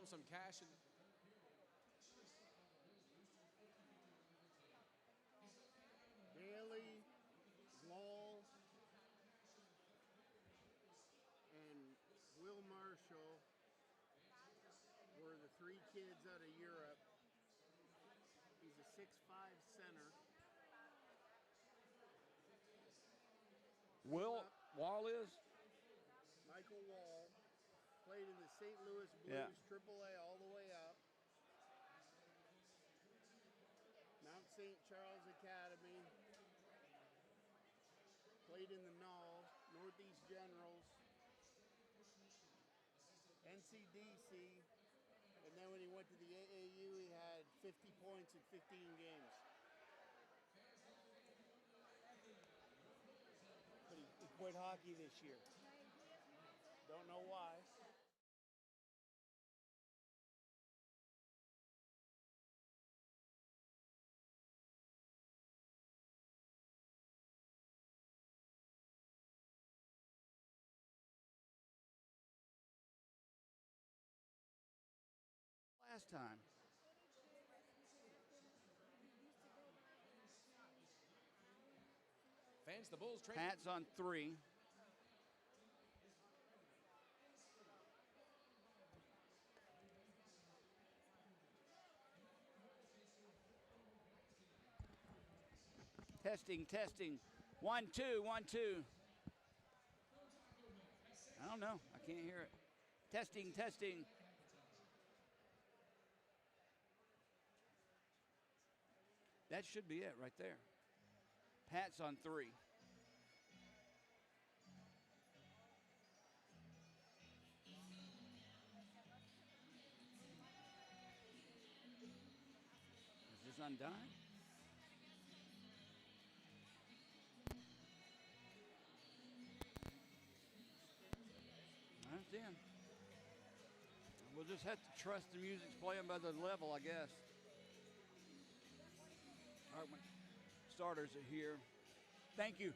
some cash. And Bailey, Wall, and Will Marshall were the three kids out of Europe. He's a 6'5" center. Wall is? Michael Wall played in the St. Louis Blues, AAA all the way up. Mount St. Charles Academy. Played in the Null, Northeast Generals, NCDC, and then when he went to the AAU, he had 50 points in 15 games. But he quit hockey this year. Don't know why. Last time. fans, the Bulls trade. Pat's on 3. Testing. 1, 2, 1, 2. I don't know. I can't hear it. Testing. That should be it right there. Pat's on 3. Is this undone? That's in. We'll just have to trust the music's playing by the level, I guess. All right, my starters are here. Thank you.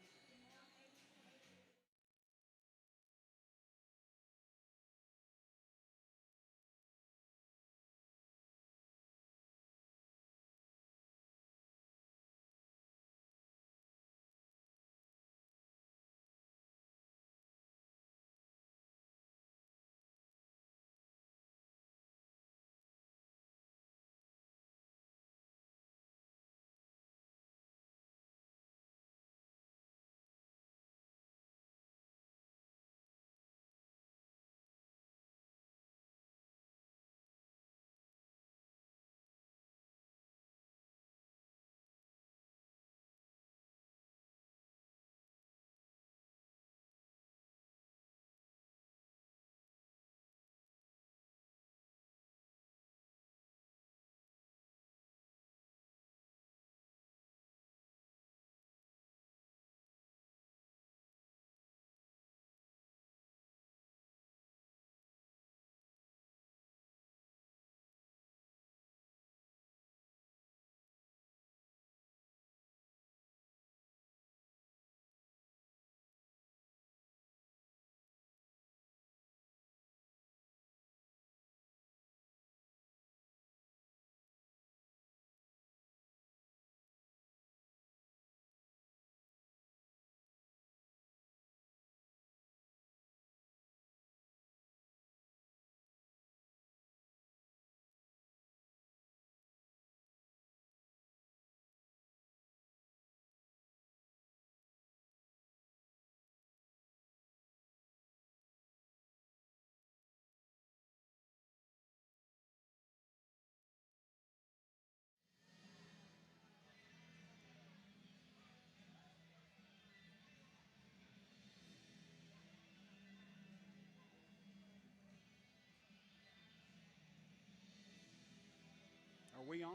Are we on?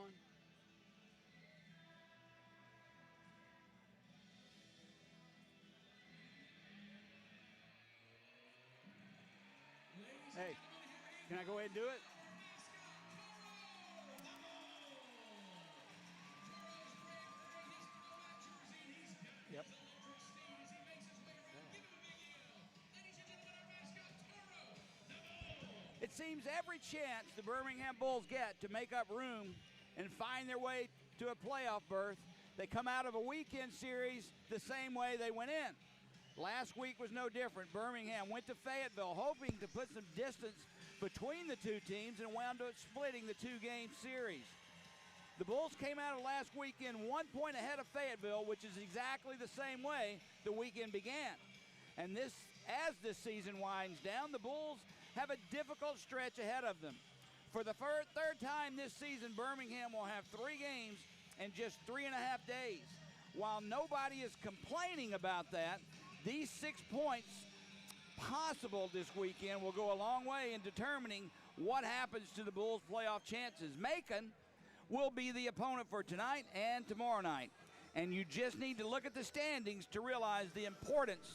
Hey, can I go ahead and do it? Yep. It's seems every chance the Birmingham Bulls get to make up room and find their way to a playoff berth, they come out of a weekend series the same way they went in. Last week was no different. Birmingham went to Fayetteville hoping to put some distance between the two teams and wound up splitting the two-game series. The Bulls came out of last weekend 1 point ahead of Fayetteville, which is exactly the same way the weekend began. And as this season winds down, the Bulls have a difficult stretch ahead of them. For the third time this season, Birmingham will have 3 games in just 3.5 days. While nobody is complaining about that, these 6 points possible this weekend will go a long way in determining what happens to the Bulls' playoff chances. Macon will be the opponent for tonight and tomorrow night. And you just need to look at the standings to realize the importance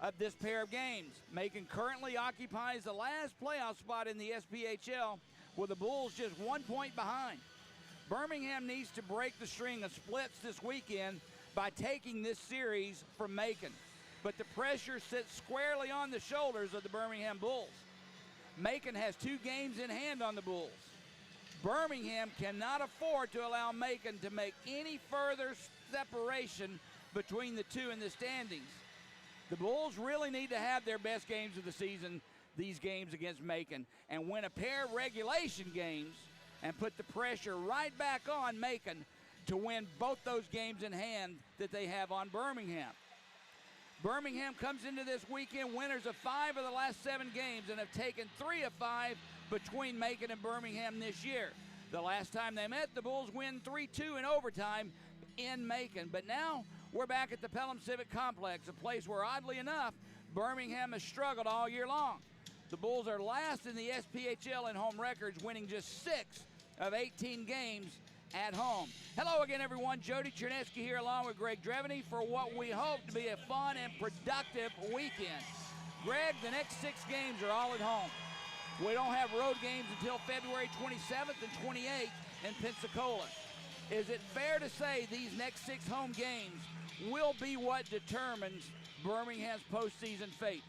of this pair of games. Macon currently occupies the last playoff spot in the SPHL, with the Bulls just 1 point behind. Birmingham needs to break the string of splits this weekend by taking this series from Macon. But the pressure sits squarely on the shoulders of the Birmingham Bulls. Macon has 2 games in hand on the Bulls. Birmingham cannot afford to allow Macon to make any further separation between the two in the standings. The Bulls really need to have their best games of the season, these games against Macon, and win a pair of regulation games and put the pressure right back on Macon to win both those games in hand that they have on Birmingham. Birmingham comes into this weekend winners of 5 of the last 7 games and have taken 3 of 5 between Macon and Birmingham this year. The last time they met, the Bulls win 3-2 in overtime in Macon. But now we're back at the Pelham Civic Complex, a place where, oddly enough, Birmingham has struggled all year long. The Bulls are last in the SPHL in home records, winning just 6 of 18 games at home. Hello again, everyone. Jody Chernesky here along with Greg Dreveny for what we hope to be a fun and productive weekend. Greg, the next 6 games are all at home. We don't have road games until February 27th and 28th in Pensacola. Is it fair to say these next 6 home games will be what determines Birmingham's postseason fate?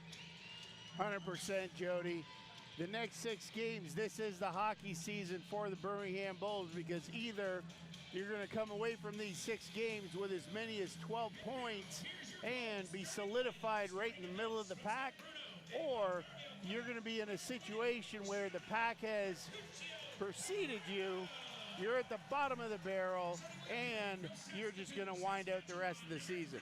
100%, Jody. The next 6 games, this is the hockey season for the Birmingham Bulls, because either you're going to come away from these 6 games with as many as 12 points and be solidified right in the middle of the pack, or you're going to be in a situation where the pack has preceded you, you're at the bottom of the barrel, and you're just going to wind out the rest of the season.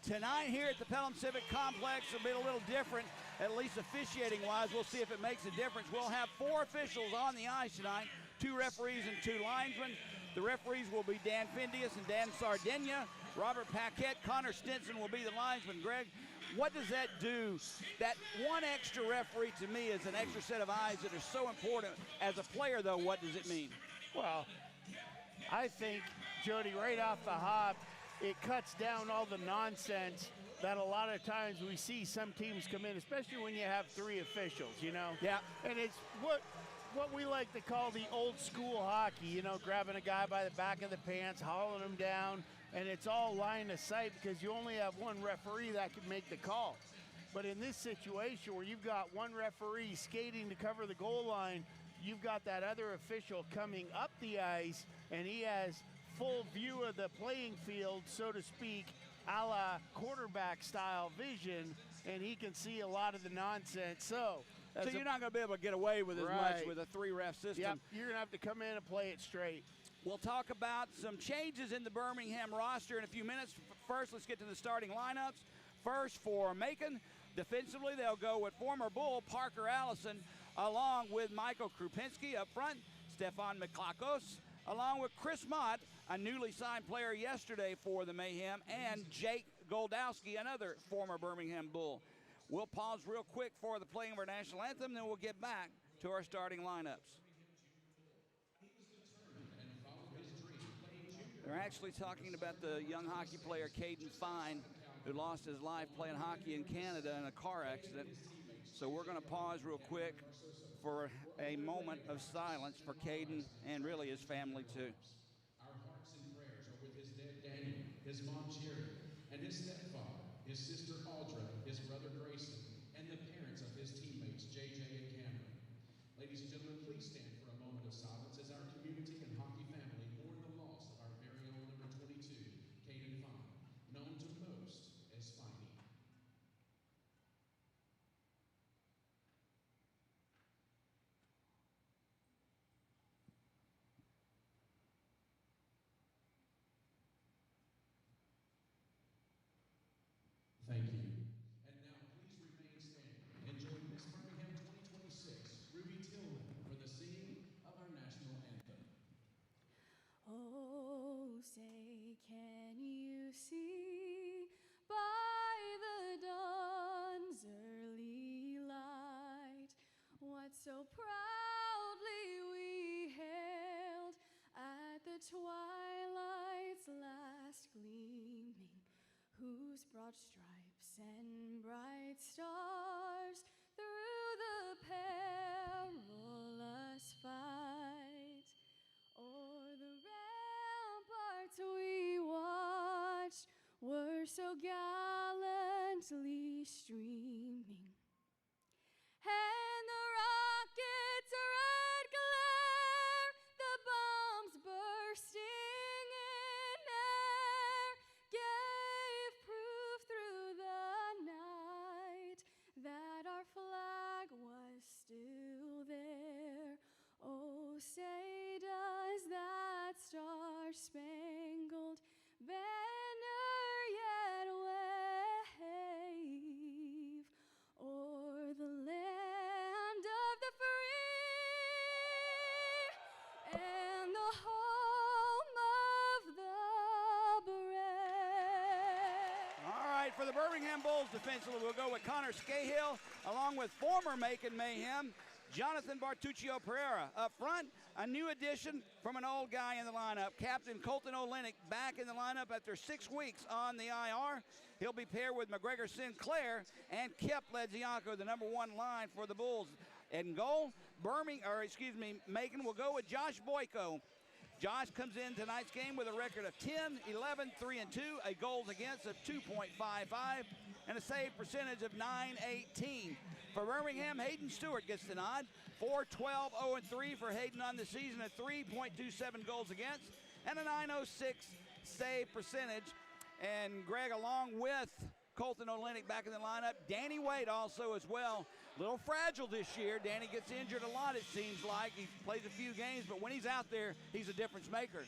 Tonight here at the Pelham Civic Complex will be a little different, at least officiating-wise. We'll see if it makes a difference. We'll have 4 officials on the ice tonight, 2 referees and 2 linesmen. The referees will be Dan Findius and Dan Sardegna. Robert Paquette, Connor Stinson will be the linesman. Greg, what does that do? That one extra referee to me is an extra set of eyes that are so important. As a player, though, what does it mean? Well, I think, Jody, right off the hop, it cuts down all the nonsense that a lot of times we see some teams come in, especially when you have 3 officials, you know? Yeah. And it's what we like to call the old school hockey, you know, grabbing a guy by the back of the pants, hauling him down, and it's all line of sight because you only have one referee that can make the call. But in this situation where you've got one referee skating to cover the goal line, you've got that other official coming up the ice, and he has full view of the playing field, so to speak, a la quarterback style vision, and he can see a lot of the nonsense. So you're not going to be able to get away with as much with a 3-ref system. Yep, you're going to have to come in and play it straight. We'll talk about some changes in the Birmingham roster in a few minutes. First, let's get to the starting lineups. First, for Macon, defensively, they'll go with former Bull Parker Allison, along with Michael Krupinski up front, Stefan Miklakos, along with Chris Mott, a newly signed player yesterday for the Mayhem, and Jake Goldowski, another former Birmingham Bull. We'll pause real quick for the playing of our national anthem, then we'll get back to our starting lineups. They're actually talking about the young hockey player Caden Fine, who lost his life playing hockey in Canada in a car accident. So we're going to pause real quick for a moment of silence for Caden and really his family too. Our hearts and prayers are with his dad Daniel, his mom Sherry, and his stepfather, his sister Audra, his brother Grayson, and the parents of his teammates JJ and Cameron. So proudly we hailed at the twilight's last gleaming, whose broad stripes and bright stars through the perilous fight o'er the ramparts we watched were so gallantly streaming. And the rockets' red glare, the bombs bursting in air, gave proof through the night that our flag was still there. Oh, say does that star-spangled banner yet wave o'er the land of the free and the home of the brave. All right, for the Birmingham Bulls defensively, we'll go with Connor Scahill, along with former Macon Mayhem, Jonathan Bartuccio Pereira. Up front, a new addition from an old guy in the lineup, Captain Colton Olenek, back in the lineup after 6 weeks on the IR. He'll be paired with McGregor Sinclair and Kip Ledzianko, the number 1 line for the Bulls. In goal, Macon will go with Josh Boyko. Josh comes in tonight's game with a record of 10, 11, 3, and 2, a goals against of 2.55, and a save percentage of .918. For Birmingham, Hayden Stewart gets the nod. 4-12, 0-3 for Hayden on the season, a 3.27 goals against, and a .906 save percentage. And Greg, along with Colton Olenek back in the lineup, Danny Wade also as well. A little fragile this year. Danny gets injured a lot, it seems like. He plays a few games, but when he's out there, he's a difference maker.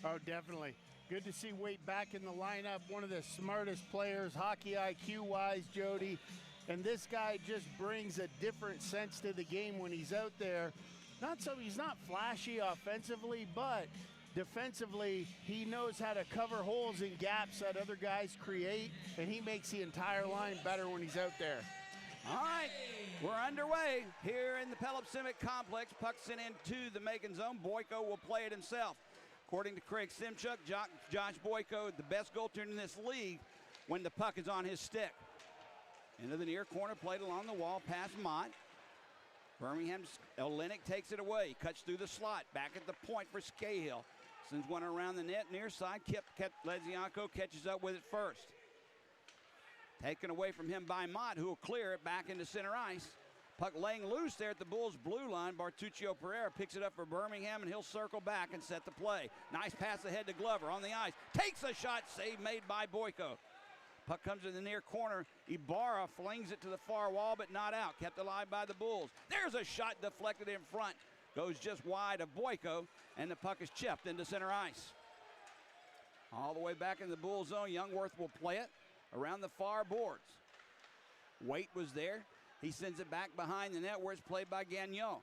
Oh, definitely. Good to see Wade back in the lineup. One of the smartest players, hockey IQ-wise, Jody. And this guy just brings a different sense to the game when he's out there. He's not flashy offensively, but defensively, he knows how to cover holes and gaps that other guys create, and he makes the entire line better when he's out there. All right, we're underway here in the Pelham Civic Complex. Puck sent into the Macon zone. Boyko will play it himself. According to Craig Simchuk, Josh Boyko, the best goaltender in this league when the puck is on his stick. Into the near corner, played along the wall, past Mott. Birmingham's Olenek takes it away, cuts through the slot, back at the point for Scahill. Sends one around the net, near side. Kip Ledzianko catches up with it first. Taken away from him by Mott, who will clear it back into center ice. Puck laying loose there at the Bulls' blue line. Bartuccio Pereira picks it up for Birmingham, and he'll circle back and set the play. Nice pass ahead to Glover on the ice. Takes a shot, save made by Boyko. Puck comes in the near corner. Ibarra flings it to the far wall, but not out. Kept alive by the Bulls. There's a shot deflected in front. Goes just wide of Boyko, and the puck is chipped into center ice. All the way back in the Bull zone, Youngworth will play it around the far boards. Waite was there. He sends it back behind the net where it's played by Gagnon.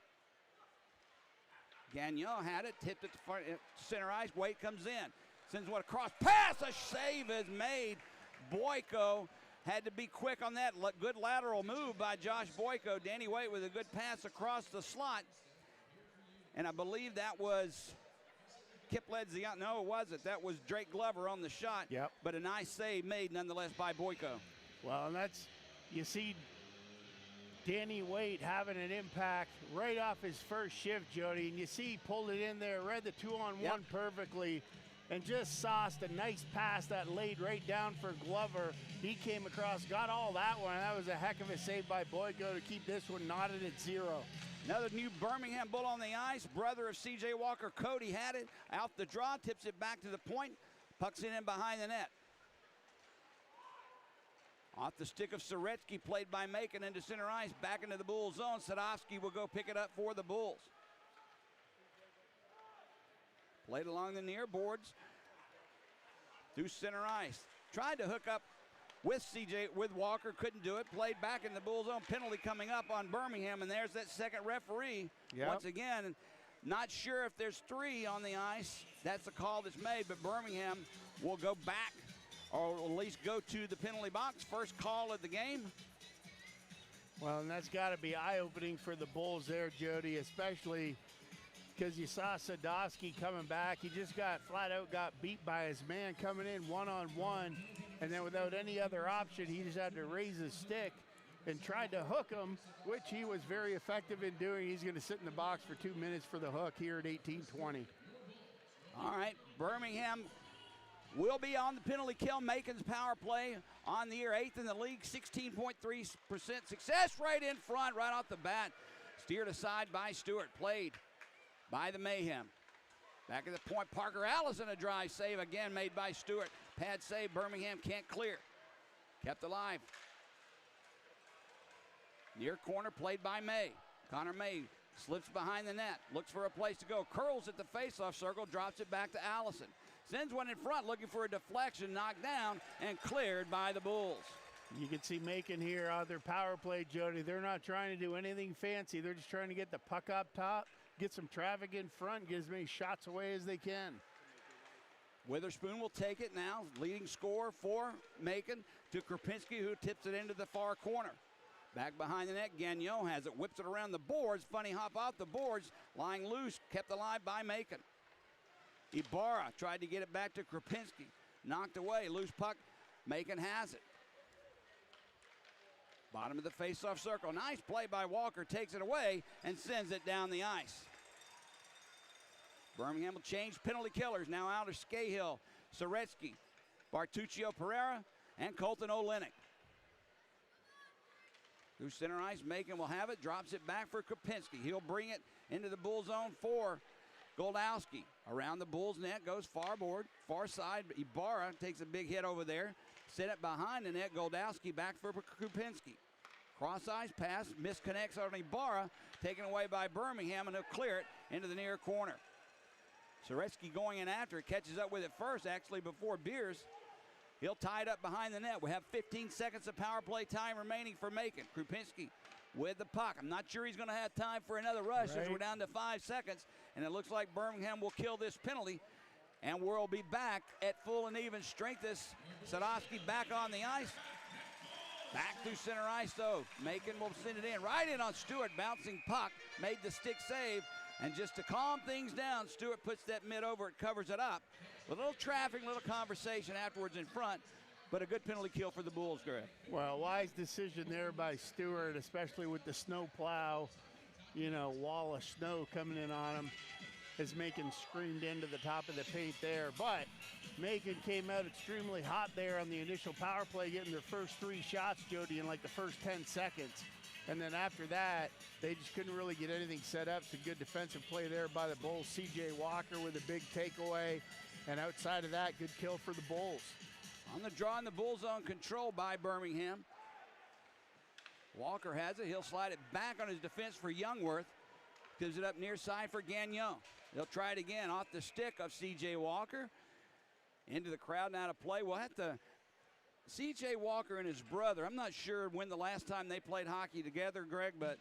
Gagnon had it, tipped it to center ice. Waite comes in, sends one across. Pass, a save is made. Boyko had to be quick on that. Good lateral move by Josh Boyko. Danny Waite with a good pass across the slot. And I believe that was Kip Ledzianko. No, it wasn't. That was Drake Glover on the shot. Yep. But a nice save made nonetheless by Boyko. Well, and you see Danny Waite having an impact right off his first shift, Jody. And you see he pulled it in there, read the 2-on-1 perfectly, and just sauced a nice pass that laid right down for Glover. He came across, got all that one. That was a heck of a save by Boyko to keep this one knotted at 0. Another new Birmingham Bull on the ice. Brother of C.J. Walker, Cody had it. Out the draw, tips it back to the point. Pucks it in behind the net. Off the stick of Soretsky, played by Macon into center ice, back into the Bulls zone. Sadowski will go pick it up for the Bulls. Played along the near boards through center ice. Tried to hook up with Walker, couldn't do it. Played back in the Bull zone. Penalty coming up on Birmingham, and there's that second referee. Yep. Once again, not sure if there's 3 on the ice. That's the call that's made, but Birmingham will go back, or at least go to the penalty box. First call of the game. Well, and that's got to be eye-opening for the Bulls there, Jody, especially because you saw Sadowski coming back. He just flat out got beat by his man coming in one-on-one, and then without any other option, he just had to raise his stick and tried to hook him, which he was very effective in doing. He's going to sit in the box for 2 minutes for the hook here at 18:20. All right, Birmingham will be on the penalty kill. Macon's power play on the year, 8th in the league, 16.3% success rate in front right off the bat. Steered aside by Stewart, played by the Mayhem. Back at the point, Parker Allison, a drive save again made by Stewart. Pad save, Birmingham can't clear. Kept alive. Near corner, played by May. Connor May slips behind the net, looks for a place to go, curls at the faceoff circle, drops it back to Allison. Sends one in front, looking for a deflection, knocked down and cleared by the Bulls. You can see Macon here on their power play, Jody. They're not trying to do anything fancy. They're just trying to get the puck up top, get some traffic in front, get as many shots away as they can. Witherspoon will take it now, leading scorer for Macon to Krupinski, who tips it into the far corner. Back behind the net, Gagnon has it, whips it around the boards. Funny hop off the boards, lying loose, kept alive by Macon. Ibarra tried to get it back to Krupinski. Knocked away, loose puck, Macon has it. Bottom of the faceoff circle, nice play by Walker, takes it away and sends it down the ice. Birmingham will change penalty killers, now out of Scahill, Soretsky, Bartuccio Pereira, and Colton Olenek. Through center ice, Macon will have it, drops it back for Krupinski. He'll bring it into the Bull zone for Goldowski. Around the Bulls net, goes far board, far side. Ibarra takes a big hit over there. Set it behind the net, Goldowski back for Krupinski. Cross ice pass, misconnects on Ibarra, taken away by Birmingham, and he'll clear it into the near corner. Soretsky going in after it, catches up with it first, actually before Beers. He'll tie it up behind the net. We have 15 seconds of power play time remaining for Macon. Krupinski with the puck. I'm not sure he's going to have time for another rush as we're down to 5 seconds. And it looks like Birmingham will kill this penalty. And we'll be back at full and even strength. This Sadowski back on the ice. Back through center ice, though. Macon will send it in. Right in on Stewart. Bouncing puck. Made the stick save. And just to calm things down, Stewart puts that mid over it, covers it up. A little traffic, little conversation afterwards in front, but a good penalty kill for the Bulls, Greg. Well, wise decision there by Stewart, especially with the snow plow, wall of snow coming in on him, as Macon screamed into the top of the paint there. But Macon came out extremely hot there on the initial power play, getting their first 3 shots, Jody, in like the first 10 seconds. And then after that, they just couldn't really get anything set up. Some good defensive play there by the Bulls. C.J. Walker with a big takeaway. And outside of that, good kill for the Bulls. On the draw in the Bull zone, control by Birmingham. Walker has it. He'll slide it back on his defense for Youngworth. Gives it up near side for Gagnon. They'll try it again off the stick of C.J. Walker. Into the crowd now to play. We'll have to... C.J. Walker and his brother, I'm not sure when the last time they played hockey together, Greg, but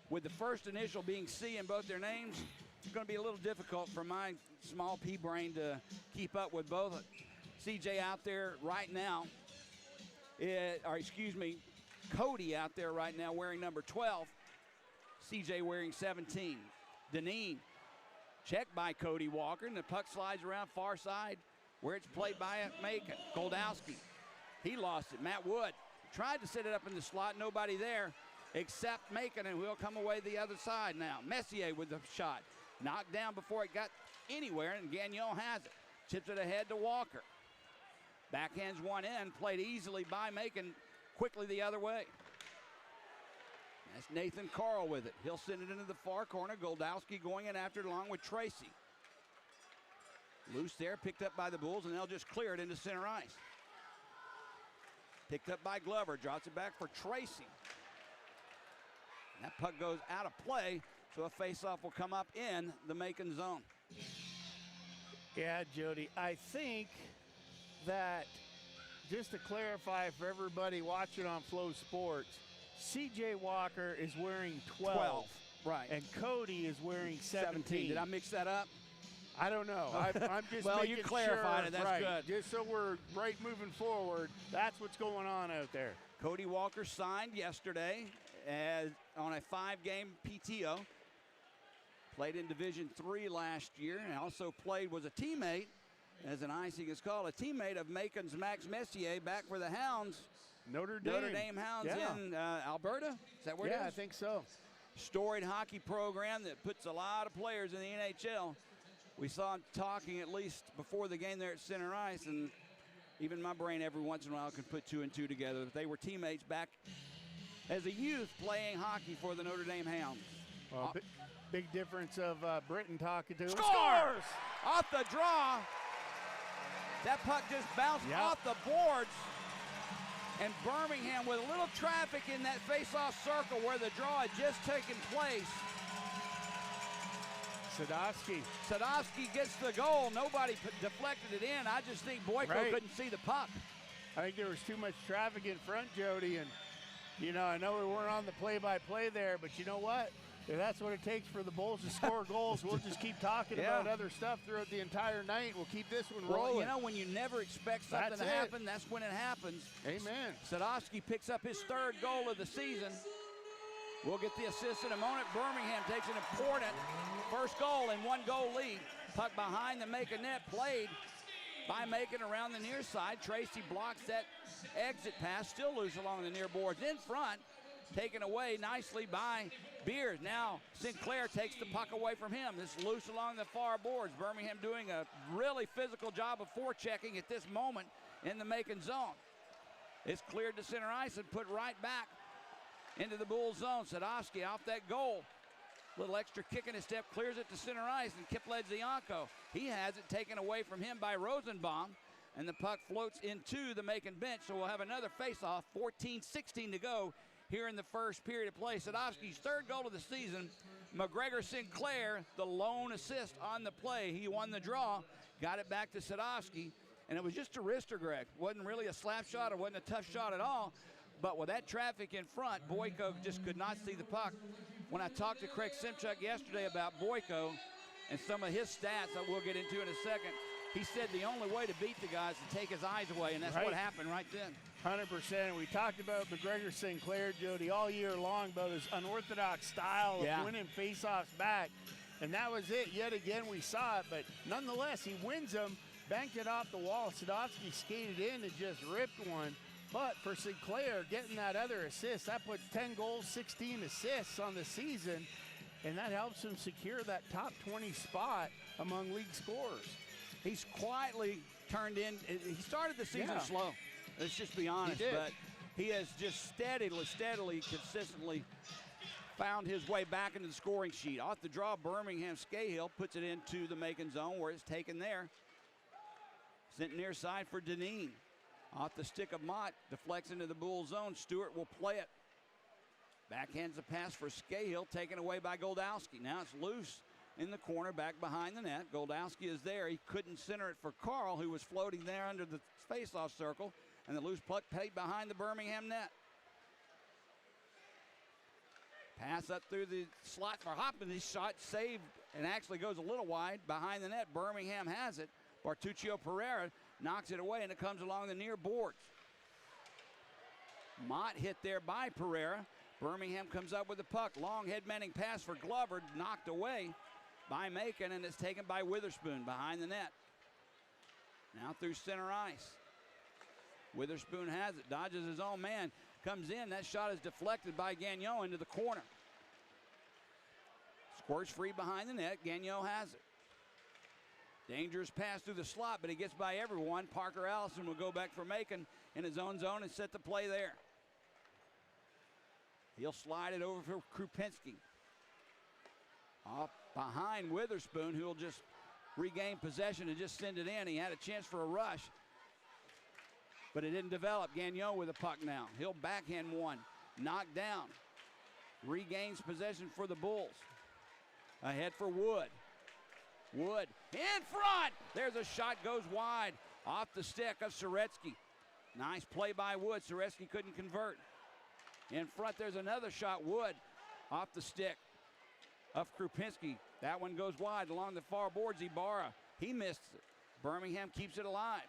with the first initial being C in both their names, it's going to be a little difficult for my small pea brain to keep up with both. C.J. out there right now, Cody out there right now wearing number 12, C.J. wearing 17. Deneen, checked by Cody Walker, and the puck slides around far side where it's played by Macon. Goldowski. He lost it. Matt Wood tried to set it up in the slot. Nobody there except Macon, and we'll come away the other side now. Messier with the shot. Knocked down before it got anywhere, and Gagnon has it. Chips it ahead to Walker. Backhands one in, played easily by Macon, quickly the other way. That's Nathan Carl with it. He'll send it into the far corner. Goldowski going in after it along with Tracy. Loose there, picked up by the Bulls, and they'll just clear it into center ice. Picked up by Glover, drops it back for Tracy. That puck goes out of play, so a faceoff will come up in the Macon zone. Yeah, Jody, I think that, just to clarify for everybody watching on Flow Sports, C.J. Walker is wearing 12. Right. And Cody is wearing 17. Did I mix that up? I don't know. I'm just Well, making you clarified sure, it. That's right, good. just so we're right moving forward. That's what's going on out there. Cody Walker signed yesterday on a 5-game PTO. Played in Division III last year and also was a teammate, as an icing is called, a teammate of Macon's Max Messier back for the Hounds. Notre Dame Hounds yeah. in Alberta. Is that where it is? Yeah, I think so. Storied hockey program that puts a lot of players in the NHL. We saw him talking at least before the game there at center ice, and even my brain every once in a while can put 2 and 2 together. They were teammates back as a youth playing hockey for the Notre Dame Hounds. Well, big difference of Britain talking to him. Scores! Off the draw. That puck just bounced off the boards. And Birmingham with a little traffic in that face-off circle where the draw had just taken place. Sadowski gets the goal. Nobody deflected it in. I just think Boyko couldn't see the puck. I think there was too much traffic in front, Jody. And, you know, I know we weren't on the play-by-play there, but you know what? If that's what it takes for the Bulls to score goals, we'll just keep talking about other stuff throughout the entire night. We'll keep this one rolling. You know, when you never expect something to happen, that's when it happens. Amen. Sadowski picks up his 3rd goal of the season. We'll get the assist in a moment. Birmingham takes an important first goal and 1-goal lead. Puck behind the Macon net, played by Macon around the near side. Tracy blocks that exit pass, still loose along the near boards. In front, taken away nicely by Beers. Now Sinclair takes the puck away from him. This is loose along the far boards. Birmingham doing a really physical job of forechecking at this moment in the Macon zone. It's cleared to center ice and put right back into the Bull zone. Sadowski off that goal. Little extra kick in his step, clears it to center ice, and Kipled's Zianko. He has it taken away from him by Rosenbaum, and the puck floats into the Macon bench, so we'll have another face-off, 14-16 to go here in the first period of play. Sadowski's 3rd goal of the season. McGregor Sinclair, the lone assist on the play. He won the draw, got it back to Sadowski, and it was just a wrister, Greg. Wasn't really a slap shot, or wasn't a tough shot at all. But with that traffic in front, Boyko just could not see the puck. When I talked to Craig Simchuk yesterday about Boyko and some of his stats that we'll get into in a second, he said the only way to beat the guy is to take his eyes away, and that's what happened right then. 100%. We talked about McGregor Sinclair, Jody, all year long about his unorthodox style of winning faceoffs back. And that was it. Yet again, we saw it. But nonetheless, he wins them, banked it off the wall. Sadowski skated in and just ripped one. But for Sinclair, getting that other assist, that puts 10 goals, 16 assists on the season. And that helps him secure that top 20 spot among league scorers. He's quietly turned in. He started the season slow. Let's just be honest. But he has just steadily, consistently found his way back into the scoring sheet. Off the draw, Birmingham Scahill puts it into the Macon zone where it's taken there. Sent near side for Deneen. Off the stick of Mott, deflects into the Bull zone. Stewart will play it. Backhands the pass for Scahill, taken away by Goldowski. Now it's loose in the corner, back behind the net. Goldowski is there. He couldn't center it for Carl, who was floating there under the faceoff circle, and the loose puck played behind the Birmingham net. Pass up through the slot for Hoppin. His shot saved and actually goes a little wide behind the net. Birmingham has it. Bartuccio Pereira knocks it away, and it comes along the near boards. Mott hit there by Pereira. Birmingham comes up with the puck. Long head-manning pass for Glover, knocked away by Macon, and it's taken by Witherspoon behind the net. Now through center ice. Witherspoon has it, dodges his own man, comes in. That shot is deflected by Gagnon into the corner. Squirts free behind the net. Gagnon has it. Dangerous pass through the slot, but he gets by everyone. Parker Allison will go back for Macon in his own zone and set the play there. He'll slide it over for Krupinski. Off behind Witherspoon, who will just regain possession and just send it in. He had a chance for a rush, but it didn't develop. Gagnon with the puck now. He'll backhand one. Knocked down. Regains possession for the Bulls. Ahead for Wood. Wood in front. There's a shot, goes wide. Off the stick of Soretsky. Nice play by Wood. Soretsky couldn't convert. In front, there's another shot. Wood off the stick of Krupinski. That one goes wide along the far boards. Ibarra, he missed it. Birmingham keeps it alive.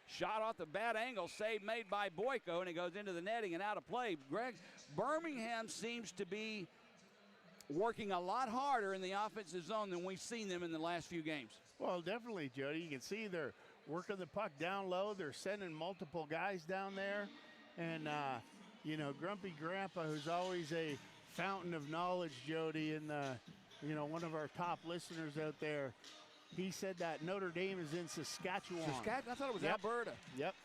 Shot off the bad angle, save made by Boyko, and it goes into the netting and out of play. Greg, Birmingham seems to be working a lot harder in the offensive zone than we've seen them in the last few games. Well, definitely, Jody. You can see they're working the puck down low. They're sending multiple guys down there. And, you know, Grumpy Grandpa, who's always a fountain of knowledge, Jody, and, you know, one of our top listeners out there, he said that Notre Dame is in Saskatchewan. I thought it was Alberta. Yep.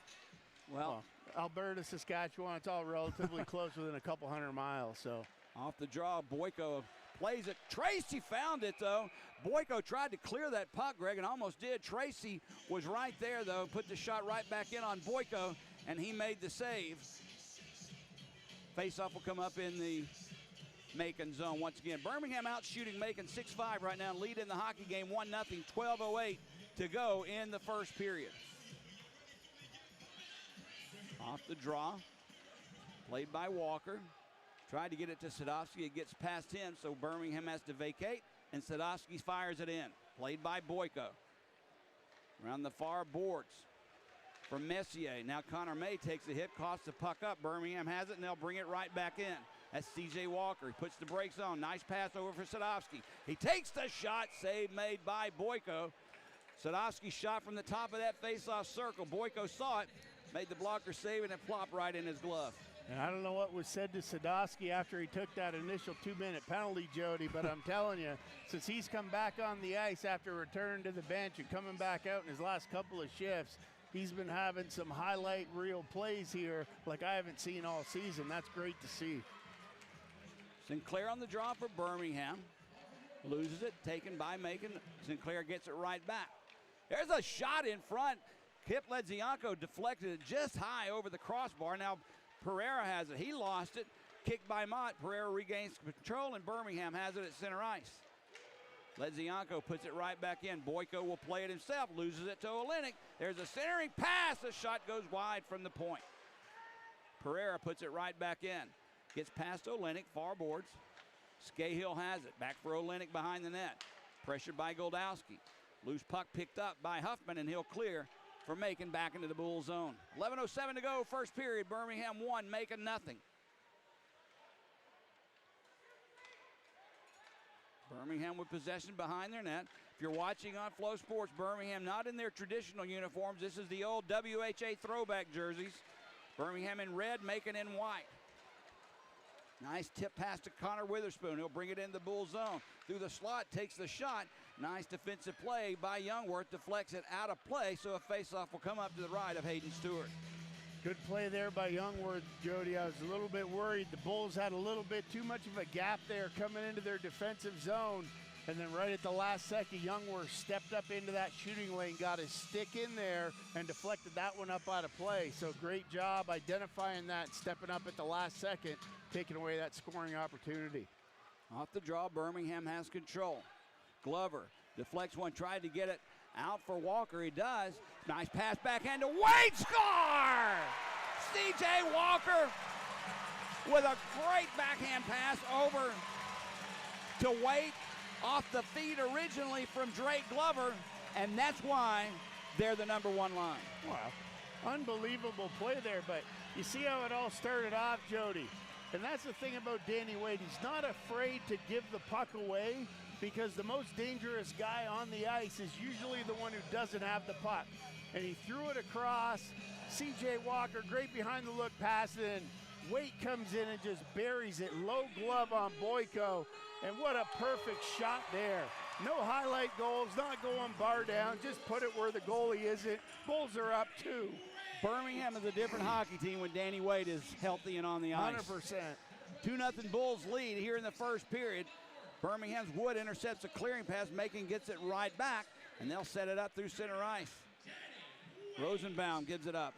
Well, Alberta, Saskatchewan, it's all relatively close, within a couple hundred miles. So off the draw, Boyko plays it. Tracy found it, though. Boyko tried to clear that puck, Greg, and almost did. Tracy was right there, though, put the shot right back in on Boyko, and he made the save. Faceoff will come up in the Macon zone once again. Birmingham out shooting Macon 6-5 right now, lead in the hockey game 1-0, 12:08 to go in the first period. Off the draw, played by Walker. Tried to get it to Sadowski. It gets past him, so Birmingham has to vacate, and Sadowski fires it in. Played by Boyko. Around the far boards from Messier. Now Connor May takes a hit, costs the puck up. Birmingham has it, and they'll bring it right back in. That's C.J. Walker. He puts the brakes on. Nice pass over for Sadowski. He takes the shot. Save made by Boyko. Sadowski shot from the top of that face-off circle. Boyko saw it, made the blocker save, and it plopped right in his glove. And I don't know what was said to Sadowski after he took that initial 2-minute penalty, Jody, but I'm telling you, since he's come back on the ice after returning to the bench and coming back out in his last couple of shifts, he's been having some highlight reel plays here like I haven't seen all season. That's great to see. Sinclair on the draw for Birmingham. Loses it, taken by Macon. Sinclair gets it right back. There's a shot in front. Kip Ledzianko deflected it just high over the crossbar. Now Pereira has it. He lost it. Kicked by Mott. Pereira regains control, and Birmingham has it at center ice. Ledzianko puts it right back in. Boyko will play it himself. Loses it to Olenek. There's a centering pass. The shot goes wide from the point. Pereira puts it right back in. Gets past Olenek, far boards. Scahill has it. Back for Olenek behind the net. Pressured by Goldowski. Loose puck picked up by Huffman, and he'll clear for Macon back into the Bull zone. 11:07 to go, first period. Birmingham 1, Macon nothing. Birmingham with possession behind their net. If you're watching on Flow Sports, Birmingham not in their traditional uniforms. This is the old WHA throwback jerseys. Birmingham in red, Macon in white. Nice tip pass to Connor Witherspoon. He'll bring it in the Bull zone. Through the slot, takes the shot. Nice defensive play by Youngworth. Deflects it out of play, so a faceoff will come up to the right of Hayden Stewart. Good play there by Youngworth, Jody. I was a little bit worried. The Bulls had a little bit too much of a gap there coming into their defensive zone. And then right at the last second, Youngworth stepped up into that shooting lane, got his stick in there, and deflected that one up out of play. So great job identifying that, stepping up at the last second, taking away that scoring opportunity. Off the draw, Birmingham has control. Glover deflects one, tried to get it out for Walker. He does. Nice pass backhand to Wade. Score! C.J. Walker with a great backhand pass over to Wade. Off the feed originally from Drake Glover, and that's why they're the number one line. Wow, unbelievable play there, but you see how it all started off, Jody. And that's the thing about Danny Wade. He's not afraid to give the puck away because the most dangerous guy on the ice is usually the one who doesn't have the puck. And he threw it across. C.J. Walker, great behind the look pass, and Wade comes in and just buries it. Low glove on Boyko. And what a perfect shot there. No highlight goals, not going bar down. Just put it where the goalie isn't. Bulls are up 2. Birmingham is a different hockey team when Danny Wade is healthy and on the ice. 100%. 2-0 Bulls lead here in the first period. Birmingham's Wood intercepts a clearing pass. Macon gets it right back, and they'll set it up through center ice. Rosenbaum gives it up.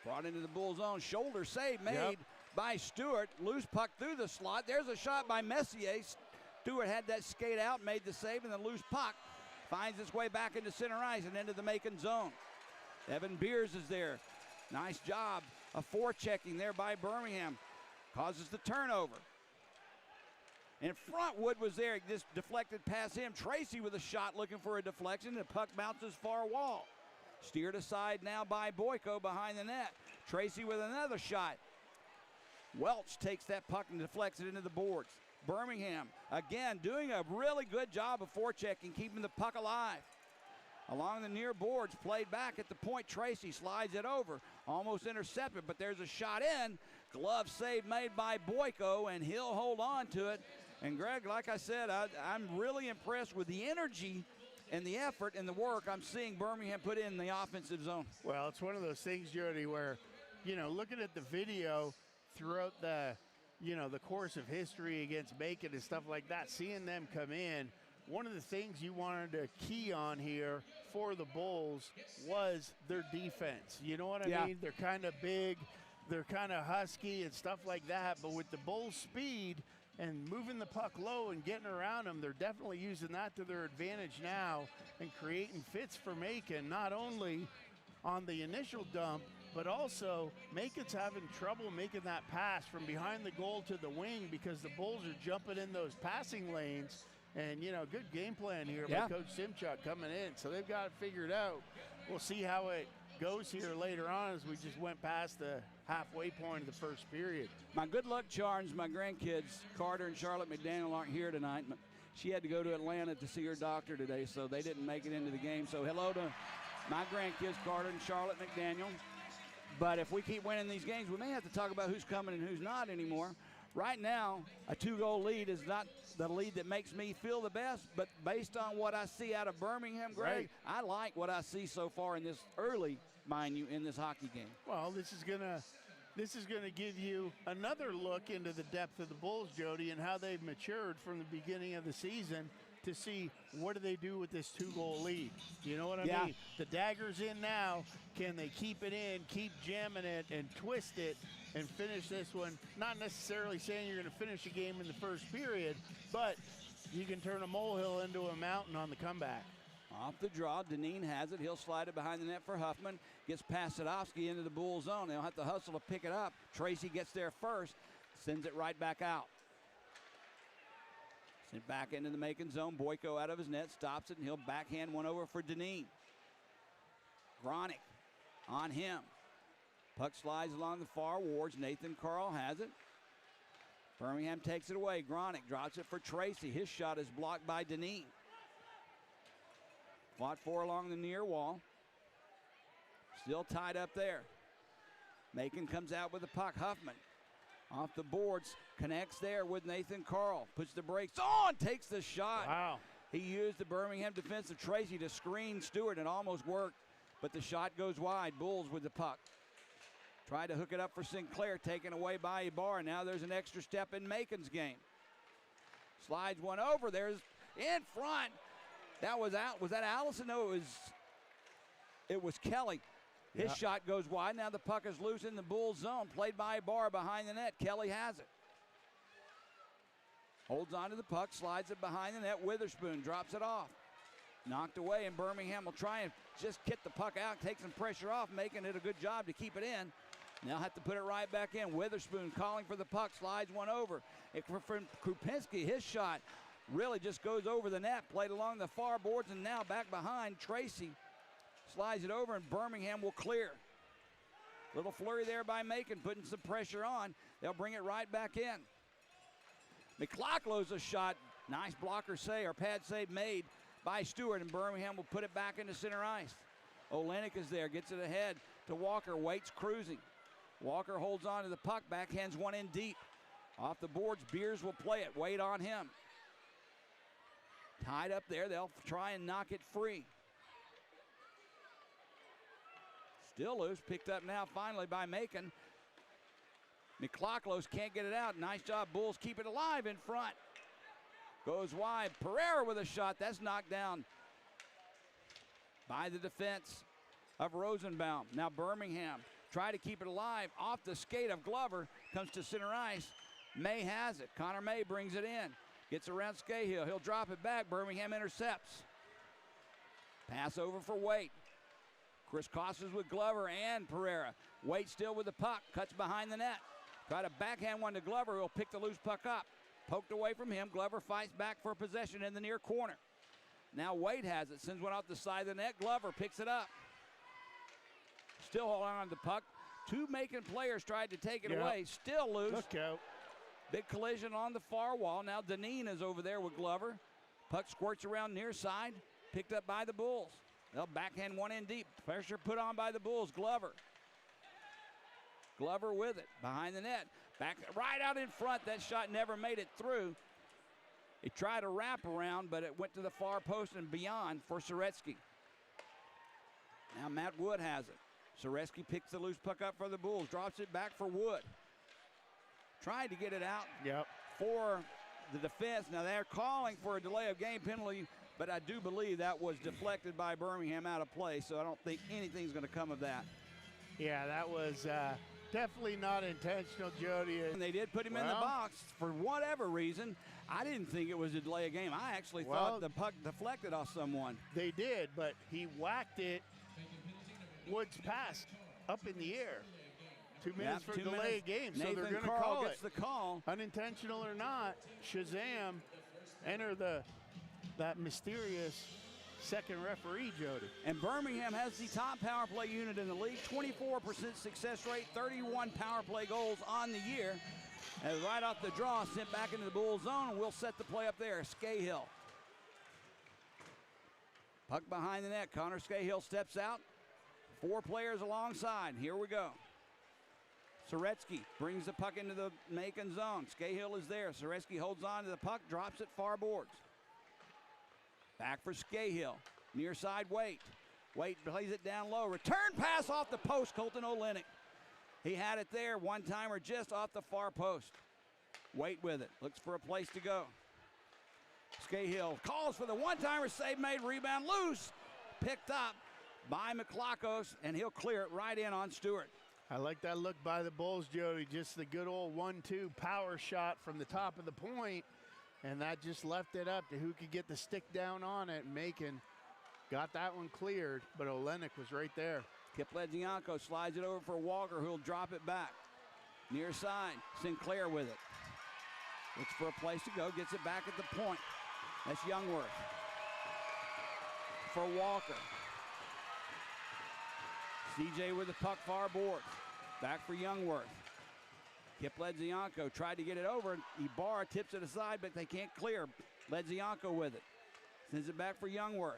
Brought into the Bull zone. Shoulder save made by Stewart. Loose puck through the slot. There's a shot by Messier. Stewart had that skate out, made the save, and the loose puck finds its way back into center ice and into the Macon zone. Evan Beers is there. Nice job of forechecking there by Birmingham. Causes the turnover. In front, Wood was there. He just deflected past him. Tracy with a shot looking for a deflection. The puck bounces far wall. Steered aside now by Boyko behind the net. Tracy with another shot. Welch takes that puck and deflects it into the boards. Birmingham, again, doing a really good job of forechecking, keeping the puck alive. Along the near boards, played back at the point. Tracy slides it over, almost intercepted, but there's a shot in. Glove save made by Boyko, and he'll hold on to it. And Greg, like I said, I'm really impressed with the energy and the effort and the work I'm seeing Birmingham put in the offensive zone. Well, it's one of those things, Jody, where, looking at the video throughout the course of history against Macon and stuff like that, seeing them come in, one of the things you wanted to key on here for the Bulls was their defense. You know what I mean? They're kind of big, they're kind of husky and stuff like that, but with the Bulls' speed and moving the puck low and getting around them, they're definitely using that to their advantage now and creating fits for Macon, not only on the initial dump, but also Macon's having trouble making that pass from behind the goal to the wing because the Bulls are jumping in those passing lanes. And, good game plan here by Coach Simchuk coming in. So they've got it figured out. We'll see how it goes here later on as we just went past the halfway point of the first period. My good luck charms, my grandkids, Carter and Charlotte McDaniel, aren't here tonight. She had to go to Atlanta to see her doctor today, so they didn't make it into the game. So hello to my grandkids, Carter and Charlotte McDaniel. But if we keep winning these games, we may have to talk about who's coming and who's not anymore. Right now, a 2-goal lead is not the lead that makes me feel the best, but based on what I see out of Birmingham, Greg, I like what I see so far in this early, mind you, in this hockey game. Well, this is gonna give you another look into the depth of the Bulls, Jody, and how they've matured from the beginning of the season to see what do they do with this 2-goal lead. You know what I mean? The dagger's in now. Can they keep it in, keep jamming it, and twist it and finish this one? Not necessarily saying you're going to finish a game in the first period, but you can turn a molehill into a mountain on the comeback. Off the draw, Deneen has it. He'll slide it behind the net for Huffman. Gets past Sadowski into the Bull zone. They'll have to hustle to pick it up. Tracy gets there first, sends it right back out. Sent back into the Macon zone. Boyko out of his net, stops it, and he'll backhand one over for Deneen. Gronick on him. Puck slides along the far wards. Nathan Carl has it. Birmingham takes it away. Gronick drops it for Tracy. His shot is blocked by Deneen. Fought for along the near wall. Still tied up there. Macon comes out with the puck. Huffman off the boards, connects there with Nathan Carl. Puts the brakes on, takes the shot. Wow. He used the Birmingham defensive Tracy to screen Stewart. It almost worked, but the shot goes wide. Bulls with the puck. Tried to hook it up for Sinclair, taken away by Ibarra. Now there's an extra step in Macon's game. Slides one over. There's in front. That was out. Was that Allison? No, it was Kelly. His shot goes wide. Now the puck is loose in the Bulls zone. Played by Ibarra behind the net. Kelly has it. Holds on to the puck, slides it behind the net. Witherspoon drops it off. Knocked away, and Birmingham will try and just get the puck out, take some pressure off, making it a good job to keep it in. They'll have to put it right back in. Witherspoon calling for the puck, slides one over. From Krupinski, his shot really just goes over the net, played along the far boards, and now back behind Tracy. Slides it over, and Birmingham will clear. Little flurry there by Macon, putting some pressure on. They'll bring it right back in. McLaughlin's a shot. Nice blocker save, or pad save made by Stewart, and Birmingham will put it back into center ice. Olenek is there, gets it ahead to Walker, waits cruising. Walker holds on to the puck, backhands one in deep. Off the boards, Beers will play it, wait on him. Tied up there, they'll try and knock it free. Still loose, picked up now finally by Macon. McLaughlin's can't get it out. Nice job, Bulls keep it alive in front. Goes wide, Pereira with a shot, that's knocked down by the defense of Rosenbaum. Now Birmingham try to keep it alive. Off the skate of Glover, comes to center ice. May has it, Connor May brings it in. Gets around Scahill, he'll drop it back, Birmingham intercepts. Pass over for Waite. Chris Costas with Glover and Pereira. Waite still with the puck, cuts behind the net. Try to backhand one to Glover, who'll pick the loose puck up. poked away from him. Glover fights back for possession in the near corner. Now Wade has it, sends one off the side of the net. Glover picks it up. Still holding on to the puck. Two Macon players tried to take it away, still loose. Look out. Big collision on the far wall. Now Deneen is over there with Glover. Puck squirts around near side, picked up by the Bulls. They'll backhand one in deep. Pressure put on by the Bulls. Glover with it, behind the net. Back right out in front. That shot never made it through. He tried a wrap around, but it went to the far post and beyond for Soretsky. Now Matt Wood has it. Soretsky picks the loose puck up for the Bulls, drops it back for Wood. Tried to get it out for the defense. Now they're calling for a delay of game penalty, but I do believe that was deflected by Birmingham out of play, so I don't think anything's going to come of that. Yeah, that was definitely not intentional, Jody. And they did put him in the box for whatever reason. I didn't think it was a delay of game. I actually thought the puck deflected off someone. They did, but he whacked it. Woods passed up in the air. 2 minutes for delay of game, so they're going to call gets it. The call. Unintentional or not, Shazam enter that mysterious second referee, Jody. And Birmingham has the top power play unit in the league, 24% success rate, 31 power play goals on the year. And right off the draw, sent back into the Bull zone, and we'll set the play up there. Scahill. Puck behind the net. Connor Scahill steps out. 4 players alongside. Here we go. Soretsky brings the puck into the Macon zone. Scahill is there. Soretsky holds on to the puck, drops it far boards. Back for Scahill. Near side, Waite. Waite plays it down low. Return pass off the post, Colton Olenek. He had it there, one-timer just off the far post. Waite with it, looks for a place to go. Scahill calls for the one-timer, save made, rebound loose. Picked up by McLachos, and he'll clear it right in on Stewart. I like that look by the Bulls, Jody. Just the good old 1-2 power shot from the top of the point, and that just left it up to who could get the stick down on it. Macon got that one cleared, but Olenek was right there. Kip Ledzianko slides it over for Walker, who'll drop it back. Near side, Sinclair with it. Looks for a place to go, gets it back at the point. That's Youngworth. For Walker. CJ with the puck far board. Back for Youngworth. Kip Ledzianko tried to get it over. Ibarra tips it aside, but they can't clear. Ledzianko with it. Sends it back for Youngworth.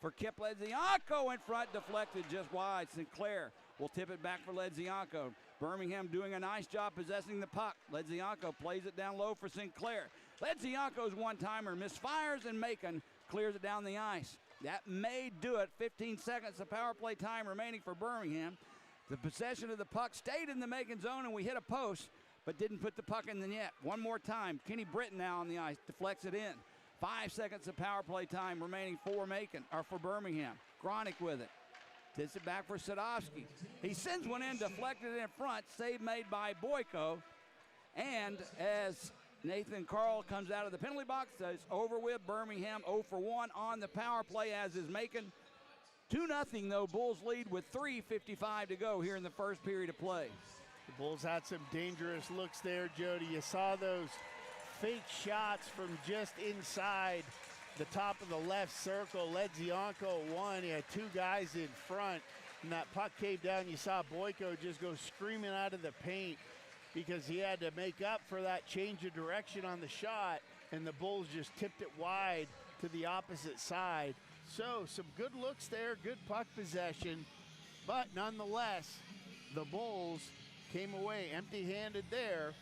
For Kip Ledzianko in front, deflected just wide. Sinclair will tip it back for Ledzianko. Birmingham doing a nice job possessing the puck. Ledzianko plays it down low for Sinclair. Ledzianko's one-timer misfires, and Macon clears it down the ice. That may do it. 15 seconds of power play time remaining for Birmingham. The possession of the puck stayed in the Macon zone, and we hit a post, but didn't put the puck in the net. One more time. Kenny Britton now on the ice, deflects it in. 5 seconds of power play time remaining for for Birmingham. Gronick with it. Tips it back for Sadowski. He sends one in, deflected in front. Save made by Boyko. And as Nathan Carl comes out of the penalty box, it's over with. Birmingham 0 for 1 on the power play, as is Macon. 2-0 though. Bulls lead with 3:55 to go here in the first period of play. The Bulls had some dangerous looks there, Jody. You saw those fake shots from just inside the top of the left circle. Ledzianko won. He had 2 guys in front, and that puck came down. You saw Boyko just go screaming out of the paint because he had to make up for that change of direction on the shot, and the Bulls just tipped it wide to the opposite side. So some good looks there, good puck possession, but nonetheless, the Bulls came away empty-handed there.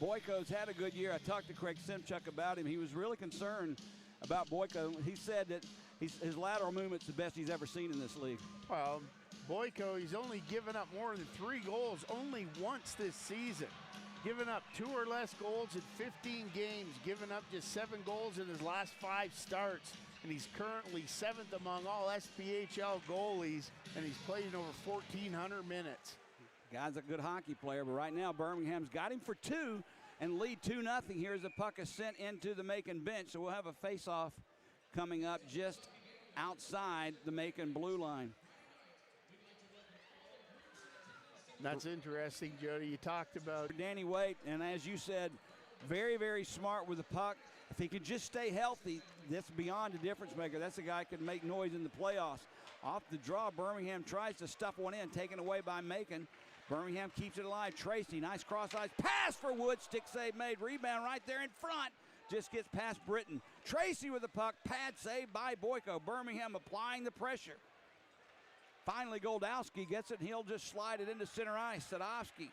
Boyko's had a good year. I talked to Craig Simchuk about him. He was really concerned about Boyko. He said that his lateral movement's the best he's ever seen in this league. Well, Boyko, he's only given up more than 3 goals only once this season. Given up 2 or less goals in 15 games, given up just 7 goals in his last 5 starts, and he's currently 7th among all SPHL goalies, and he's played in over 1,400 minutes. Guy's a good hockey player, but right now Birmingham's got him for 2 and lead 2-0. Here's a puck is sent into the Macon bench, so we'll have a face-off coming up just outside the Macon blue line. That's interesting, Jody. You talked about Danny Waite, and as you said, very, very smart with the puck. If he could just stay healthy, that's beyond a difference maker. That's a guy who could make noise in the playoffs. Off the draw, Birmingham tries to stuff one in, taken away by Macon. Birmingham keeps it alive. Tracy, nice cross-ice pass for Wood. Stick save made. Rebound right there in front. Just gets past Britton. Tracy with the puck. Pad save by Boyko. Birmingham applying the pressure. Finally, Goldowski gets it, and he'll just slide it into center ice. Sadowski.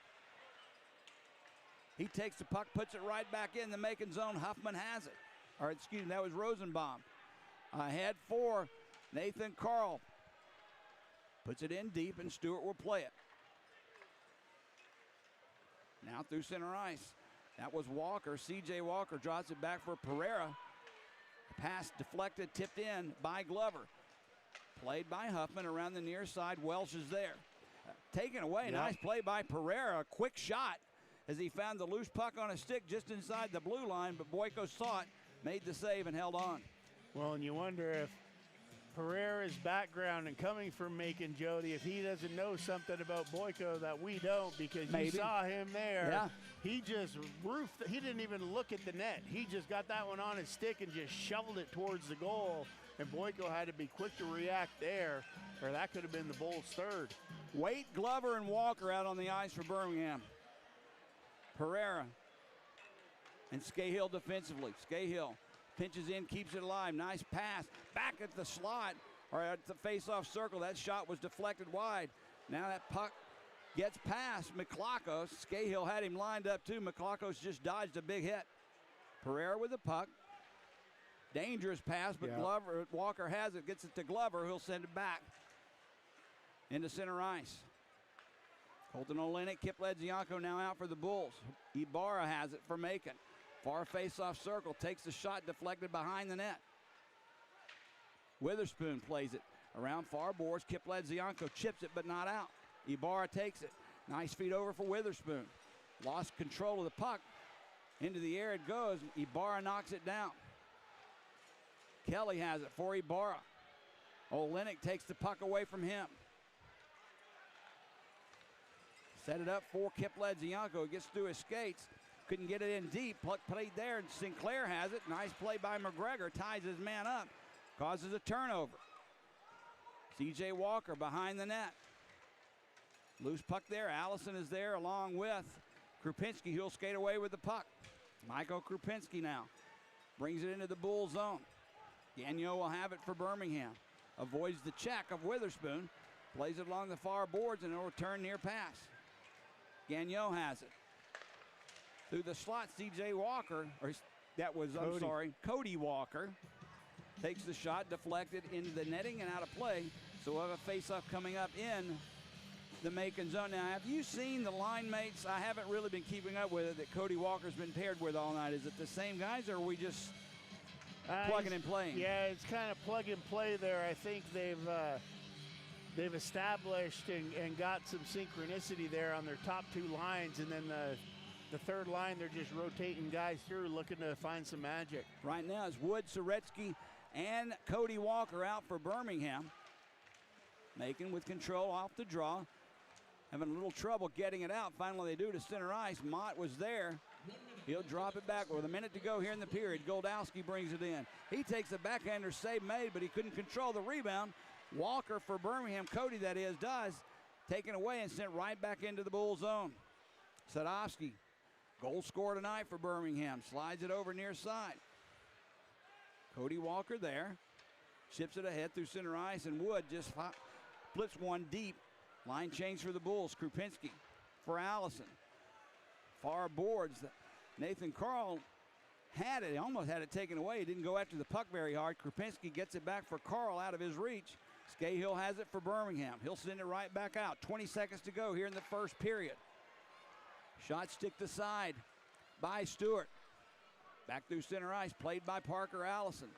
He takes the puck, puts it right back in the Macon zone. Huffman has it. Or, excuse me, that was Rosenbaum. Ahead for Nathan Carl. Puts it in deep, and Stewart will play it. Now through center ice. That was Walker. C.J. Walker drops it back for Pereira. Pass deflected, tipped in by Glover. Played by Huffman around the near side. Welsh is there. Taken away. Yep. Nice play by Pereira. A quick shot as he found the loose puck on a stick just inside the blue line, but Boyko saw it, made the save, and held on. Well, and you wonder if Pereira's background and coming from Macon, Jody, if he doesn't know something about Boyko that we don't, because Maybe. you saw him there. Yeah. He just roofed, he didn't even look at the net. He just got that one on his stick and just shoveled it towards the goal. And Boyko had to be quick to react there, or that could have been the Bulls' third. Waite, Glover, and Walker out on the ice for Birmingham. Pereira and Scahill defensively. Scahill pinches in, keeps it alive. Nice pass. Back at the slot, or at the face-off circle. That shot was deflected wide. Now that puck gets past McLachos. Scahill had him lined up too. McLachos just dodged a big hit. Pereira with the puck. Dangerous pass, but Glover, Walker has it, gets it to Glover, who'll send it back into center ice. Colton Olenek, Kip Ledzianko now out for the Bulls. Ibarra has it for Macon. Far face-off circle, takes the shot, deflected behind the net. Witherspoon plays it around far boards. Kip Ledzianko chips it, but not out. Ibarra takes it. Nice feed over for Witherspoon. Lost control of the puck. Into the air it goes. Ibarra knocks it down. Kelly has it for Ibarra. Olenek takes the puck away from him. Set it up for Kip Ledzianko. Gets through his skates. Couldn't get it in deep. Puck played there, and Sinclair has it. Nice play by McGregor. Ties his man up. Causes a turnover. C.J. Walker behind the net. Loose puck there. Allison is there along with Krupinski, who'll skate away with the puck. Michael Krupinski now brings it into the Bull zone. Gagnon will have it for Birmingham. Avoids the check of Witherspoon. Plays it along the far boards, and it'll return near pass. Gagnon has it. Through the slot, C.J. Walker, Cody Walker takes the shot, deflected into the netting and out of play. So we'll have a face-off coming up in the Macon zone. Now, have you seen the line mates? I haven't really been keeping up with it that Cody Walker's been paired with all night. Is it the same guys, or are we just plugging and playing? Yeah, it's kind of plug and play there. I think they've established and got some synchronicity there on their top two lines, and then the third line, they're just rotating guys through, looking to find some magic. Right now it's Wood, Soretsky, and Cody Walker out for Birmingham. Macon with control off the draw. Having a little trouble getting it out. Finally they do to center ice. Mott was there. He'll drop it back with a minute to go here in the period. Goldowski brings it in. He takes a backhander save made, but he couldn't control the rebound. Walker for Birmingham, Cody that is, does. Taken away and sent right back into the Bull zone. Sadowski, goal scorer tonight for Birmingham. Slides it over near side. Cody Walker there. Chips it ahead through center ice, and Wood just flips one deep. Line change for the Bulls. Krupinski for Allison. Far boards. Nathan Carl had it. He almost had it taken away. He didn't go after the puck very hard. Krupinski gets it back for Carl out of his reach. Scahill has it for Birmingham. He'll send it right back out. 20 seconds to go here in the first period. Shot stick to side by Stewart. Back through center ice, played by Parker Allison.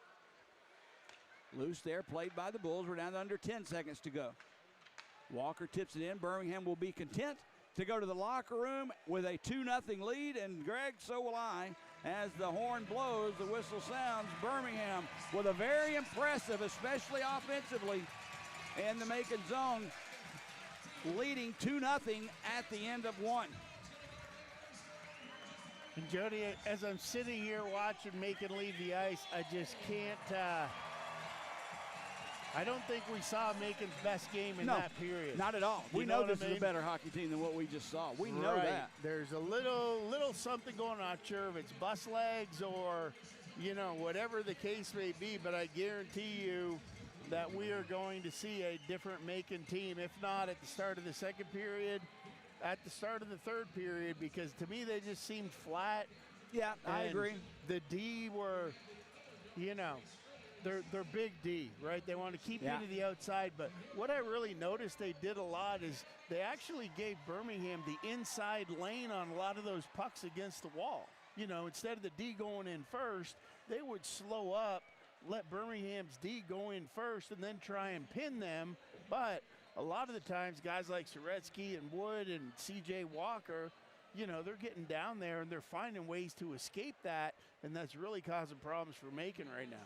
Loose there, played by the Bulls. We're down to under 10 seconds to go. Walker tips it in. Birmingham will be content to go to the locker room with a 2-0 lead, and Greg, so will I. As the horn blows, the whistle sounds. Birmingham with a very impressive, especially offensively, in the Macon zone. leading 2-0 at the end of one. And Jody, as I'm sitting here watching Macon leave the ice, I just can't. I don't think we saw Macon's best game in that period. Not at all. We know this is a better hockey team than what we just saw. We know that. There's a little something going on. Not sure if it's bus legs or, whatever the case may be, but I guarantee you that we are going to see a different Macon team, if not at the start of the second period, at the start of the third period, because to me they just seemed flat. Yeah, I agree. The D were, they're big D, right? They want to keep you to the outside, but what I really noticed they did a lot is they actually gave Birmingham the inside lane on a lot of those pucks against the wall. Instead of the D going in first, they would slow up, let Birmingham's D go in first, and then try and pin them. But a lot of the times, guys like Soretsky and Wood and C.J. Walker, they're getting down there and they're finding ways to escape that, and that's really causing problems for Macon right now.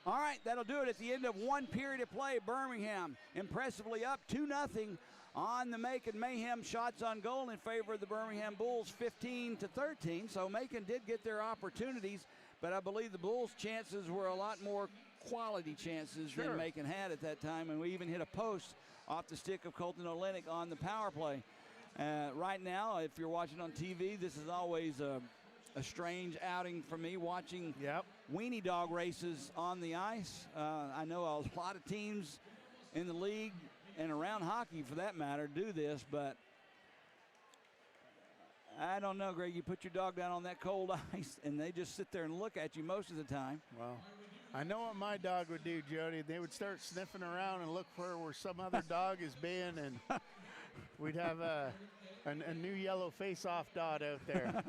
All right, that'll do it at the end of one period of play. Birmingham impressively up 2-0 on the Macon Mayhem. Shots on goal in favor of the Birmingham Bulls, 15-13. So Macon did get their opportunities, but I believe the Bulls' chances were a lot more quality chances than Macon had at that time, and we even hit a post off the stick of Colton Olenek on the power play. Right now, if you're watching on TV, this is always a strange outing for me, watching weenie dog races on the ice. I know a lot of teams in the league and around hockey, for that matter, do this, but I don't know, Greg. You put your dog down on that cold ice, and they just sit there and look at you most of the time. Well, I know what my dog would do, Jody. They would start sniffing around and look for where some other dog is being, and we'd have a new yellow face-off dot out there.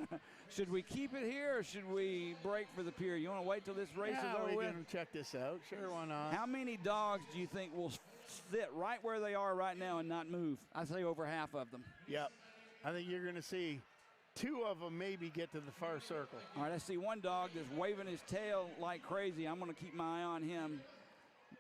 Should we keep it here, or should we break for the period? You want to wait till this race is over we with? can check this out. Sure, why not? How many dogs do you think will sit right where they are right now and not move? I say over half of them. Yep. I think you're going to see 2 of them maybe get to the far circle. All right, I see one dog that's waving his tail like crazy. I'm going to keep my eye on him,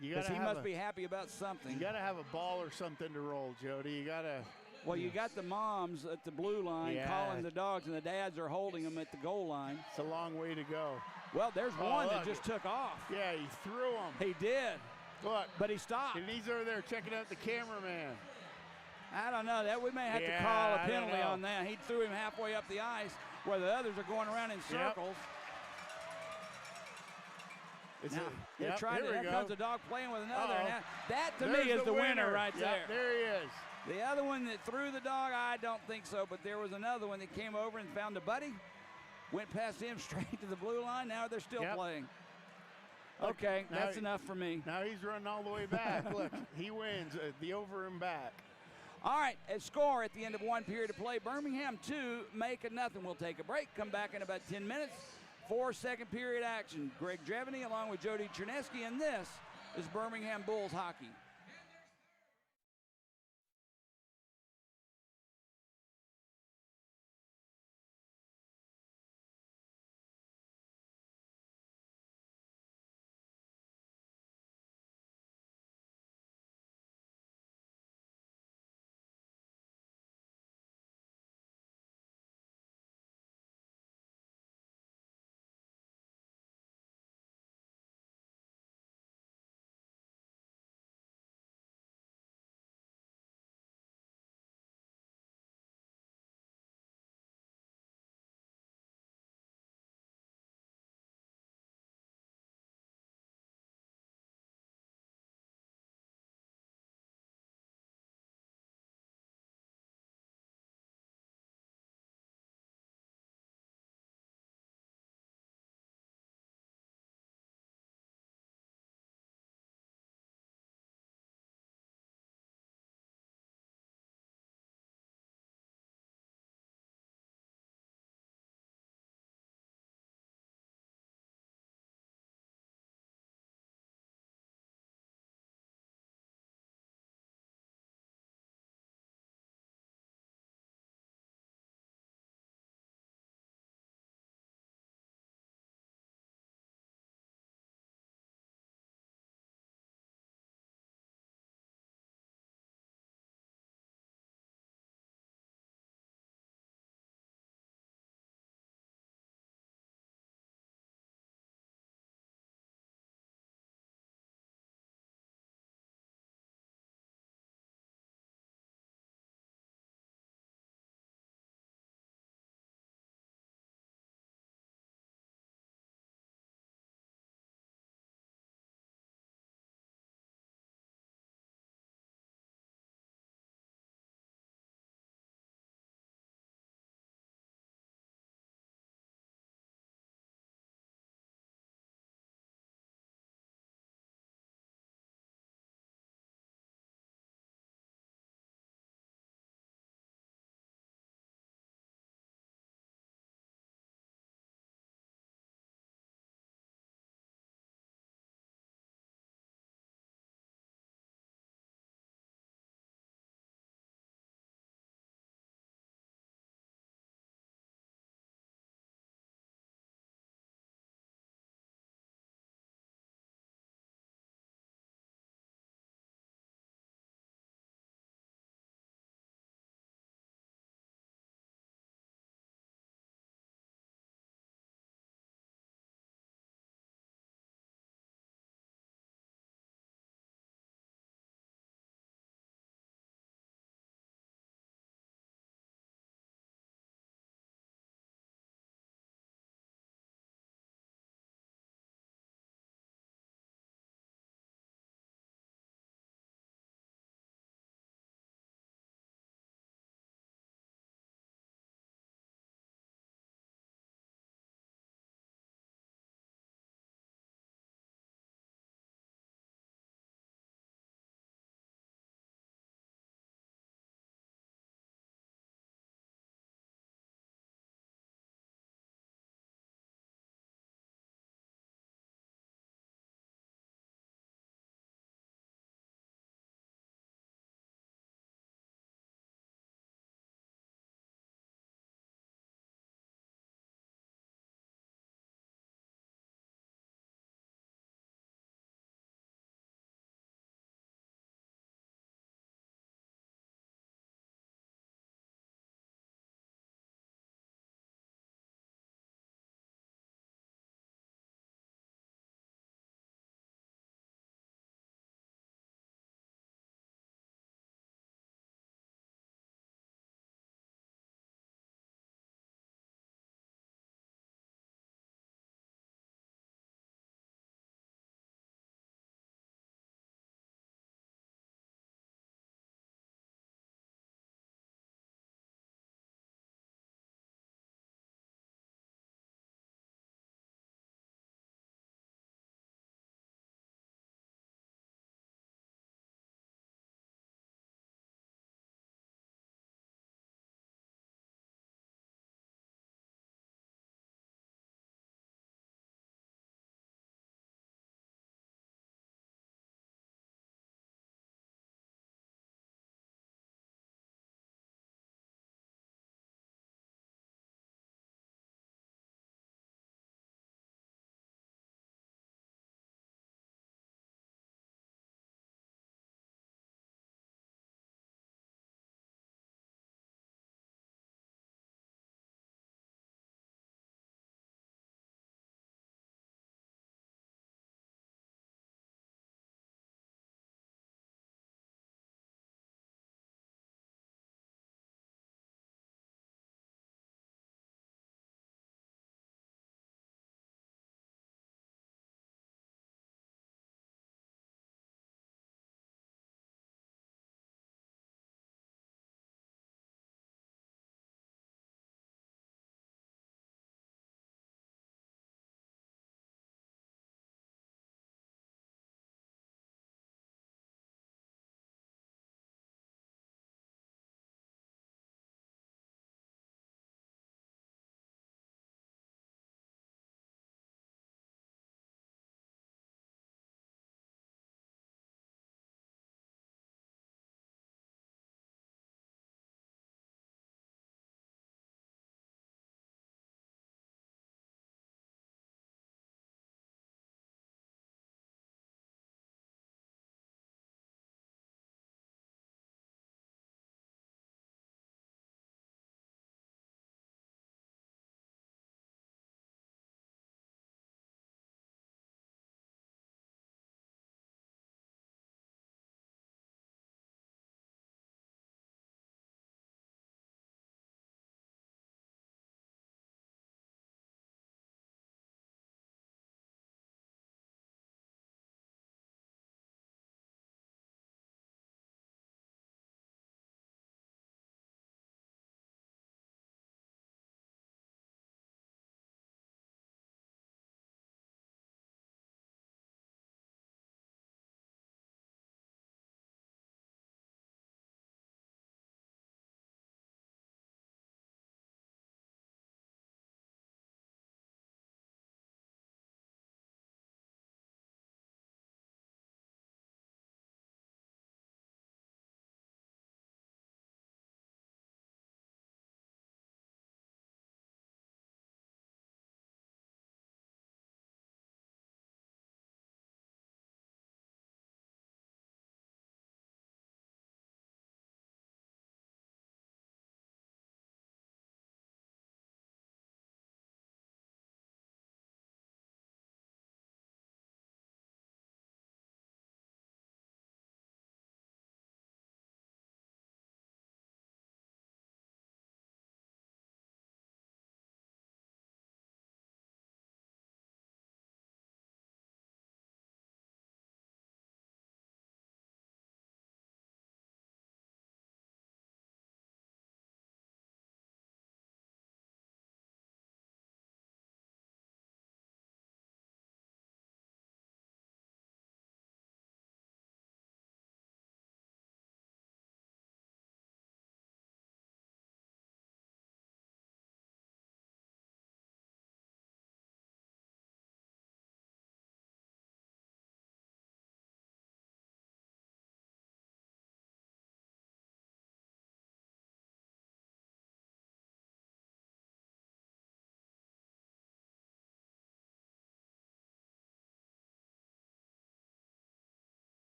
because he must be happy about something. You got to have a ball or something to roll, Jody. You got to. Well, you got the moms at the blue line calling the dogs, and the dads are holding them at the goal line. It's a long way to go. Well, there's one that just took off. Yeah, he threw him. He did. But he stopped. And he's over there checking out the cameraman. I don't know. That we may have to call a penalty on that. He threw him halfway up the ice where the others are going around in circles. Here comes the dog playing with another. And that to me is the winner right there. There he is. The other one that threw the dog, I don't think so, but there was another one that came over and found a buddy, went past him straight to the blue line. Now they're still playing. Okay, that's enough for me. Now he's running all the way back. Look, he wins the over and back. All right, a score at the end of one period of play. Birmingham 2, Macon nothing. We'll take a break, come back in about 10 minutes for second period action. Greg Dreveny along with Jody Chernesky, and this is Birmingham Bulls hockey.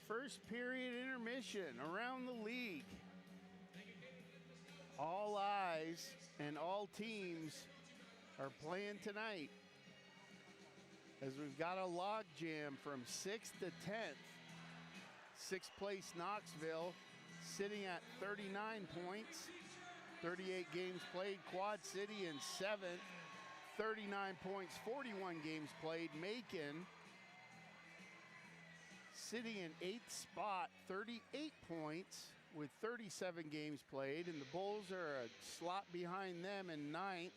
first period intermission around the league. All eyes and all teams are playing tonight, as we've got a log jam from 6th to 10th. 6th place Knoxville sitting at 39 points, 38 games played. Quad City in 7th, 39 points, 41 games played. Macon sitting in 8th spot, 38 points with 37 games played, and the Bulls are a slot behind them in 9th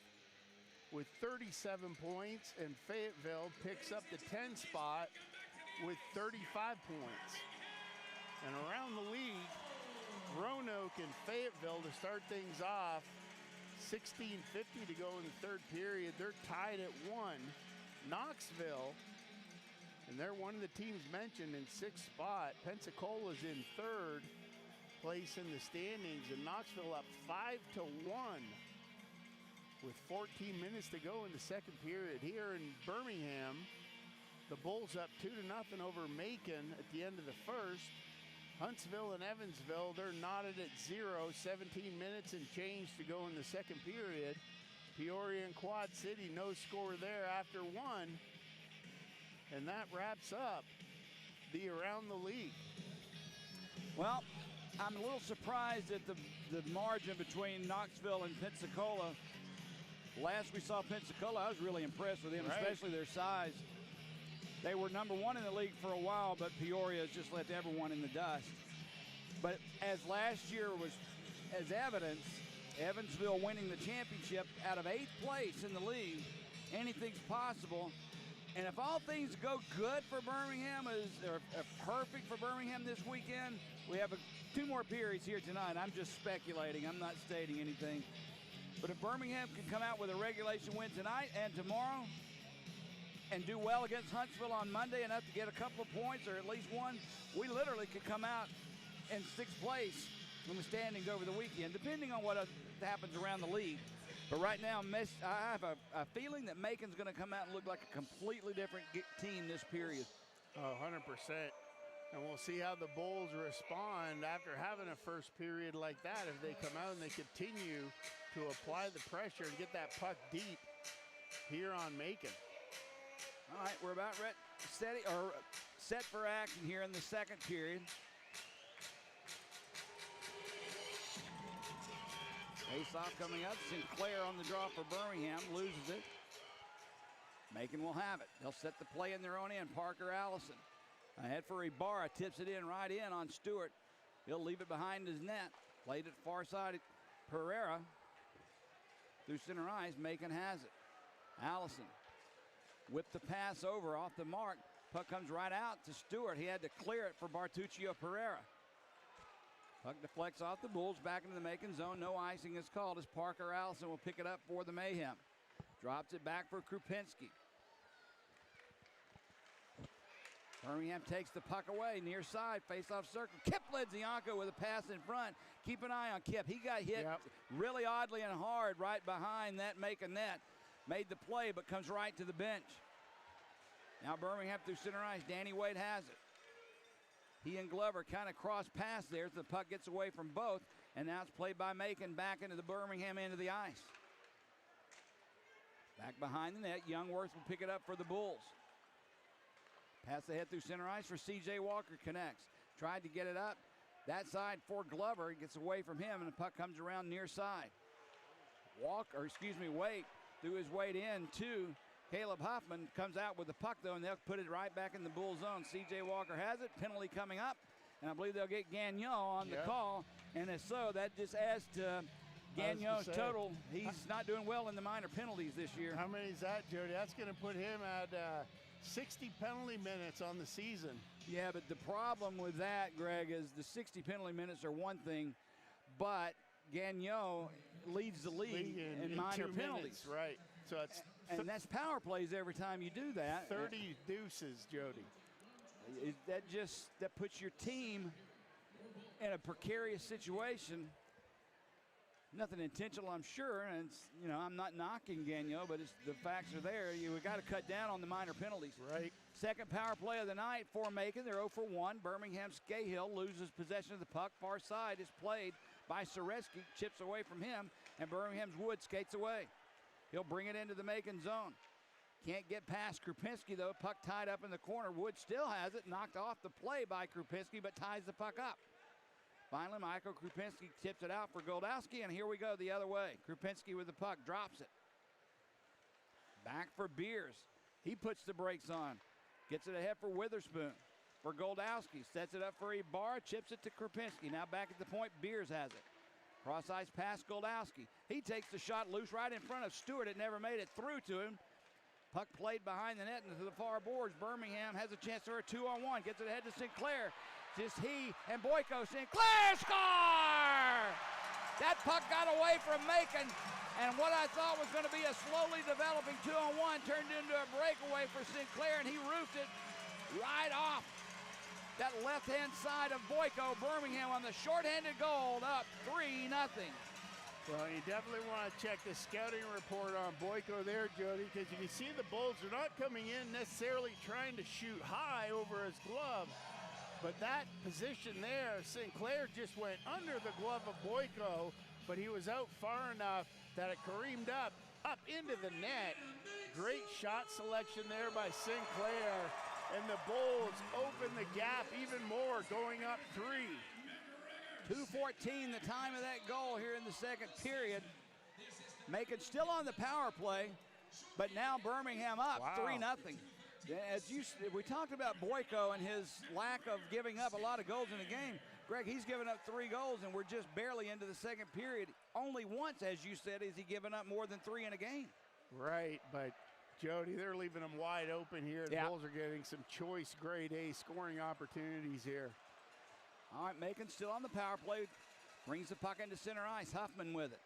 with 37 points, and Fayetteville picks up the 10 spot with 35 points. And around the league, Roanoke and Fayetteville to start things off, 16:50 to go in the third period. They're tied at 1. Knoxville, and they're one of the teams mentioned in 6th spot. Pensacola's in 3rd place in the standings, and Knoxville up 5-1 with 14 minutes to go in the second period. Here in Birmingham, the Bulls up 2-0 over Macon at the end of the first. Huntsville and Evansville, they're knotted at 0, 17 minutes and change to go in the second period. Peoria and Quad City, no score there after 1. And that wraps up the Around the League. Well, I'm a little surprised at the margin between Knoxville and Pensacola. Last we saw Pensacola, I was really impressed with them, Right. especially their size. They were number 1 in the league for a while, but Peoria has just left everyone in the dust. But as last year was as evidence, Evansville winning the championship out of 8th place in the league, anything's possible. And if all things go good for Birmingham, or perfect for Birmingham this weekend, we have 2 more periods here tonight. I'm just speculating. I'm not stating anything. But if Birmingham can come out with a regulation win tonight and tomorrow and do well against Huntsville on Monday enough to get a couple of points or at least one, we literally could come out in 6th place in the standings over the weekend, depending on what happens around the league. But right now, I have a feeling that Macon's going to come out and look like a completely different team this period. Oh, 100%. And we'll see how the Bulls respond after having a first period like that, if they come out and they continue to apply the pressure and get that puck deep here on Macon. All right, we're about set for action here in the second period. Face-off coming up. Sinclair on the draw for Birmingham, loses it. Macon will have it. They'll set the play in their own end. Parker Allison ahead for Ibarra, tips it in right in on Stewart. He'll leave it behind his net. Played it far side. Pereira through center ice. Macon has it. Allison whipped the pass over off the mark. Puck comes right out to Stewart. He had to clear it for Bartuccio Pereira. Puck deflects off the Bulls back into the Macon zone. No icing is called as Parker Allison will pick it up for the Mayhem. Drops it back for Krupinski. Birmingham takes the puck away, near side, face-off circle. Kip Ledzianko with a pass in front. Keep an eye on Kip. He got hit really oddly and hard right behind that Macon net. Made the play, but comes right to the bench. Now Birmingham through center ice. Danny Wade has it. He and Glover kind of cross pass there. The puck gets away from both, and now it's played by Macon back into the Birmingham end of the ice. Back behind the net, Youngworth will pick it up for the Bulls. Pass ahead through center ice for C.J. Walker, connects. Tried to get it up. That side for Glover. It gets away from him, and the puck comes around near side. Wade threw his weight in to Caleb Huffman. Comes out with the puck, though, and they'll put it right back in the Bull zone. C.J. Walker has it. Penalty coming up, and I believe they'll get Gagnon on the call. And if so, that just adds to Gagnon's total. He's not doing well in the minor penalties this year. How many is that, Jody? That's going to put him at 60 penalty minutes on the season. Yeah, but the problem with that, Greg, is the 60 penalty minutes are one thing, but Gagnon leads the league in minor penalties. Minutes, right. So it's and that's power plays every time you do that. 30 deuces, Jody. That puts your team in a precarious situation. Nothing intentional, I'm sure, and it's, you know, I'm not knocking Gagnon, but it's, the facts are there. We got to cut down on the minor penalties. Right. Second power play of the night for Macon. They're 0 for 1. Birmingham's Cahill loses possession of the puck. Far side is played by Soreski, chips away from him, and Birmingham's Wood skates away. He'll bring it into the Macon zone. Can't get past Krupinski, though. Puck tied up in the corner. Wood still has it, knocked off the play by Krupinski, but ties the puck up. Finally, Michael Krupinski tips it out for Goldowski, and here we go the other way. Krupinski with the puck, drops it. Back for Beers. He puts the brakes on. Gets it ahead for Witherspoon. For Goldowski, sets it up for Ibarra, chips it to Krupinski. Now back at the point, Beers has it. Cross-ice pass, Goldowski. He takes the shot loose right in front of Stewart. It never made it through to him. Puck played behind the net and to the far boards. Birmingham has a chance for a 2-on-1. Gets it ahead to Sinclair. Just he and Boyko. Sinclair score! That puck got away from Macon, and what I thought was going to be a slowly developing 2-on-1 turned into a breakaway for Sinclair, and he roofed it right off that left-hand side of Boyko. Birmingham on the shorthanded goal, up 3-0. Well, you definitely want to check the scouting report on Boyko there, Jody, because you can see the Bulls are not coming in necessarily trying to shoot high over his glove. But that position there, Sinclair just went under the glove of Boyko, but he was out far enough that it careened up into the net. Great shot selection there by Sinclair, and the Bulls open the gap even more, going up 3. 2:14 the time of that goal here in the second period. Macon still on the power play, but now Birmingham up 3-0. As we talked about Boyko and his lack of giving up a lot of goals in the game. Greg, he's given up 3 goals, and we're just barely into the second period. Only once, as you said, is he given up more than 3 in a game. Right, but Jody, they're leaving them wide open here. The Bulls are getting some choice grade A scoring opportunities here. All right, Macon still on the power play. Brings the puck into center ice. Huffman with it.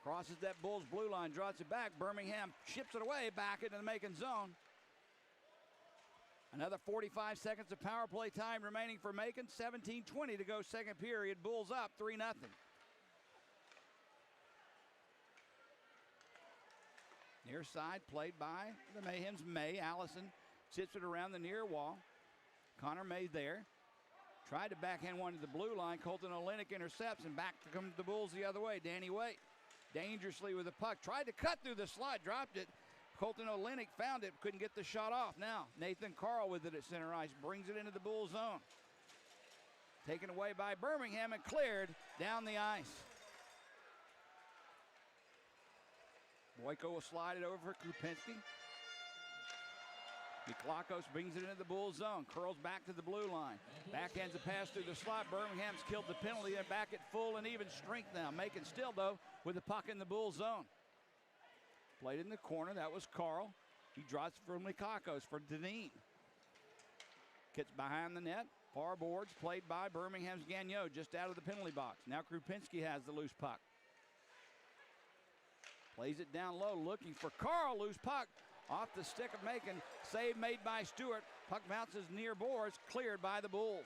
Crosses that Bulls blue line, draws it back. Birmingham ships it away back into the Macon zone. Another 45 seconds of power play time remaining for Macon. 17:20 to go second period. Bulls up 3-0. Near side played by the Mayhem's May. Allison sits it around the near wall. Connor May there. Tried to backhand one to the blue line. Colton Olenek intercepts, and back to come the Bulls the other way. Danny Waite dangerously with the puck. Tried to cut through the slot, dropped it. Colton Olenek found it, couldn't get the shot off. Now Nathan Carl with it at center ice, brings it into the Bull zone. Taken away by Birmingham and cleared down the ice. Boyko will slide it over for Krupinski. Miklakos brings it into the Bull zone, curls back to the blue line. Backhands a pass through the slot. Birmingham's killed the penalty and back at full and even strength now. Macon still, though, with the puck in the Bull zone. Played in the corner, that was Carl. He draws from Miklakos for Deneen. Gets behind the net, far boards, played by Birmingham's Gagnon, just out of the penalty box. Now Krupinski has the loose puck. Plays it down low, looking for Carl, loose puck. Off the stick of Macon, save made by Stewart. Puck bounces near boards, cleared by the Bulls.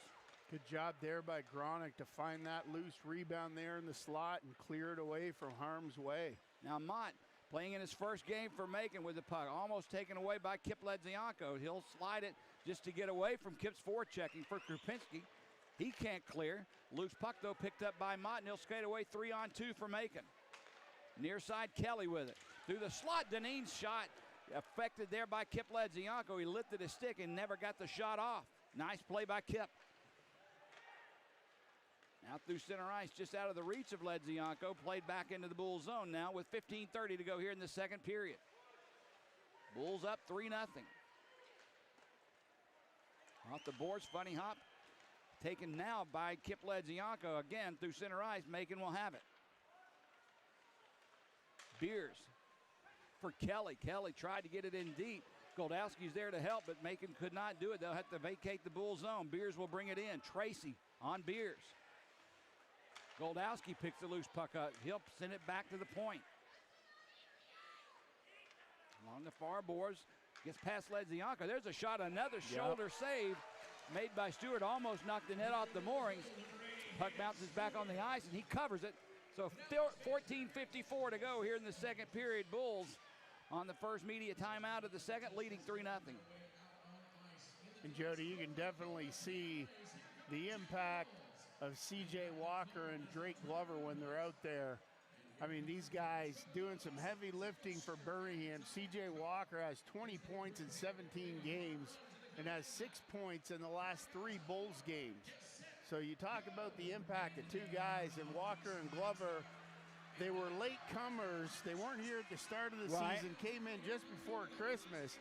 Good job there by Gronick to find that loose rebound there in the slot and clear it away from harm's way. Now Mott playing in his first game for Macon with the puck, almost taken away by Kip Ledzianko. He'll slide it just to get away from Kip's forechecking for Krupinski. He can't clear. Loose puck, though, picked up by Mott, and he'll skate away 3-on-2 for Macon. Near side, Kelly with it. Through the slot, Deneen's shot affected there by Kip Ledzianko. He lifted his stick and never got the shot off. Nice play by Kip. Out through center ice, just out of the reach of Ledzianko. Played back into the Bulls zone now with 15:30 to go here in the second period. Bulls up 3-0. Off the boards, funny hop. Taken now by Kip Ledzianko. Again, through center ice, Macon will have it. Beers for Kelly. Kelly tried to get it in deep. Goldowski's there to help, but Macon could not do it. They'll have to vacate the Bull zone. Beers will bring it in. Tracy on Beers. Goldowski picks the loose puck up. He'll send it back to the point. Along the far boards, gets past Ledzianko. There's a shot, another shoulder save made by Stewart. Almost knocked the net off the moorings. Puck bounces back on the ice, and he covers it. So 14:54 to go here in the second period. Bulls on the first media timeout of the second, leading 3-0. And Jody, you can definitely see the impact of C.J. Walker and Drake Glover when they're out there. I mean, these guys doing some heavy lifting for Birmingham. C.J. Walker has 20 points in 17 games and has 6 points in the last 3 Bulls games. So you talk about the impact of two guys, and Walker and Glover, they were late comers. They weren't here at the start of the season, came in just before Christmas.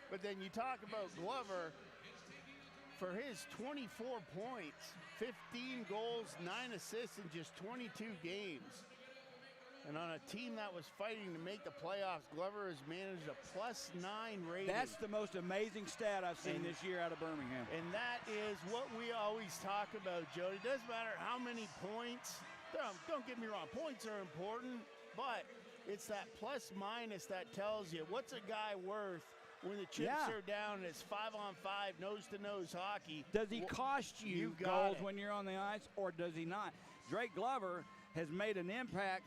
But then you talk about Glover, for his 24 points, 15 goals, 9 assists in just 22 games. And on a team that was fighting to make the playoffs, Glover has managed a +9 rating. That's the most amazing stat I've seen this year out of Birmingham. And that is what we always talk about, Jody. It doesn't matter how many points. Don't get me wrong, points are important, but it's that plus-minus that tells you what's a guy worth when the chips are down and it's 5-on-5, nose-to-nose hockey. Does he cost you goals when you're on the ice, or does he not? Drake Glover has made an impact,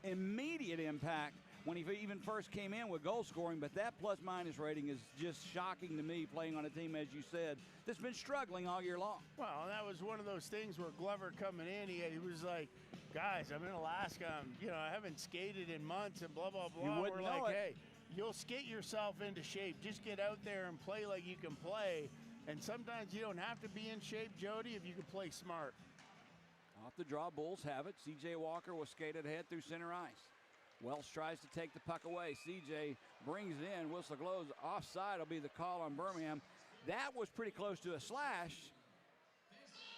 immediate impact, when he even first came in with goal scoring, but that plus-minus rating is just shocking to me, playing on a team, as you said, that's been struggling all year long. Well, that was one of those things where Glover coming in, he was like, guys, I'm in Alaska, I haven't skated in months and blah, blah, blah. We're like, hey, you'll skate yourself into shape. Just get out there and play like you can play. And sometimes you don't have to be in shape, Jody, if you can play smart. Off the draw, Bulls have it. C.J. Walker will skate ahead through center ice. Welsh tries to take the puck away. C.J. brings it in. Whistle blows. Offside will be the call on Birmingham. That was pretty close to a slash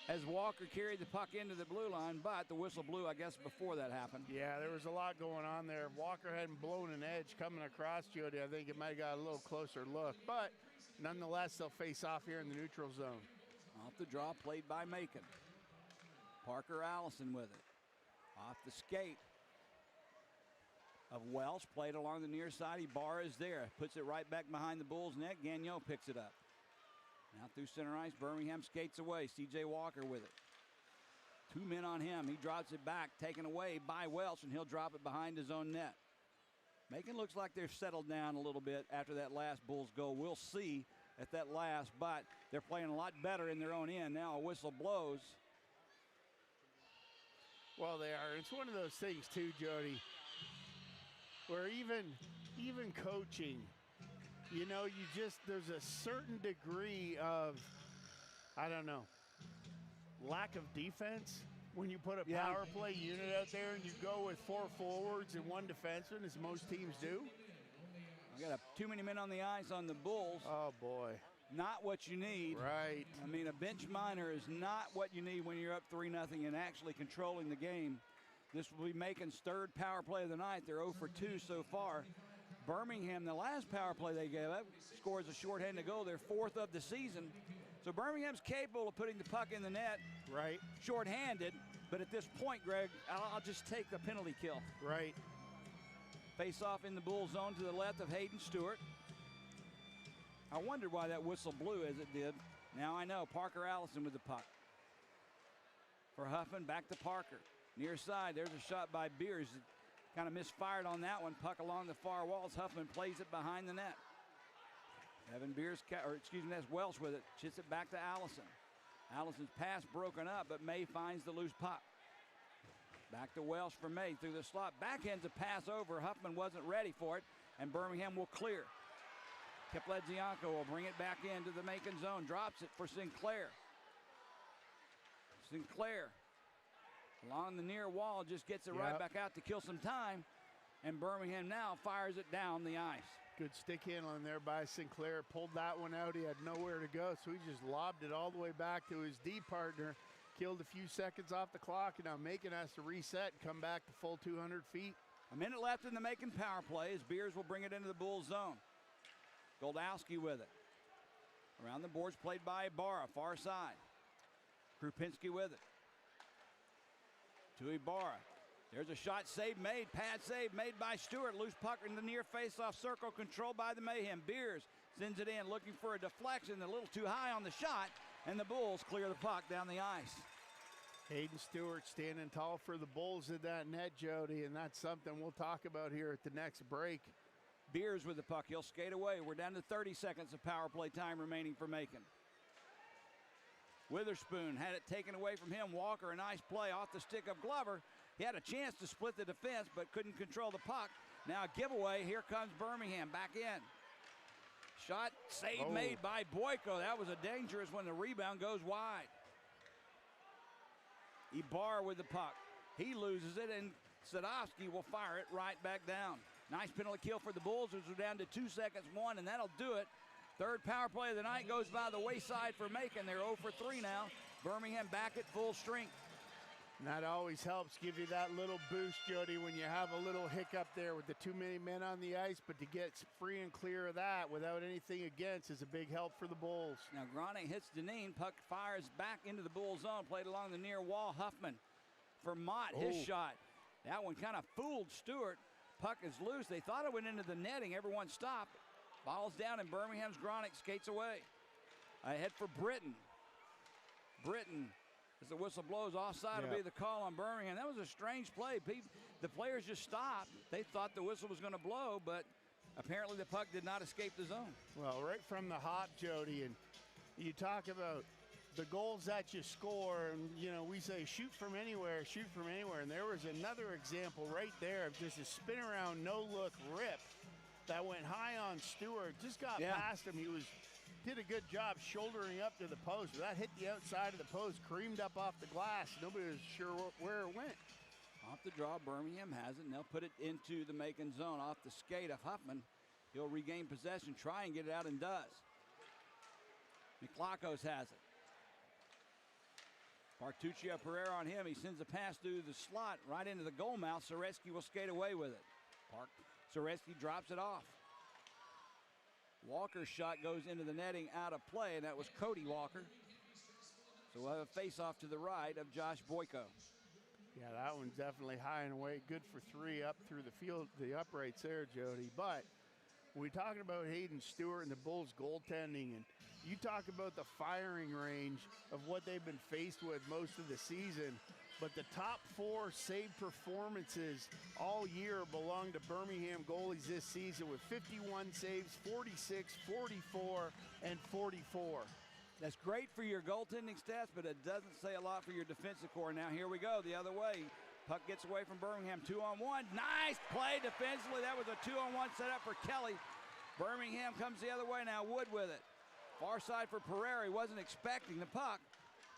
as Walker carried the puck into the blue line, but the whistle blew, I guess, before that happened. Yeah, there was a lot going on there. If Walker hadn't blown an edge coming across, Jody, I think it might have got a little closer look. But nonetheless, they'll face off here in the neutral zone. Off the draw, played by Macon. Parker Allison with it. Off the skate of Welsh, played along the near side. Ibarra is there, puts it right back behind the Bulls' net. Gagnon picks it up. Now through center ice, Birmingham skates away. C.J. Walker with it. 2 men on him. He drops it back, taken away by Welsh, and he'll drop it behind his own net. Macon looks like they've settled down a little bit after that last Bulls goal. We'll see at that last, but they're playing a lot better in their own end. Now a whistle blows. Well, they are. It's one of those things, too, Jody, where even coaching, there's a certain degree of, I don't know, lack of defense when you put a power play unit out there and you go with 4 forwards and 1 defenseman, as most teams do. I got too many men on the ice on the Bulls. Oh, boy. Not what you need. Right. I mean, a bench minor is not what you need when you're up 3-0 and actually controlling the game. This will be Macon's 3rd power play of the night. They're 0 for 2 so far. Birmingham, the last power play they gave up, scores a shorthanded goal. They're 4th of the season. So Birmingham's capable of putting the puck in the net. Right. Shorthanded. But at this point, Greg, I'll just take the penalty kill. Right. Face off in the Bull zone to the left of Hayden Stewart. I wondered why that whistle blew as it did. Now I know. Parker Allison with the puck. For Huffman, back to Parker. Near side, there's a shot by Beers. Kind of misfired on that one. Puck along the far walls. Huffman plays it behind the net. Evan Beers, that's Welsh with it. Chits it back to Allison. Allison's pass broken up, but May finds the loose puck. Back to Welsh for May through the slot. Backhands a pass over. Huffman wasn't ready for it, and Birmingham will clear. Kepledzianko will bring it back into the Macon zone. Drops it for Sinclair. Sinclair along the near wall, just gets it right back out to kill some time. And Birmingham now fires it down the ice. Good stick handling there by Sinclair. Pulled that one out. He had nowhere to go, so he just lobbed it all the way back to his D partner. Killed a few seconds off the clock, and now Macon has to reset and come back to full 200 feet. A minute left in the Macon power play as Beers will bring it into the Bulls zone. Goldowski with it. Around the boards played by Ibarra, far side. Krupinski with it. To Ibarra. There's a shot save made, pad save made by Stewart. Loose puck in the near face-off circle, controlled by the Mayhem. Beers sends it in, looking for a deflection, a little too high on the shot, and the Bulls clear the puck down the ice. Hayden Stewart standing tall for the Bulls in that net, Jody, and that's something we'll talk about here at the next break. Beers with the puck. He'll skate away. We're down to 30 seconds of power play time remaining for Macon. Witherspoon had it taken away from him. Walker, a nice play off the stick of Glover. He had a chance to split the defense, but couldn't control the puck. Now a giveaway. Here comes Birmingham back in. Shot save made by Boyko. That was a dangerous when the rebound goes wide. Ibarra with the puck. He loses it, and Sadowski will fire it right back down. Nice penalty kill for the Bulls as we're down to 2 seconds, one, and that'll do it. Third power play of the night goes by the wayside for Macon. They're 0 for 3 now. Birmingham back at full strength. And that always helps give you that little boost, Jody, when you have a little hiccup there with the too many men on the ice. But to get free and clear of that without anything against is a big help for the Bulls. Now Grane hits Deneen. Puck fires back into the Bull zone. Played along the near wall. Huffman for Mott. His shot. That one kind of fooled Stewart. Puck is loose. They thought it went into the netting. Everyone stopped. Ball's down, and Birmingham's Gronick skates away. Ahead for Britton. Britton, as the whistle blows offside, will be the call on Birmingham. That was a strange play. The players just stopped. They thought the whistle was going to blow, but apparently the puck did not escape the zone. Well, right from the hop, Jody, and you talk about the goals that you score, and, you know, we say shoot from anywhere, and there was another example right there of just a spin around, no-look rip that went high on Stewart, just got past him. He did a good job shouldering up to the post. That hit the outside of the post, creamed up off the glass. Nobody was sure where it went. Off the draw, Birmingham has it, and they'll put it into the Macon zone. Off the skate of Huffman, he'll regain possession, try and get it out, and does. McLachos has it. Bartuccio Pereira on him. He sends a pass through the slot right into the goal mouth. Soreski will skate away with it. Soreski drops it off. Walker's shot goes into the netting out of play, and that was Cody Walker. So we'll have a face-off to the right of Josh Boyko. Yeah, that one's definitely high and away. Good for 3 up through the field, the uprights there, Jody. But we're talking about Hayden Stewart and the Bulls goaltending, and you talk about the firing range of what they've been faced with most of the season. But the top 4 save performances all year belong to Birmingham goalies this season with 51 saves, 46, 44, and 44. That's great for your goaltending stats, but it doesn't say a lot for your defensive core. Now here we go the other way. Puck gets away from Birmingham, 2-on-1. Nice play defensively. That was a 2-on-1 setup for Kelly. Birmingham comes the other way now. Wood with it. Far side for Pereira. He wasn't expecting the puck.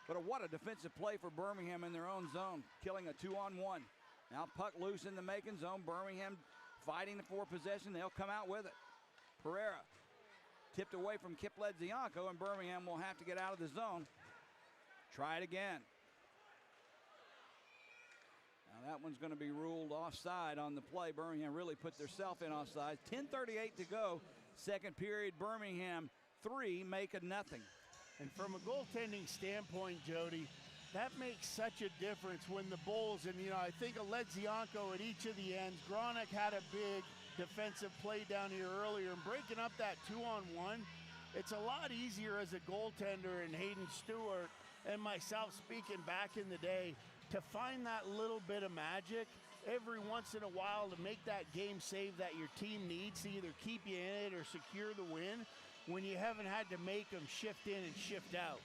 But what a defensive play for Birmingham in their own zone, killing a 2-on-1. Now puck loose in the Macon zone. Birmingham fighting for possession. They'll come out with it. Pereira tipped away from Kipledzianko, and Birmingham will have to get out of the zone. Try it again. Now that one's going to be ruled offside on the play. Birmingham really put themselves in offside. 10:38 to go. Second period, Birmingham 3, Macon nothing. And from a goaltending standpoint, Jody, that makes such a difference when the Bulls, and, you know, I think of Ledzianko at each of the ends. Gronick had a big defensive play down here earlier, and breaking up that 2-on-1, it's a lot easier as a goaltender, and Hayden Stewart and myself speaking back in the day, to find that little bit of magic every once in a while to make that game save that your team needs to either keep you in it or secure the win, when you haven't had to make them shift in and shift out.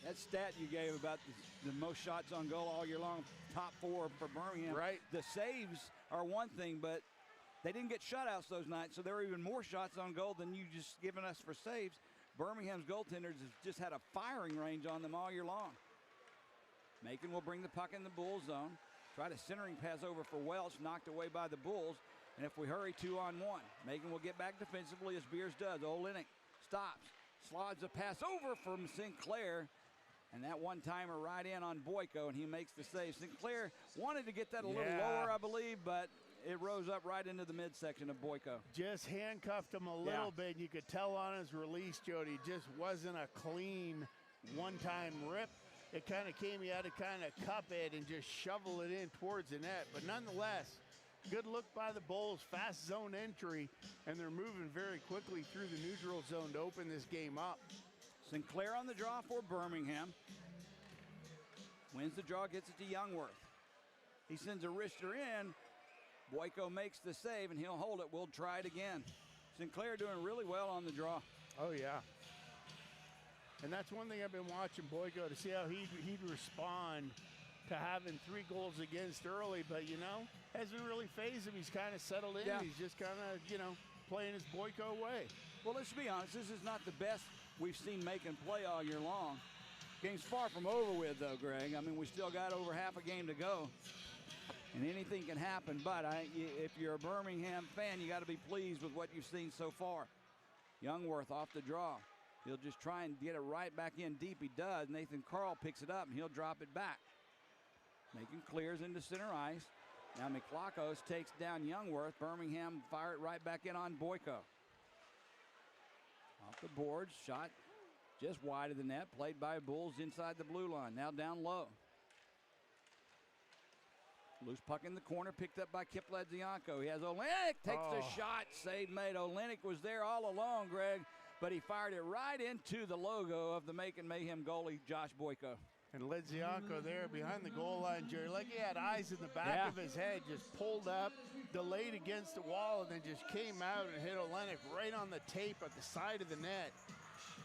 That stat you gave about the most shots on goal all year long, top 4 for Birmingham. Right. The saves are one thing, but they didn't get shutouts those nights, so there were even more shots on goal than you just given us for saves. Birmingham's goaltenders have just had a firing range on them all year long. Macon will bring the puck in the Bull zone. Try the centering pass over for Welch, knocked away by the Bulls. And if we hurry, 2-on-1. Macon will get back defensively as Beers does. Olenek stops, slides a pass over from Sinclair. And that one-timer right in on Boyko, and he makes the save. Sinclair wanted to get that a little lower, I believe, but it rose up right into the midsection of Boyko. Just handcuffed him a little bit. You could tell on his release, Jody, just wasn't a clean one-time rip. It kind of came, you had to kind of cup it and just shovel it in towards the net. But nonetheless, good look by the Bulls, fast zone entry, and they're moving very quickly through the neutral zone to open this game up. Sinclair on the draw for Birmingham. Wins the draw, gets it to Youngworth. He sends a wrister in. Boyko makes the save, and he'll hold it. We'll try it again. Sinclair doing really well on the draw. Oh, yeah. And that's one thing I've been watching Boyko to see how he'd respond to having 3 goals against early, but, hasn't really phased him. He's kind of settled in. Yeah. He's just kind of, playing his Boyko way. Well, let's be honest. This is not the best we've seen Macon play all year long. Game's far from over with, though, Greg. I mean, we still got over half a game to go, and anything can happen. But if you're a Birmingham fan, you got to be pleased with what you've seen so far. Youngworth off the draw. He'll just try and get it right back in deep. He does. Nathan Carl picks it up, and he'll drop it back. Macon clears into center ice. Now McLachos takes down Youngworth. Birmingham fire it right back in on Boyko. Off the boards, shot just wide of the net, played by Bulls inside the blue line. Now down low. Loose puck in the corner, picked up by Kip Ledzianko. He has Olenek, takes the shot, save made. Olenek was there all along, Greg, but he fired it right into the logo of the Macon Mayhem goalie, Josh Boyko. And Ledzianko there behind the goal line, Jerry, like he had eyes in the back of his head, just pulled up, delayed against the wall, and then just came out and hit Olenek right on the tape at the side of the net.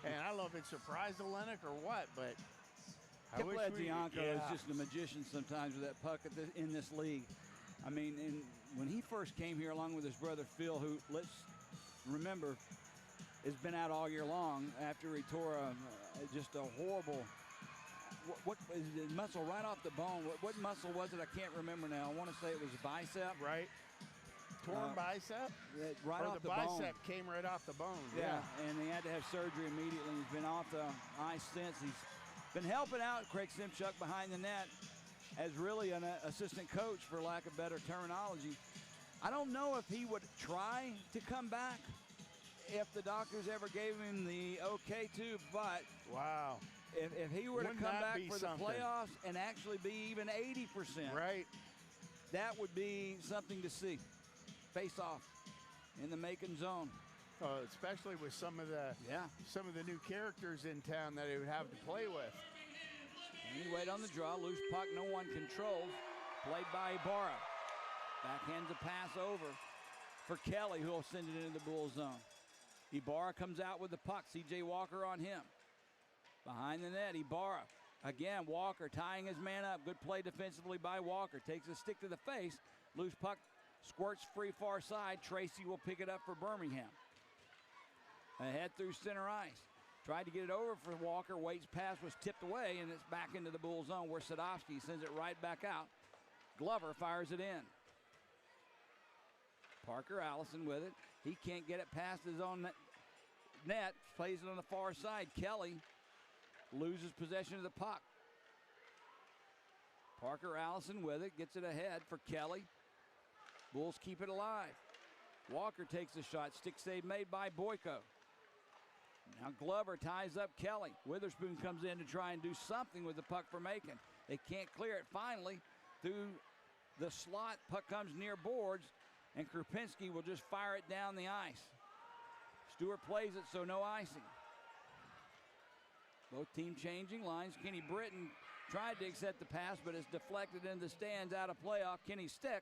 And I don't know if it surprised Olenek or what, but Kip Ledzianko is just a magician sometimes with that puck in this league. I mean, when he first came here along with his brother Phil, who, let's remember, has been out all year long after he tore just a horrible, what is it, muscle right off the bone. What muscle was it? I can't remember now. I want to say it was a bicep. Right. Torn bicep? Right off the bone. The bicep came right off the bone. Yeah, and he had to have surgery immediately. He's been off the ice since. He's been helping out Craig Simchuk behind the net as really an assistant coach, for lack of better terminology. I don't know if he would try to come back if the doctors ever gave him the okay to, but wow. If he were to come back for the playoffs and actually be even 80%, right, that would be something to see. Face off in the Macon zone. Especially with some of the new characters in town that he would have to play with. He wait on the draw, loose puck, no one controls. Played by Ibarra. Backhands a pass over for Kelly, who will send it into the Bull zone. Ibarra comes out with the puck. C.J. Walker on him. Behind the net, Ibarra. Again, Walker tying his man up. Good play defensively by Walker. Takes a stick to the face. Loose puck squirts free far side. Tracy will pick it up for Birmingham. Ahead through center ice. Tried to get it over for Walker. Waite's pass was tipped away, and it's back into the Bull zone where Sadowski sends it right back out. Glover fires it in. Parker Allison with it. He can't get it past his own net. Plays it on the far side. Kelly loses possession of the puck. Parker Allison with it. Gets it ahead for Kelly. Bulls keep it alive. Walker takes the shot. Stick save made by Boyko. Now Glover ties up Kelly. Witherspoon comes in to try and do something with the puck for Macon. They can't clear it. Finally, through the slot, puck comes near boards, and Krupinski will just fire it down the ice. Stewart plays it, so no icing. Both team changing lines. Kenny Britton tried to accept the pass, but it's deflected into the stands out of play off Kenny's stick.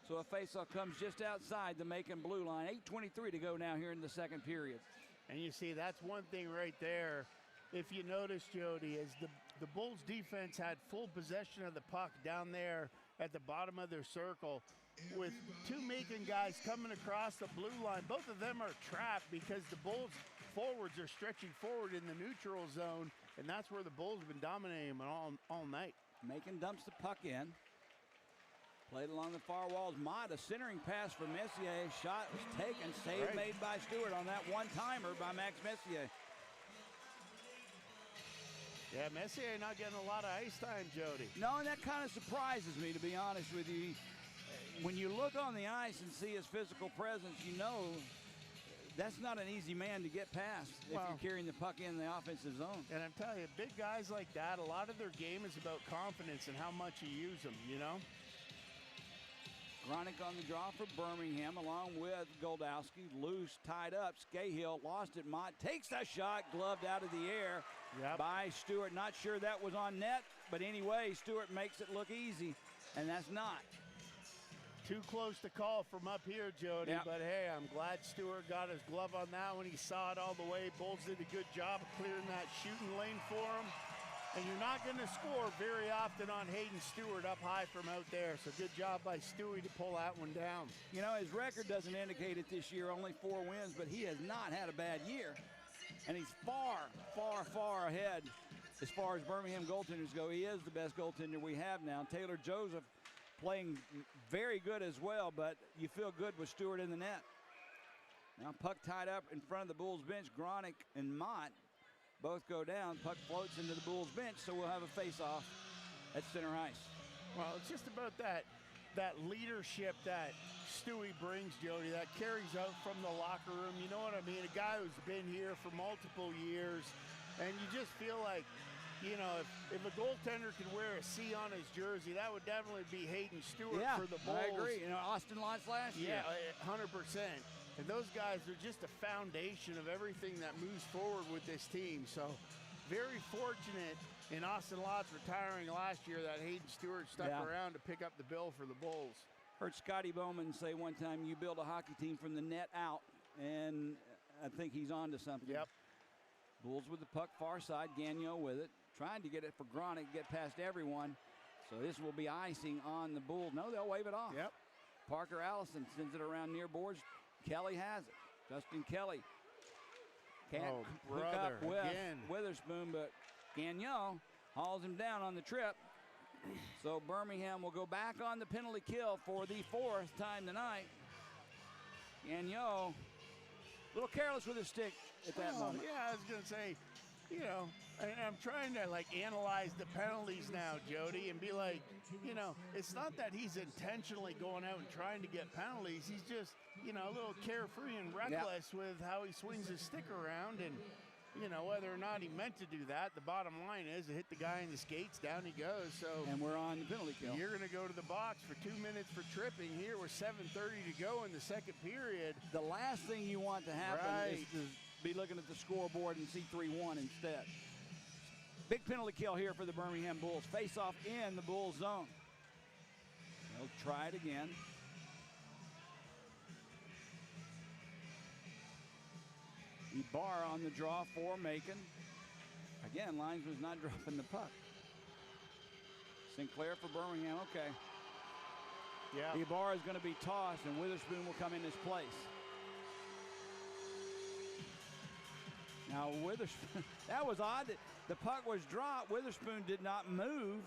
So a faceoff comes just outside the Macon blue line. 8:23 to go now here in the second period. And you see, that's one thing right there. If you notice, Jody, is the Bulls defense had full possession of the puck down there at the bottom of their circle with two Macon guys coming across the blue line. Both of them are trapped because the Bulls forwards are stretching forward in the neutral zone, and that's where the Bulls have been dominating them all night. Macon dumps the puck in. Played along the far walls. Mott, a centering pass for Messier. Shot was taken. Save made by Stewart on that one-timer by Max Messier. Yeah, Messier not getting a lot of ice time, Jody. No, and that kind of surprises me, to be honest with you. When you look on the ice and see his physical presence, you know that's not an easy man to get past if you're carrying the puck in the offensive zone. And I'm telling you, big guys like that, a lot of their game is about confidence and how much you use them, you know? Gronick on the draw for Birmingham, along with Goldowski. Loose, tied up. Scahill lost it. Mott takes that shot, gloved out of the air by Stewart. Not sure that was on net, but anyway, Stewart makes it look easy, and that's not. Too close to call from up here, Jody, but hey, I'm glad Stewart got his glove on that when he saw it all the way. Bulls did a good job of clearing that shooting lane for him. And you're not going to score very often on Hayden Stewart up high from out there. So good job by Stewie to pull that one down. You know, his record doesn't indicate it this year, only 4 wins, but he has not had a bad year. And he's far, far, far ahead as far as Birmingham goaltenders go. He is the best goaltender we have now. Taylor Joseph playing very good as well, but you feel good with Stewart in the net. Now puck tied up in front of the Bulls bench. Gronick and Mott both go down. Puck floats into the Bulls bench, so we'll have a face-off at center ice. Well, it's just about that leadership that Stewie brings, Jody, that carries out from the locker room. You know what I mean? A guy who's been here for multiple years, and you just feel like, you know, if a goaltender could wear a C on his jersey, that would definitely be Hayden Stewart for the Bulls. I agree. You know, Austin Lotz last year. Yeah, 100%. And those guys are just a foundation of everything that moves forward with this team. So very fortunate in Austin Lotz retiring last year that Hayden Stewart stuck around to pick up the bill for the Bulls. Heard Scotty Bowman say one time, you build a hockey team from the net out, and I think he's on to something. Yep. Bulls with the puck far side, Gagnon with it, trying to get it for Gronick, get past everyone. So this will be icing on the Bulls. No, they'll wave it off. Yep. Parker Allison sends it around near boards. Kelly has it. Justin Kelly can't hook up with Witherspoon, but Gagnon hauls him down on the trip. So Birmingham will go back on the penalty kill for the 4th time tonight. Gagnon, a little careless with his stick at that moment. Yeah, I was going to say, you know, and I'm trying to, like, analyze the penalties now, Jody, and be like, you know, it's not that he's intentionally going out and trying to get penalties. He's just, you know, a little carefree and reckless with how he swings his stick around. And, you know, whether or not he meant to do that, the bottom line is it hit the guy in the skates, down he goes. So, and we're on the penalty kill. You're going to go to the box for 2 minutes for tripping here with 7:30 to go in the second period. The last thing you want to happen is to be looking at the scoreboard and see 3-1 instead. Big penalty kill here for the Birmingham Bulls. Face off in the Bulls zone. They'll try it again. Ibarra on the draw for Macon. Again, linesman's not dropping the puck. Sinclair for Birmingham, okay. Yeah. Ibarra is going to be tossed, and Witherspoon will come in his place. Now, Witherspoon, that was odd. The puck was dropped. Witherspoon did not move.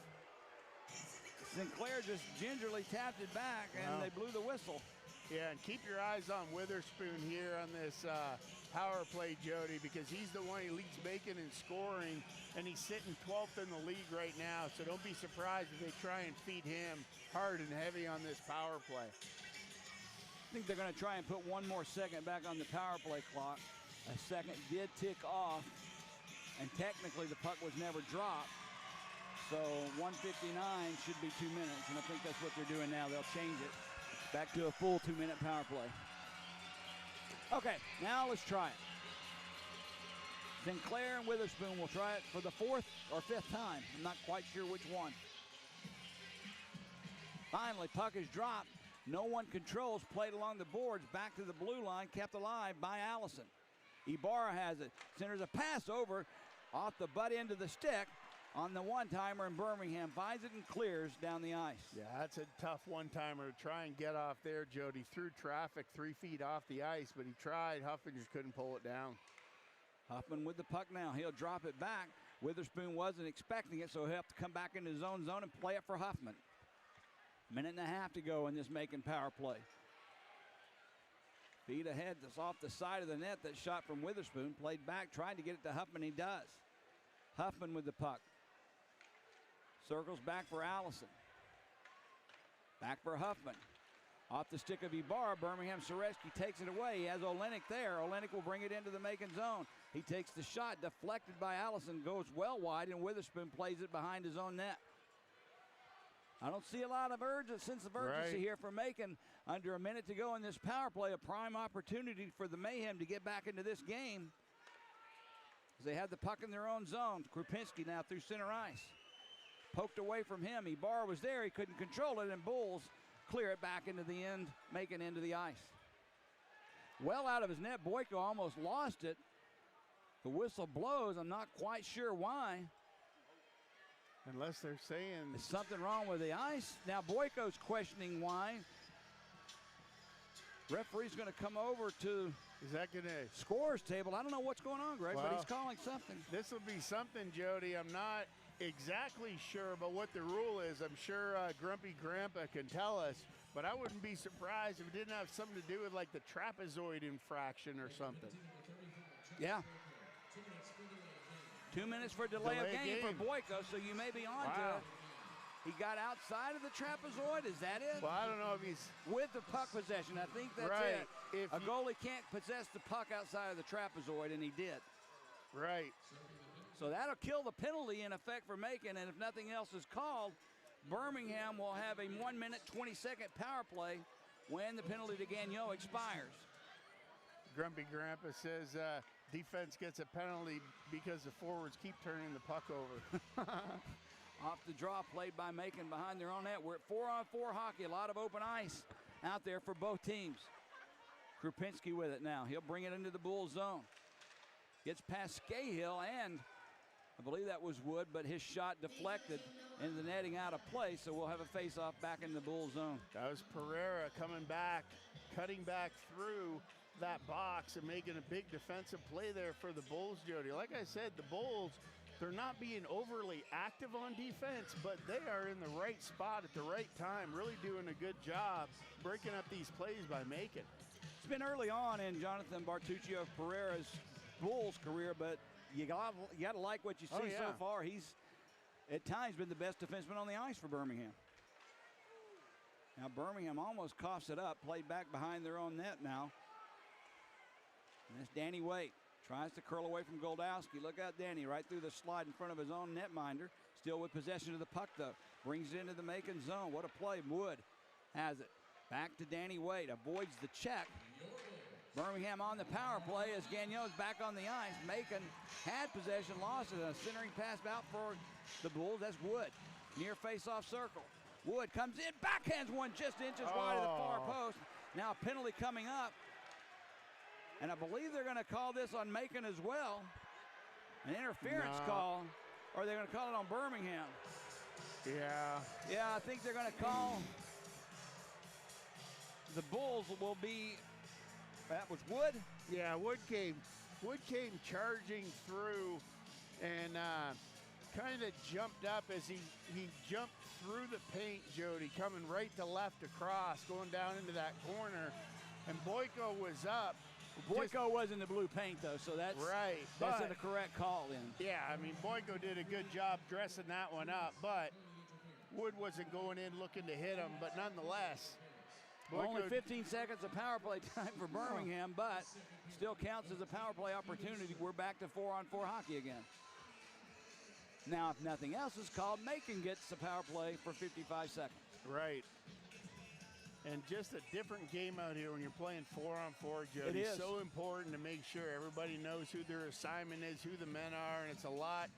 Sinclair just gingerly tapped it back, and they blew the whistle. Yeah, and keep your eyes on Witherspoon here on this power play, Jody, because he's the one who leads Macon in scoring, and he's sitting 12th in the league right now, so don't be surprised if they try and feed him hard and heavy on this power play. I think they're going to try and put one more second back on the power play clock. A second did tick off, and technically the puck was never dropped. So 1:59 should be 2 minutes, and I think that's what they're doing now. They'll change it back to a full 2-minute power play. Okay, now let's try it. Sinclair and Witherspoon will try it for the 4th or 5th time. I'm not quite sure which one. Finally, puck is dropped. No one controls, played along the boards, back to the blue line, kept alive by Allison. Ibarra has it, centers a pass over off the butt end of the stick on the one-timer, and Birmingham finds it and clears down the ice. Yeah, that's a tough one-timer to try and get off there, Jody. Through traffic, 3 feet off the ice, but he tried. Huffman just couldn't pull it down. Huffman with the puck now. He'll drop it back. Witherspoon wasn't expecting it, so he'll have to come back into his own zone and play it for Huffman. 1.5 minutes to go in this Macon power play. Feed ahead, that's off the side of the net. That shot from Witherspoon, played back, tried to get it to Huffman. He does. Huffman with the puck. Circles back for Allison. Back for Huffman. Off the stick of Ibarra, Birmingham Soreski takes it away. He has Olenek there. Olenek will bring it into the Macon zone. He takes the shot, deflected by Allison, goes well wide, and Witherspoon plays it behind his own net. I don't see a lot of sense of urgency Right. here for Macon. Under a minute to go in this power play, a prime opportunity for the Mayhem to get back into this game. As they had the puck in their own zone. Krupinski now through center ice. Poked away from him. Ibarra was there. He couldn't control it, and Bulls clear it back into the end, Macon into the ice. Well out of his net. Boyko almost lost it. The whistle blows. I'm not quite sure why. Unless they're saying Is something wrong with the ice? Now Boyko's questioning why. Referee's going to come over to is that going to scores table. I don't know what's going on, Greg, but Well, he's calling something. this will be something, Jody. I'm not exactly sure about what the rule is. I'm sure Grumpy Grandpa can tell us, but I wouldn't be surprised if it didn't have something to do with like the trapezoid infraction or something. Yeah. 2 minutes for delay of game for Boyko, so you may be on to Wow. it. He got outside of the trapezoid. Is that it? Well, I don't know if he's With the puck possession. I think that's right. it. If A you- goalie can't possess the puck outside of the trapezoid, and he did. right. So that'll kill the penalty in effect for Macon, and if nothing else is called, Birmingham will have a 1 minute, 20-second power play when the penalty to Gagnon expires. Grumpy Grandpa says defense gets a penalty because the forwards keep turning the puck over. Off the draw, played by Macon behind their own net. We're at 4-on-4 hockey, a lot of open ice out there for both teams. Krupinski with it now. He'll bring it into the Bull zone. Gets past Scahill, and I believe that was Wood, but his shot deflected into the netting out of play, so we'll have a face-off back in the Bull zone. That was Pereira coming back, cutting back through that box and making a big defensive play there for the Bulls, Jody. Like I said, the Bulls, they're not being overly active on defense, but they are in the right spot at the right time, really doing a good job breaking up these plays by Macon. It's been early on in Jonathan Bartuccio Pereira's Bulls career, but you got to like what you see Oh, yeah. so far. He's at times been the best defenseman on the ice for Birmingham. Now Birmingham almost coughs it up, played back behind their own net now. And that's Danny Waite. Tries to curl away from Goldowski. Look out, Danny, right through the slide in front of his own netminder. Still with possession of the puck, though. Brings it into the Macon zone. What a play. Wood has it. Back to Danny Waite. Avoids the check. Birmingham on the power play as Gagnon's back on the ice. Macon had possession, lost it. A centering pass out for the Bulls. That's Wood. Near face-off circle. Wood comes in, backhands one just inches wide of the far post. Now a penalty coming up. And I believe they're going to call this on Macon as well. An interference call. Or are they going to call it on Birmingham? Yeah. Yeah, I think they're going to call. The Bulls will be. That was Wood. Yeah, Wood came charging through and kind of jumped up as he jumped through the paint, Jody, coming right to left across, going down into that corner. And Boyko was up. Boyko was in the blue paint, though, so that's Right. That's but- the correct call then. Yeah, I mean, Boyko did a good job dressing that one up, but Wood wasn't going in looking to hit him, but nonetheless. Only 15 seconds of power play time for Birmingham, but still counts as a power play opportunity. We're back to 4-on-4 hockey again. Now, if nothing else is called, Macon gets the power play for 55 seconds. Right. And just a different game out here when you're playing 4-on-4, Jody. It is. So important to make sure everybody knows who their assignment is, who the men are, and it's a lot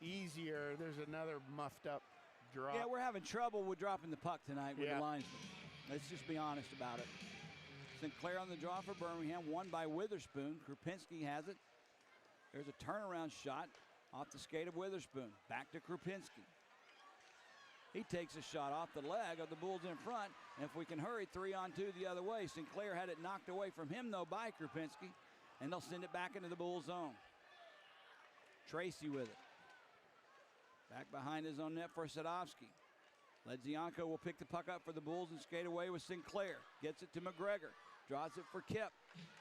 easier. There's another muffed up drop. Yeah, we're having trouble with dropping the puck tonight with Yeah. the linesmen. Let's just be honest about it. Sinclair on the draw for Birmingham, won by Witherspoon. Krupinski has it. There's a turnaround shot off the skate of Witherspoon. Back to Krupinski. He takes a shot off the leg of the Bulls in front, and if we can hurry, 3-on-2 the other way. Sinclair had it knocked away from him, though, by Krupinski, and they'll send it back into the Bulls zone. Tracy with it. Back behind his own net for Sadovsky. Ledzianko will pick the puck up for the Bulls and skate away with Sinclair. Gets it to McGregor. Draws it for Kip.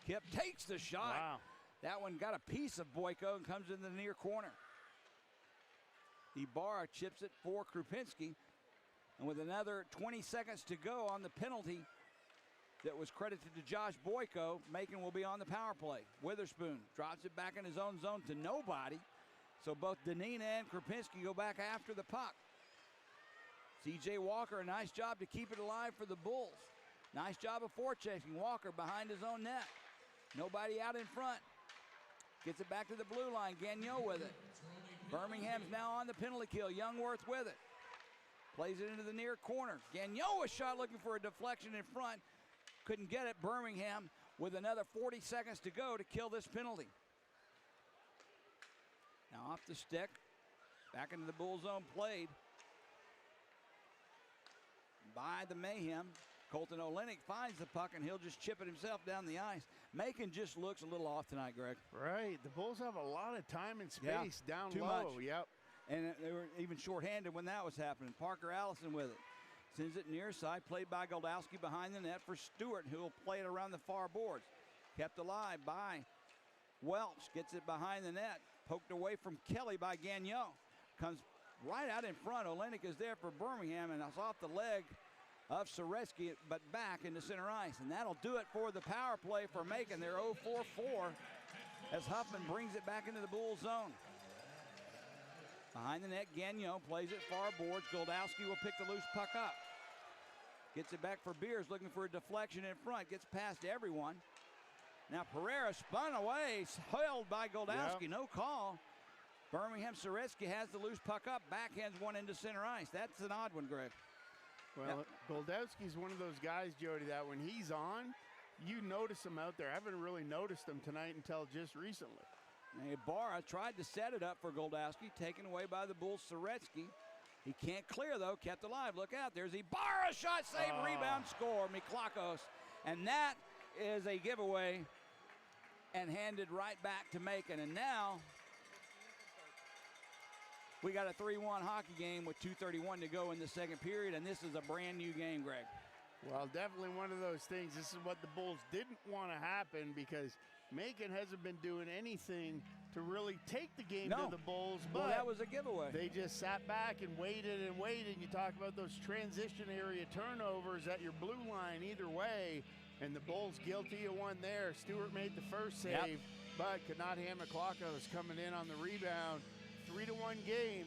Kip takes the shot. Wow. That one got a piece of Boyko and comes in the near corner. Ibarra chips it for Krupinski. And with another 20 seconds to go on the penalty that was credited to Josh Boyko, Macon will be on the power play. Witherspoon drops it back in his own zone to nobody. So both Deneen and Krupinski go back after the puck. C.J. Walker, a nice job to keep it alive for the Bulls. Nice job of forechecking. Walker behind his own net. Nobody out in front. Gets it back to the blue line. Gagnon with it. Birmingham's now on the penalty kill. Youngworth with it. Plays it into the near corner. Gagnon, a shot looking for a deflection in front. Couldn't get it. Birmingham with another 40 seconds to go to kill this penalty. Now off the stick. Back into the Bull zone played by the Mayhem. Colton Olenek finds the puck, and he'll just chip it himself down the ice. Macon just looks a little off tonight, Greg. Right. The Bulls have a lot of time and space down too low. much. Yep. And they were even shorthanded when that was happening. Parker Allison with it. Sends it near side, played by Goldowski behind the net for Stewart, who will play it around the far boards. Kept alive by Welch. Gets it behind the net. Poked away from Kelly by Gagnon. Comes right out in front. Olenek is there for Birmingham, and it's off the leg of Soretsky, but back into center ice. And that'll do it for the power play for Macon. They're 0-4-4 as Huffman brings it back into the Bull zone. Behind the net, Gagnon plays it far boards. Goldowski will pick the loose puck up. Gets it back for Beers, looking for a deflection in front. Gets past everyone. Now Pereira spun away, held by Goldowski. Yep. No call. Birmingham Soretsky has the loose puck up. Backhands one into center ice. That's an odd one, Greg. Well, Goldowski's one of those guys, Jody, that when he's on, you notice him out there. I haven't really noticed him tonight until just recently. Ibarra tried to set it up for Goldowski, taken away by the Bulls, Soretsky. He can't clear, though, kept alive. Look out, there's Ibarra, shot, save, rebound, score, Miklakos. And that is a giveaway and handed right back to Macon. And now we got a 3-1 hockey game with 2:31 to go in the second period, and this is a brand new game, Greg. Well, definitely one of those things. This is what the Bulls didn't want to happen because Macon hasn't been doing anything to really take the game to the Bulls. But that was a giveaway. They just sat back and waited and waited. You talk about those transition area turnovers at your blue line either way, and the Bulls guilty of one there. Stewart made the first save, but could not hammer Klocko is coming in on the rebound. 3-1 game,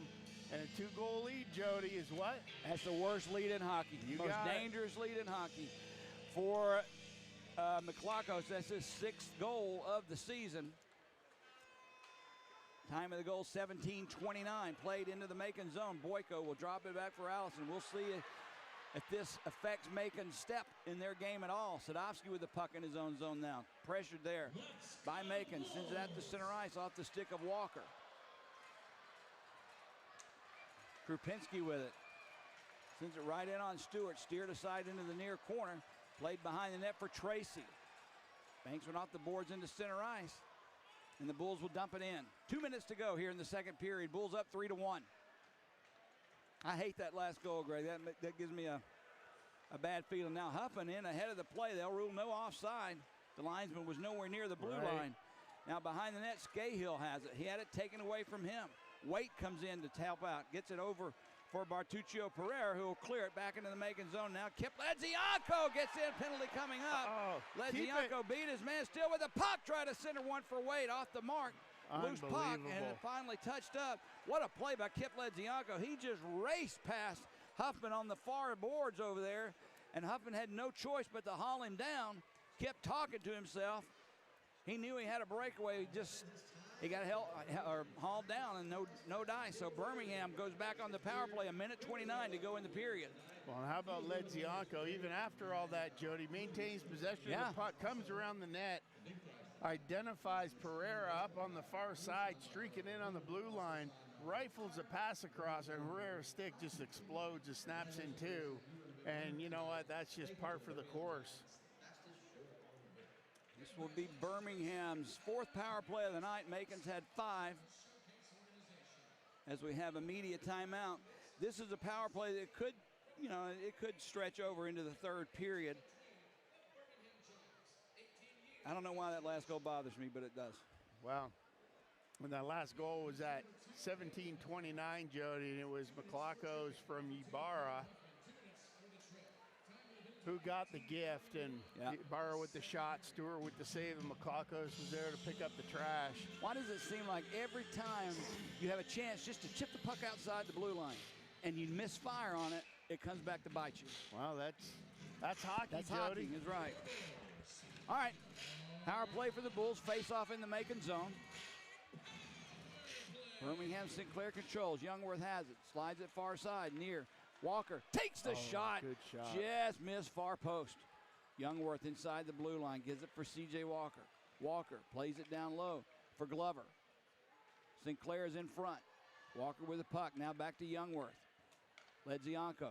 and a 2-goal lead, Jody, is what? That's the worst lead in hockey. Most dangerous lead in hockey. For Miklakos, that's his 6th goal of the season. Time of the goal, 17:29. Played into the Macon zone. Boyko will drop it back for Allison. We'll see if this affects Macon's step in their game at all. Sadovsky with the puck in his own zone now. Pressured there by Macon. Sends it out to center ice off the stick of Walker. Krupinski with it. Sends it right in on Stewart. Steered aside into the near corner. Played behind the net for Tracy. Banks went off the boards into center ice. And the Bulls will dump it in. 2 minutes to go here in the second period. Bulls up 3-1. I hate that last goal, Greg. That gives me a bad feeling. Now Huffman in ahead of the play. They'll rule no offside. The linesman was nowhere near the blue line. Now behind the net, Scahill has it. He had it taken away from him. Waite comes in to help out. Gets it over for Bartuccio Pereira, who will clear it back into the Macon zone now. Kip Ledzianko gets in. Penalty coming up. Ledzianko beat his man. Still with the puck. Try to center one for Waite. Off the mark. Loose puck. And it finally touched up. What a play by Kip Ledzianko. He just raced past Huffman on the far boards over there. And Huffman had no choice but to haul him down. Kept talking to himself. He knew he had a breakaway. He got hauled down and no dice. So Birmingham goes back on the power play. 1:29 to go in the period. Well, and how about Ledzianko? Even after all that, Jody, maintains possession of the puck, comes around the net, identifies Pereira up on the far side, streaking in on the blue line, rifles a pass across, and Herrera's stick just explodes and snaps in two. And you know what? That's just par for the course. This will be Birmingham's 4th power play of the night. Macon's had 5. As we have a media timeout. This is a power play that could, it could stretch over into the third period. I don't know why that last goal bothers me, but it does. Well, when that last goal was at 17:29, Jody, and it was Miklakos from Ibarra who got the gift, and Ibarra with the shot, Stewart with the save, and Miklakos was there to pick up the trash. Why does it seem like every time you have a chance just to chip the puck outside the blue line and you misfire on it, it comes back to bite you. Well, that's hockey, That's Jody. hockey, is right. All right, power play for the Bulls. Face off in the Macon zone. Birmingham Sinclair controls. Youngworth has it. Slides it far side. Near. Walker takes the shot. Good shot. Just missed far post. Youngworth inside the blue line. Gives it for C.J. Walker. Walker plays it down low for Glover. Sinclair is in front. Walker with the puck. Now back to Youngworth. Ledzianko.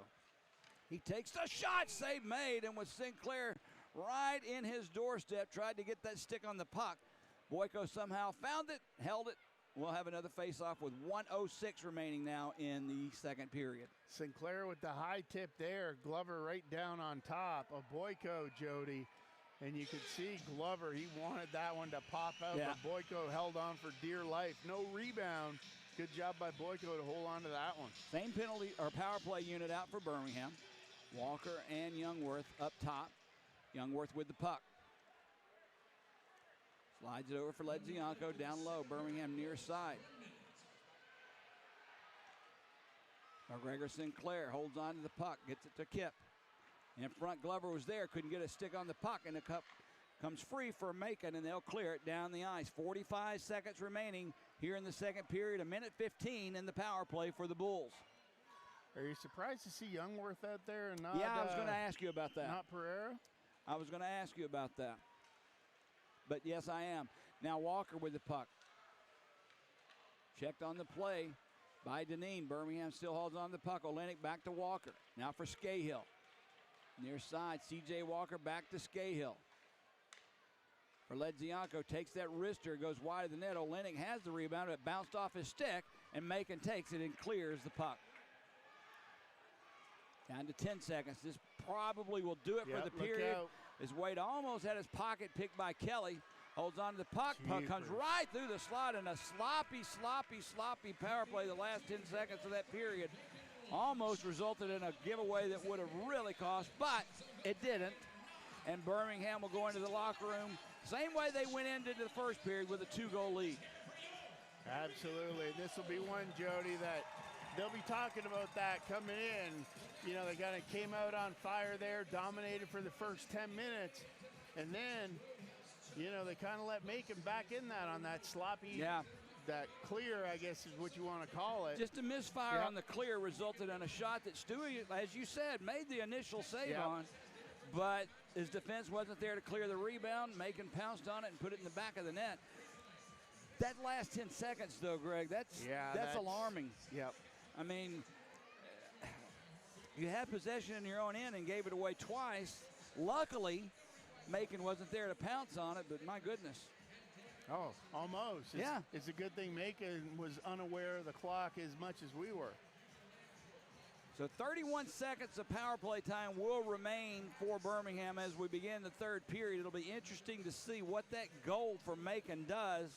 He takes the shot. Save made. And with Sinclair right in his doorstep, tried to get that stick on the puck. Boyko somehow found it, held it. We'll have another face-off with 1:06 remaining now in the second period. Sinclair with the high tip there. Glover right down on top of Boyko, Jody. And you could see Glover, he wanted that one to pop out, Yeah. but Boyko held on for dear life. No rebound. Good job by Boyko to hold on to that one. Same penalty or power play unit out for Birmingham. Walker and Youngworth up top. Youngworth with the puck. Slides it over for Ledzianko, down low. Birmingham near side. McGregor Sinclair holds on to the puck, gets it to Kip. In front, Glover was there, couldn't get a stick on the puck, and the cup comes free for Macon, and they'll clear it down the ice. 45 seconds remaining here in the second period, 1:15 in the power play for the Bulls. Are you surprised to see Youngworth out there and not Yeah, I was going to ask you about that. not Pereira? I was going to ask you about that. But yes, I am. Now Walker with the puck. Checked on the play by Deneen. Birmingham still holds on to the puck. Olenek back to Walker. Now for Scahill. Near side, C.J. Walker back to Scahill. For Ledzianko, takes that wrister, goes wide of the net. Olenek has the rebound. It bounced off his stick, and Macon takes it and clears the puck. Down to 10 seconds. This probably will do it for the period. As Wade almost had his pocket picked by Kelly. Holds on to the puck. Puck comes right through the slot in a sloppy power play the last 10 seconds of that period. Almost resulted in a giveaway that would have really cost, but it didn't. And Birmingham will go into the locker room same way they went into the first period with a 2-goal lead. Absolutely. This will be one, Jody, that they'll be talking about that coming in. You know, they kind of came out on fire there, dominated for the first 10 minutes, and then, you know, they kind of let Macon back in that on that sloppy, that clear, I guess is what you want to call it. Just a misfire on the clear resulted in a shot that Stewie, as you said, made the initial save on, but his defense wasn't there to clear the rebound. Macon pounced on it and put it in the back of the net. That last 10 seconds, though, Greg, that's alarming. Yep. I mean, you had possession in your own end and gave it away twice. Luckily, Macon wasn't there to pounce on it, but my goodness. Oh, almost. It's a good thing Macon was unaware of the clock as much as we were. So 31 seconds of power play time will remain for Birmingham as we begin the third period. It'll be interesting to see what that goal for Macon does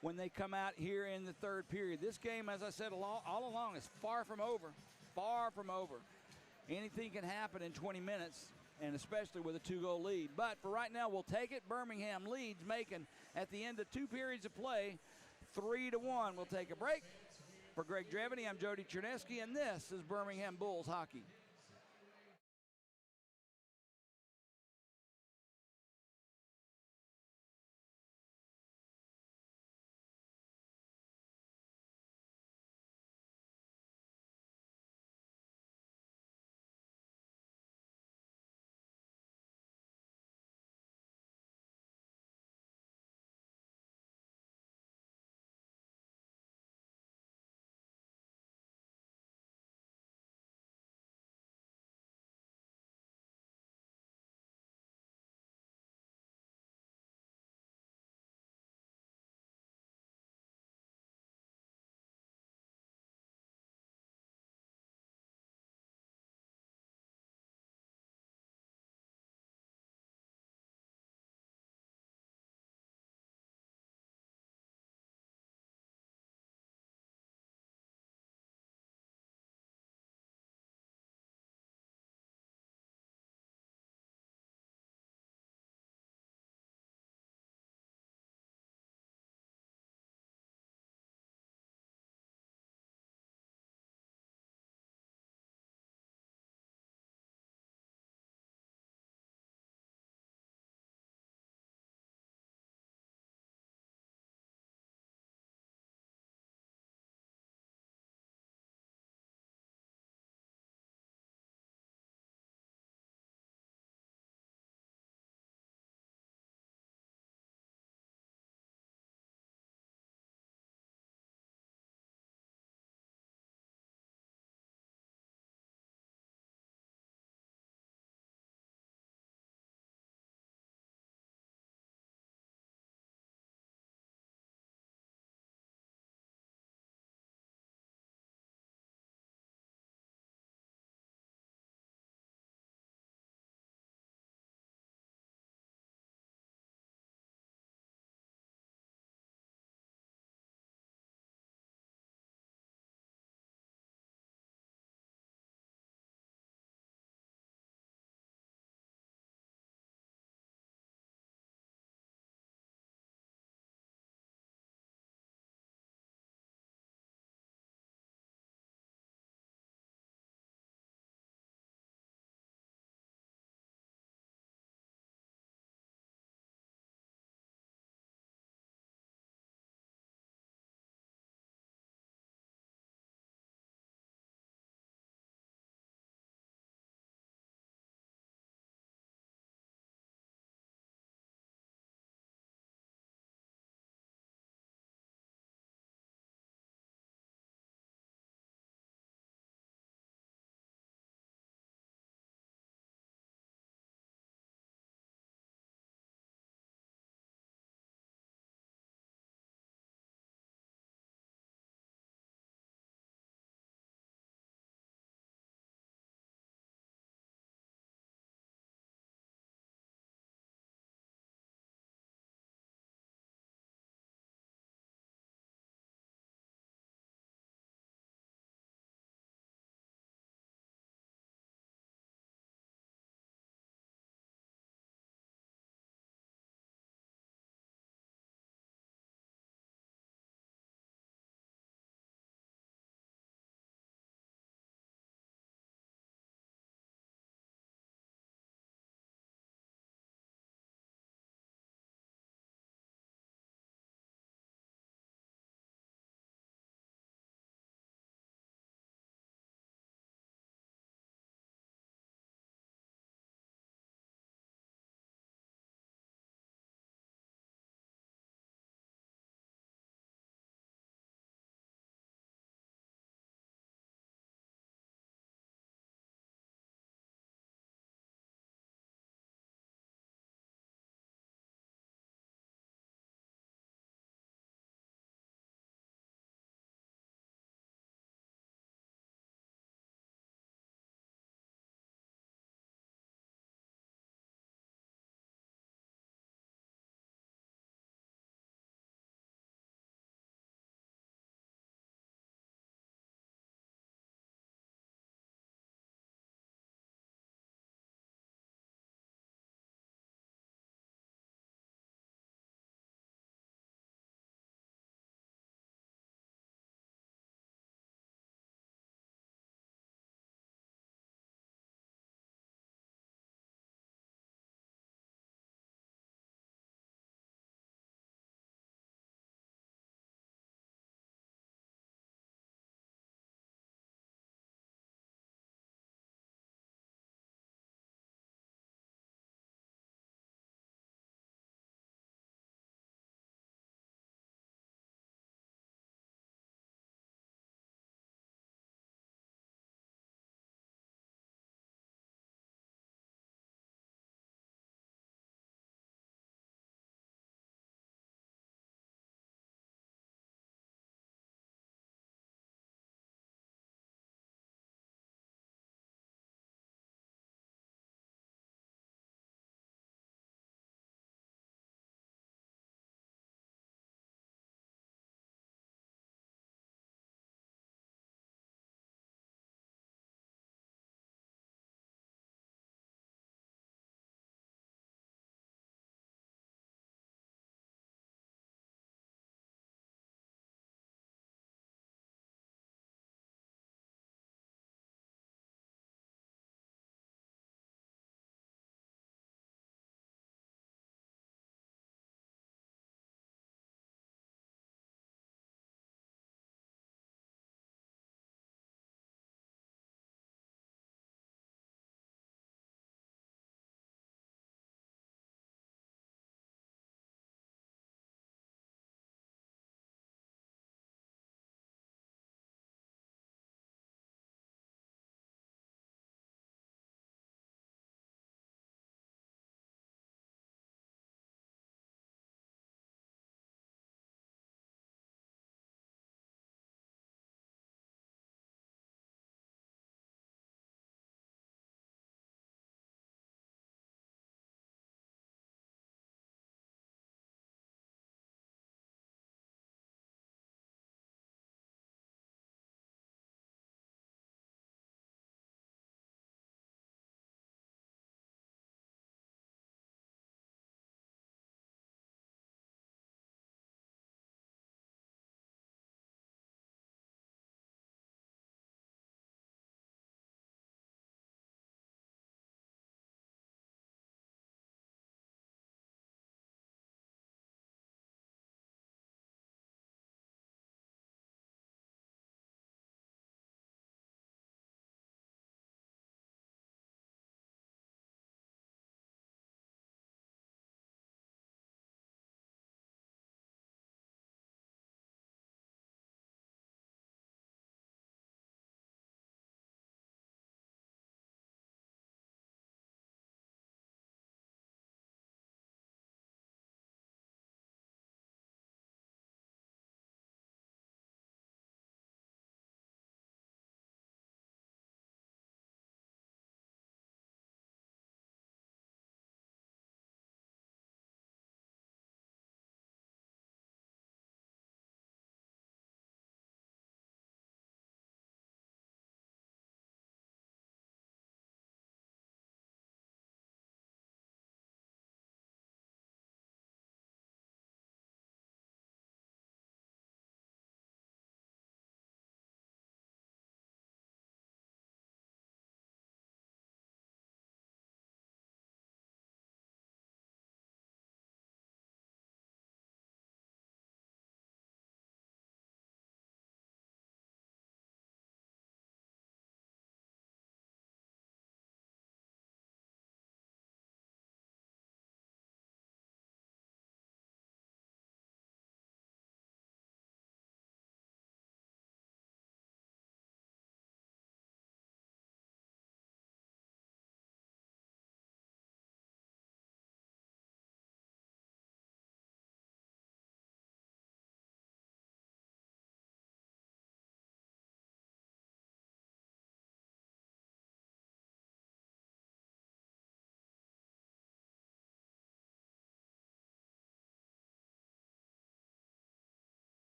when they come out here in the third period. This game, as I said all along, is far from over. Far from over. Anything can happen in 20 minutes, and especially with a 2-goal lead. But for right now, we'll take it. Birmingham leads Macon at the end of 2 periods of play, 3-1. We'll take a break. For Greg Drevany, I'm Jody Chernesky, and this is Birmingham Bulls Hockey.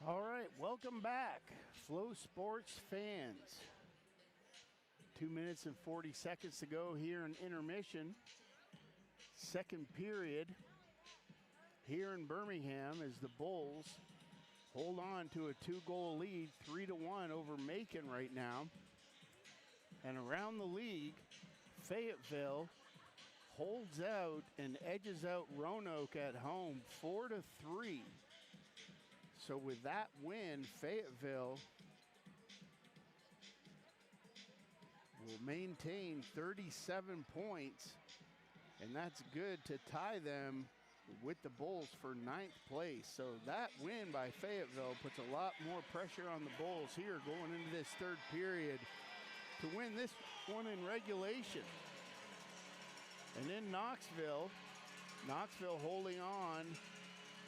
All right, welcome back, Flow Sports fans. 2 minutes and 40 seconds to go here in intermission. Second period here in Birmingham as the Bulls hold on to a 2-goal lead, 3-1 over Macon right now. And around the league, Fayetteville holds out and edges out Roanoke at home 4-3. So with that win, Fayetteville will maintain 37 points, and that's good to tie them with the Bulls for 9th place. So that win by Fayetteville puts a lot more pressure on the Bulls here going into this third period to win this one in regulation. And in Knoxville holding on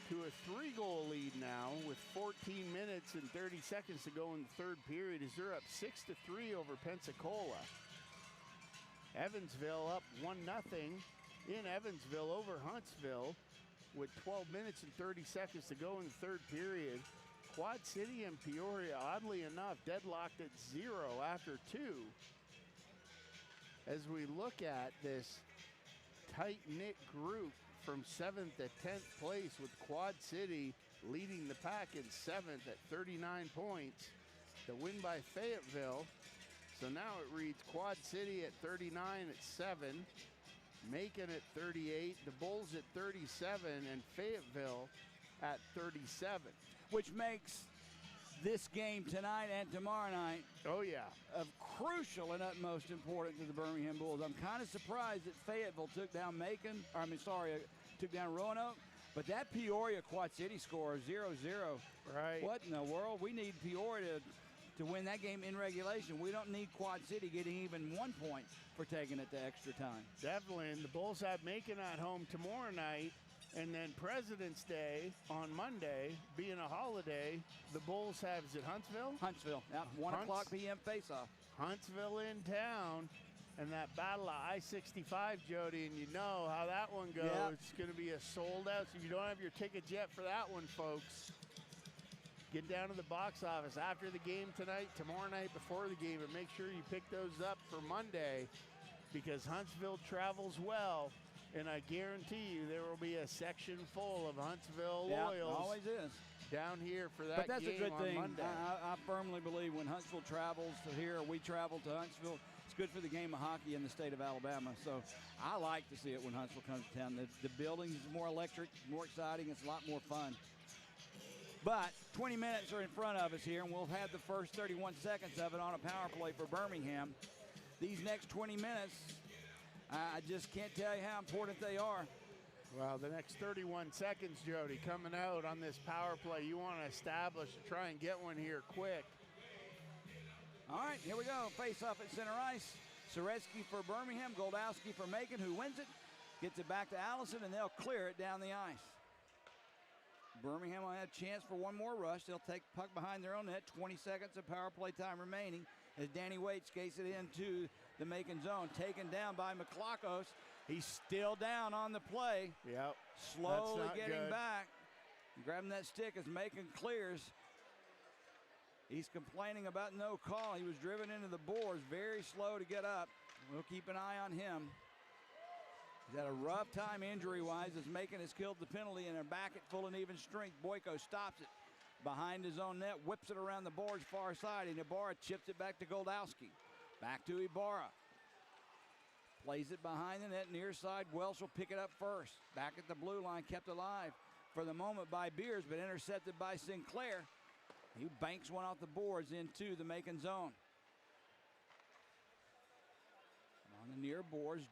to a 3-goal lead now with 14 minutes and 30 seconds to go in the third period as they're up 6-3 over Pensacola. Evansville up 1-0 in Evansville over Huntsville with 12 minutes and 30 seconds to go in the third period. Quad City and Peoria, oddly enough, deadlocked at 0 after 2. As we look at this tight-knit group from 7th to 10th place with Quad City leading the pack in 7th at 39 points. The win by Fayetteville. So now it reads Quad City at 39 at 7, Macon at 38, the Bulls at 37, and Fayetteville at 37. Which makes this game tonight and tomorrow night Oh, yeah. of crucial and utmost importance to the Birmingham Bulls. I'm kind of surprised that Fayetteville took down took down Roanoke, but that Peoria Quad City score 0-0. Right. What in the world? We need Peoria to win that game in regulation. We don't need Quad City getting even 1 point for taking it to extra time. Definitely, and the Bulls have Macon at home tomorrow night, and then President's Day on Monday, being a holiday, the Bulls have, is it Huntsville? Huntsville, yeah, 1 o'clock p.m. face-off. Huntsville in town, and that battle of I-65, Jody, and you know how that one goes. Yep. It's going to be a sold out, so if you don't have your tickets yet for that one, folks, get down to the box office after the game tonight, tomorrow night before the game, and make sure you pick those up for Monday, because Huntsville travels well, and I guarantee you there will be a section full of Huntsville loyals. Always is. Down here for that But that's game a good on thing. Monday. I firmly believe when Huntsville travels to here, or we travel to Huntsville, it's good for the game of hockey in the state of Alabama. So I like to see it when Huntsville comes to town. The building is more electric, more exciting. It's a lot more fun. But 20 minutes are in front of us here, and we'll have the first 31 seconds of it on a power play for Birmingham. These next 20 minutes, I just can't tell you how important they are. Well, the next 31 seconds, Jody, coming out on this power play, you want to establish to try and get one here quick. All right, here we go. Face off at center ice. Soretsky for Birmingham, Goldowski for Macon, who wins it. Gets it back to Allison, and they'll clear it down the ice. Birmingham will have a chance for one more rush. They'll take the puck behind their own net. 20 seconds of power play time remaining as Danny Waite skates it into the Macon zone. Taken down by McLachos. He's still down on the play. Yep. Slowly getting good. back. Grabbing that stick as Macon clears. He's complaining about no call. He was driven into the boards, very slow to get up. We'll keep an eye on him. He's had a rough time injury-wise as Macon has killed the penalty and are back at full and even strength. Boyko stops it behind his own net, whips it around the boards far side, and Ibarra chips it back to Goldowski. Back to Ibarra. Plays it behind the net, near side. Welsh will pick it up first. Back at the blue line, kept alive for the moment by Beers, but intercepted by Sinclair. He banks one off the boards into the Macon zone. On the near boards,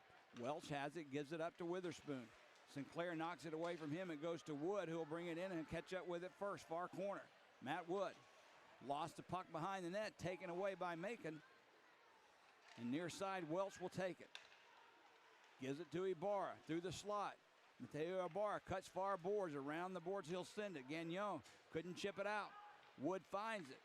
Welch has it, gives it up to Witherspoon. Sinclair knocks it away from him. It goes to Wood, who will bring it in and catch up with it first. Far corner, Matt Wood. Lost the puck behind the net, taken away by Macon. And near side, Welch will take it. Gives it to Ibarra through the slot. Mateo Ibarra cuts far boards. Around the boards, he'll send it. Gagnon couldn't chip it out. Wood finds it.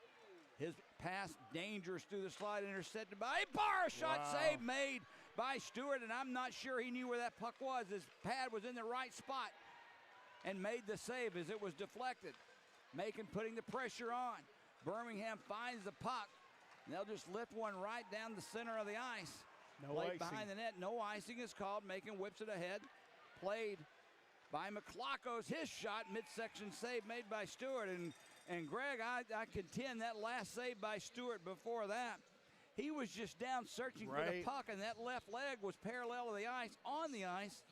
His pass dangerous through the slot, intercepted by Ibarra. Shot save made by Stewart, and I'm not sure he knew where that puck was. His pad was in the right spot and made the save as it was deflected. Macon putting the pressure on. Birmingham finds the puck. And they'll just lift one right down the center of the ice. No Played icing. behind the net. No icing is called. Macon whips it ahead. Played by McClockos. His shot, midsection save made by Stewart. And Greg, I contend that last save by Stewart before that, he was just down searching for the puck, and that left leg was parallel to the ice, on the ice,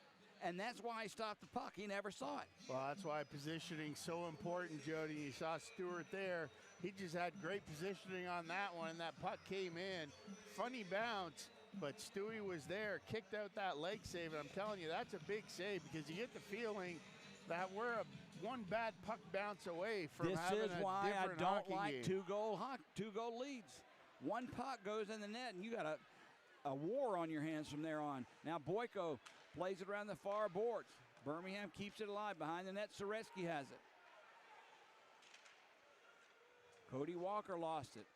and that's why he stopped the puck. He never saw it. Well, that's why positioning's so important, Jody. You saw Stewart there. He just had great positioning on that one, and that puck came in. Funny bounce, but Stewie was there, kicked out that leg save, and I'm telling you, that's a big save because you get the feeling that we're one bad puck bounce away from having a different This is why I don't like game. two-goal leads. One puck goes in the net, and you got a war on your hands from there on. Now Boyko plays it around the far boards. Birmingham keeps it alive. Behind the net, Soretsky has it. Cody Walker lost it.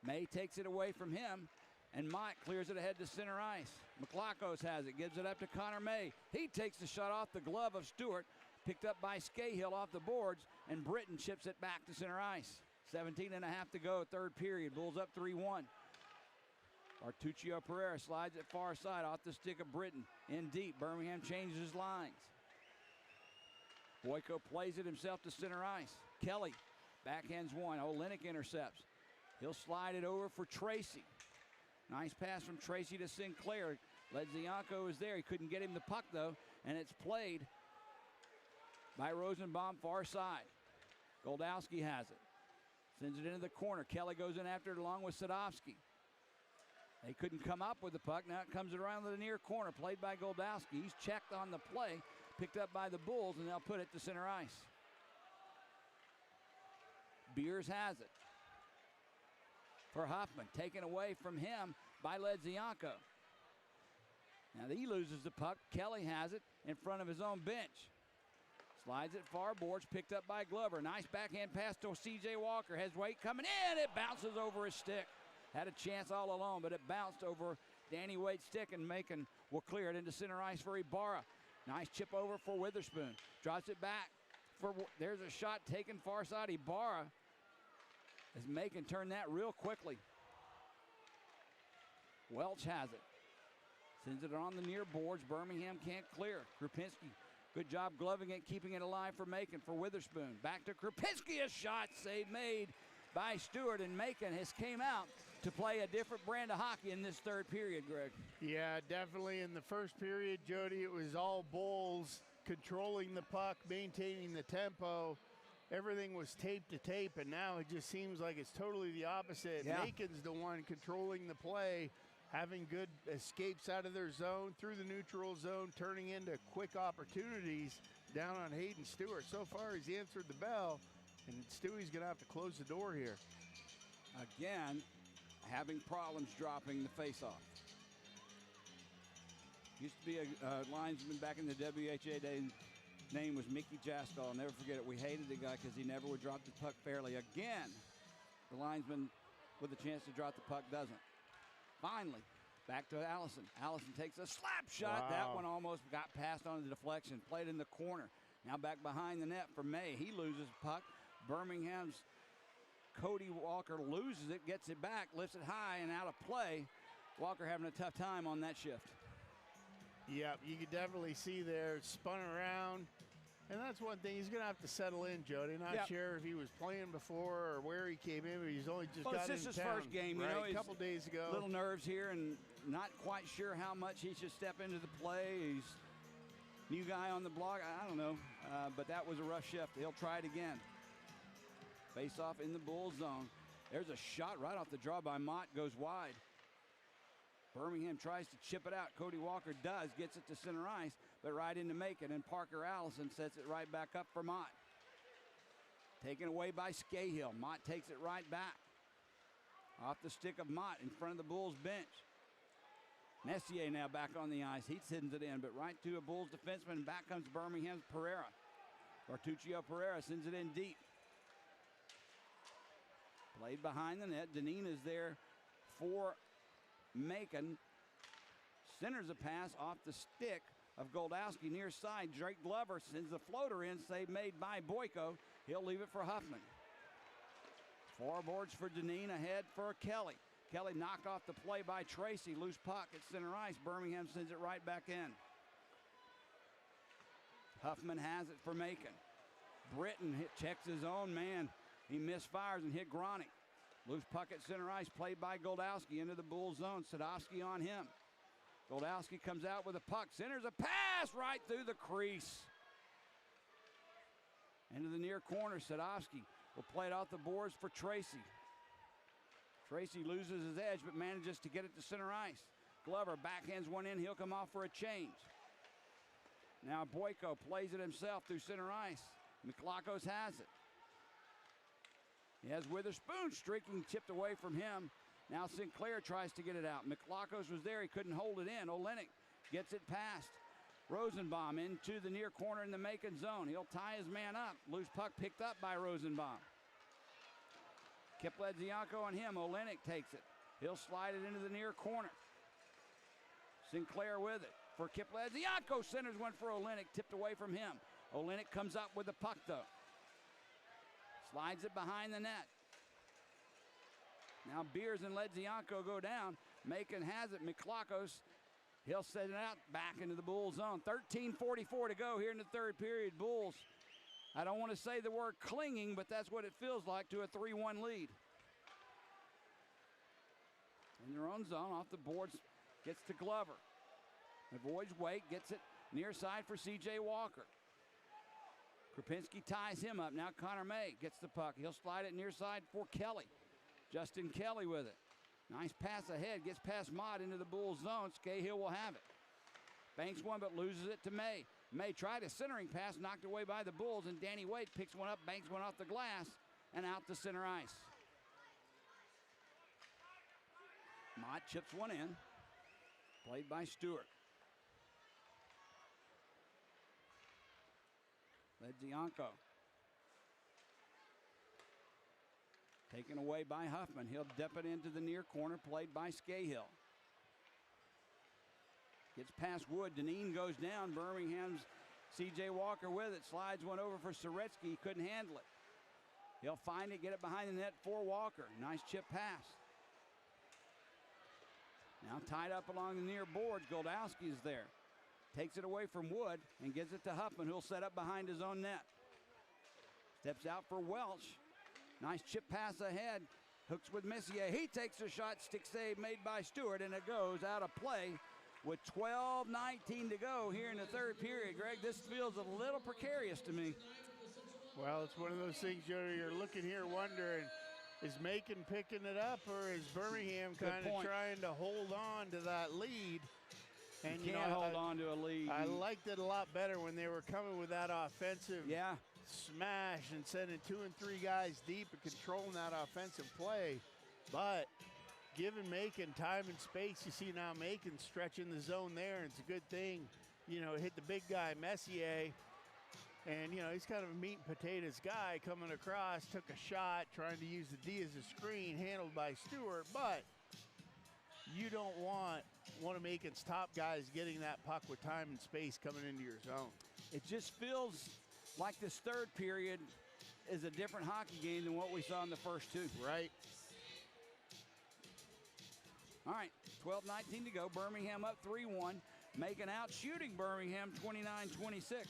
May takes it away from him, and Mott clears it ahead to center ice. McClockos has it, gives it up to Connor May. He takes the shot off the glove of Stewart, picked up by Scahill off the boards, and Britton chips it back to center ice. 17.5 to go, third period. Bulls up 3-1. Artuccio Pereira slides it far side off the stick of Britton. In deep, Birmingham changes lines. Boyko plays it himself to center ice. Kelly backhands one. Olenek intercepts. He'll slide it over for Tracy. Nice pass from Tracy to Sinclair. Ledzianko is there. He couldn't get him the puck, though, and it's played by Rosenbaum far side. Goldowski has it. Sends it into the corner. Kelly goes in after it along with Sadowski. They couldn't come up with the puck. Now it comes around to the near corner, played by Goldowski. He's checked on the play, picked up by the Bulls, and they'll put it to center ice. Beers has it for Huffman, taken away from him by Ledzianko. Now he loses the puck. Kelly has it in front of his own bench. Slides it far boards, picked up by Glover. Nice backhand pass to C.J. Walker. Has weight coming in. It bounces over his stick. Had a chance all alone, but it bounced over Danny Wade's stick, and Macon will clear it into center ice for Ibarra. Nice chip over for Witherspoon. Drops it back. There's a shot taken far side. Ibarra, as Macon turned that real quickly. Welch has it. Sends it on the near boards. Birmingham can't clear. Krupinski, good job gloving it, keeping it alive for Macon, for Witherspoon. Back to Krupinski, a shot save made by Stewart, and Macon has came out to play a different brand of hockey in this third period, Greg. Yeah, definitely. In the first period, Jody, it was all Bulls controlling the puck, maintaining the tempo. Everything was tape to tape, and now it just seems like it's totally the opposite. Yeah. Macon's the one controlling the play, having good escapes out of their zone, through the neutral zone, turning into quick opportunities down on Hayden Stewart. So far, he's answered the bell, and Stewie's going to have to close the door here. Again, having problems dropping the faceoff. Used to be a linesman back in the WHA days. Name was Mickey Jaskol. I'll never forget it. We hated the guy because he never would drop the puck fairly. Again, the linesman with a chance to drop the puck doesn't. Finally, back to Allison. Allison takes a slap shot. Wow. That one almost got passed on the deflection. Played in the corner. Now back behind the net for May. He loses the puck. Birmingham's Cody Walker loses it, gets it back, lifts it high and out of play. Walker having a tough time on that shift. Yep, you could definitely see there, spun around. And that's one thing, he's going to have to settle in, Jody. Not sure if he was playing before or where he came in, but he's only just got it's in his town, first game, right? you know. A couple days ago. Little nerves here and not quite sure how much he should step into the play. He's new guy on the block. I don't know, but that was a rough shift. He'll try it again. Face off in the Bulls zone. There's a shot right off the draw by Mott, goes wide. Birmingham tries to chip it out. Cody Walker does, gets it to center ice, but right into Macon, and Parker Allison sets it right back up for Mott. Taken away by Scahill. Mott takes it right back. Off the stick of Mott in front of the Bulls bench. Messier now back on the ice. He sends it in, but right to a Bulls defenseman, and back comes Birmingham's Pereira. Artuccio Pereira sends it in deep. Played behind the net. Deneen is there for Macon. Centers a pass off the stick of Goldowski near side. Drake Glover sends the floater in, save made by Boyko. He'll leave it for Huffman. Forwards for Deneen, ahead for Kelly. Kelly knocked off the play by Tracy. Loose puck at center ice. Birmingham sends it right back in. Huffman has it for Macon. Britton checks his own man. He misfires and hit Gronick. Loose puck at center ice, played by Goldowski into the Bull zone. Sadowski on him. Goldowski comes out with a puck. Centers a pass right through the crease. Into the near corner, Sadowski will play it off the boards for Tracy. Tracy loses his edge but manages to get it to center ice. Glover backhands one in. He'll come off for a change. Now Boyko plays it himself through center ice. McLachos has it. He has Witherspoon streaking, chipped away from him. Now Sinclair tries to get it out. McLachos was there. He couldn't hold it in. Olenek gets it past Rosenbaum into the near corner in the Macon zone. He'll tie his man up. Loose puck picked up by Rosenbaum. Kipledzianko on him. Olenek takes it. He'll slide it into the near corner. Sinclair with it for Kipledzianko. Centers one for Olenek, tipped away from him. Olenek comes up with the puck though. Slides it behind the net. Now Beers and Ledzianko go down. Macon has it. McLachos, he'll set it out back into the Bull zone. 13:44 to go here in the third period. Bulls, I don't want to say the word clinging, but that's what it feels like to a 3-1 lead. In their own zone, off the boards, gets to Glover. Avoids Wake, gets it near side for C.J. Walker. Krupinski ties him up. Now Connor May gets the puck. He'll slide it near side for Kelly. Justin Kelly with it. Nice pass ahead. Gets past Mott into the Bulls zone. Scahill will have it. Banks one but loses it to May. May tried a centering pass, knocked away by the Bulls, and Danny Wade picks one up, banks one off the glass, and out to center ice. Mott chips one in. Played by Stewart. Ledzianko. Taken away by Huffman. He'll dip it into the near corner, played by Scahill. Gets past Wood. Deneen goes down. Birmingham's C.J. Walker with it. Slides one over for Soretsky. He couldn't handle it. He'll find it, get it behind the net for Walker. Nice chip pass. Now tied up along the near boards. Goldowski is there. Takes it away from Wood and gives it to Huffman, who'll set up behind his own net. Steps out for Welch. Nice chip pass ahead. Hooks with Messier. He takes a shot. Stick save made by Stewart, and it goes out of play with 12:19 to go here in the third period. Greg, this feels a little precarious to me. Well, it's one of those things you're looking here wondering, is Macon picking it up, or is Birmingham kind of trying to hold on to that lead? And you can't hold on to a lead. I liked it a lot better when they were coming with that offensive smash and sending 2 and 3 guys deep and controlling that offensive play. But giving Macon time and space, you see now Macon stretching the zone there, and it's a good thing. You know, hit the big guy, Messier. And, you know, he's kind of a meat and potatoes guy coming across, took a shot, trying to use the D as a screen, handled by Stewart. But you don't want one of Macon's top guys getting that puck with time and space coming into your zone. It just feels like this third period is a different hockey game than what we saw in the first two. Right. All right, 12:19 to go. Birmingham up 3-1. Macon out shooting Birmingham 29-26.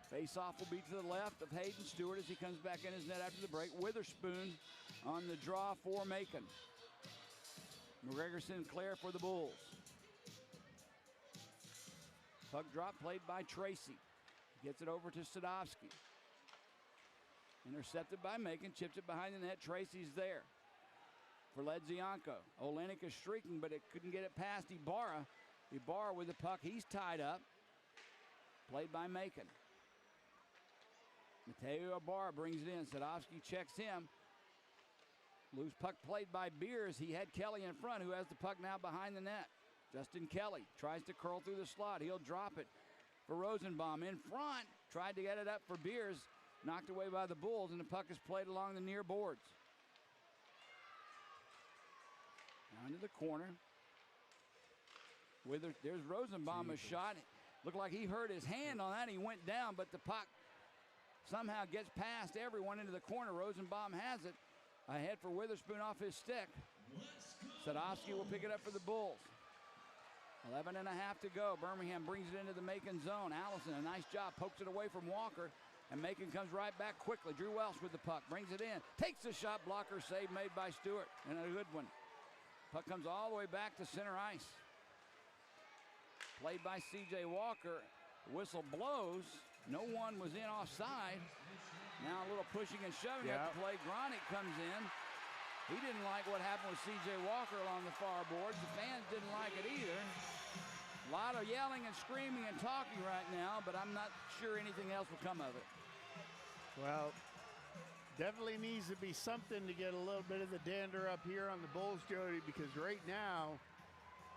Face-off will be to the left of Hayden Stewart as he comes back in his net after the break. Witherspoon on the draw for Macon. McGregor Sinclair for the Bulls. Puck drop played by Tracy. Gets it over to Sadowski. Intercepted by Macon, chips it behind the net. Tracy's there for Ledzianko. Olenek is streaking, but it couldn't get it past Ibarra. Ibarra with the puck, he's tied up. Played by Macon. Mateo Ibarra brings it in. Sadowski checks him. Loose puck played by Beers. He had Kelly in front, who has the puck now behind the net. Justin Kelly tries to curl through the slot. He'll drop it for Rosenbaum in front. Tried to get it up for Beers. Knocked away by the Bulls, and the puck is played along the near boards. Now into the corner. There's Rosenbaum, a shot. Looked like he hurt his hand on that. He went down, but the puck somehow gets past everyone into the corner. Rosenbaum has it. Ahead for Witherspoon off his stick. Sadowski will pick it up for the Bulls. 11 and a half to go. Birmingham brings it into the Macon zone. Allison, a nice job, pokes it away from Walker. And Macon comes right back quickly. Drew Welsh with the puck, brings it in. Takes the shot, blocker save made by Stewart, and a good one. Puck comes all the way back to center ice. Played by C.J. Walker. The whistle blows. No one was in offside. Now a little pushing and shoving at the play. Gronick comes in. He didn't like what happened with C.J. Walker along the far boards. The fans didn't like it either. A lot of yelling and screaming and talking right now, but I'm not sure anything else will come of it. Well, definitely needs to be something to get a little bit of the dander up here on the Bulls, Jody, because right now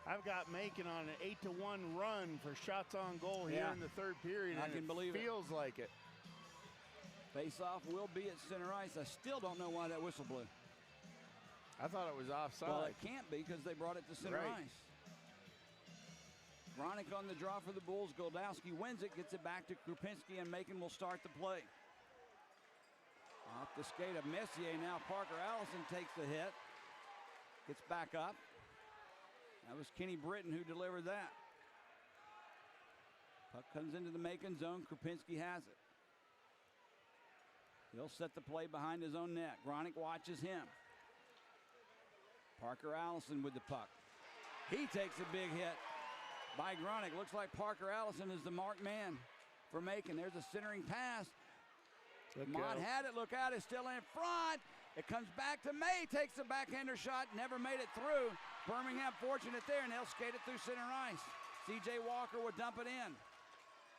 I've got Macon on an 8-1 run for shots on goal here in the third period. I can believe it. Feels like it. Face-off will be at center ice. I still don't know why that whistle blew. I thought it was offside. Well, it can't be because they brought it to center ice. Gronick on the draw for the Bulls. Goldowski wins it, gets it back to Krupinski, and Macon will start the play. Off the skate of Messier now. Parker Allison takes the hit. Gets back up. That was Kenny Britton who delivered that. Puck comes into the Macon zone. Krupinski has it. He'll set the play behind his own net. Gronick watches him. Parker Allison with the puck. He takes a big hit by Gronick. Looks like Parker Allison is the marked man for Macon. There's a centering pass. Mott had it. Look out. It's still in front. It comes back to May. Takes the backhander shot. Never made it through. Birmingham fortunate there, and they'll skate it through center ice. C.J. Walker will dump it in.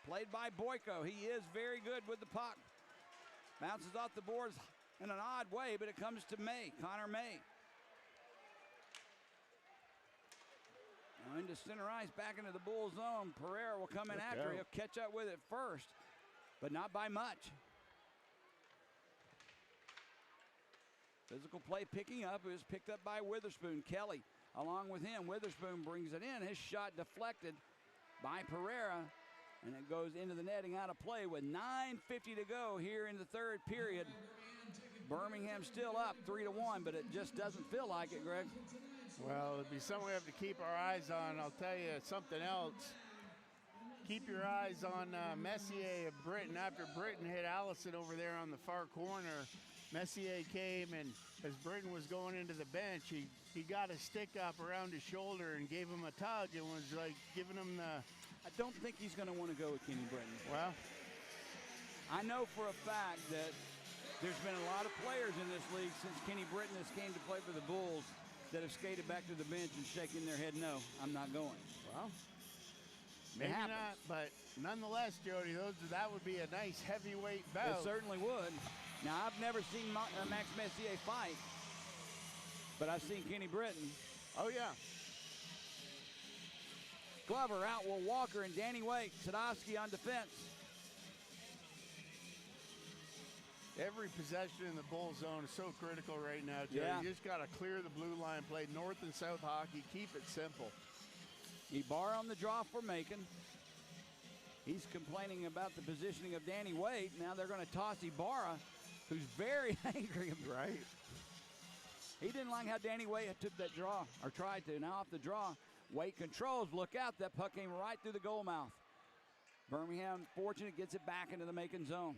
Played by Boyko. He is very good with the puck. Bounces off the boards in an odd way, but it comes to May, Connor May. Now into center ice, back into the Bull zone. Pereira will come in after. He'll catch up with it first, but not by much. Physical play picking up. It was picked up by Witherspoon. Kelly along with him. Witherspoon brings it in. His shot deflected by Pereira. And it goes into the netting out of play with 9:50 to go here in the third period. Birmingham still up 3-1, but it just doesn't feel like it, Greg. Well, it'd be something we have to keep our eyes on. I'll tell you something else. Keep your eyes on Messier of Britton. After Britton hit Allison over there on the far corner, Messier came, and as Britton was going into the bench, he got a stick up around his shoulder and gave him a tug and was like giving him the... I don't think he's going to want to go with Kenny Britton. Well, I know for a fact that there's been a lot of players in this league since Kenny Britton has came to play for the Bulls that have skated back to the bench and shaking their head, no, I'm not going. Well, maybe not, but nonetheless, Jody, that would be a nice heavyweight bout. It certainly would. Now, I've never seen Max Messier fight, but I've seen Kenny Britton. Oh, yeah. Glover out will Walker and Danny Wake. Sadowski on defense. Every possession in the Bull zone is so critical right now, Joe. Yeah. You just got to clear the blue line, play north and south hockey, keep it simple. Ibarra on the draw for Macon. He's complaining about the positioning of Danny Wade. Now they're going to toss Ibarra, who's very angry. Right. He didn't like how Danny Wade took that draw, or tried to. Now off the draw, Wade controls. Look out, that puck came right through the goal mouth. Birmingham, fortunate, gets it back into the Macon zone.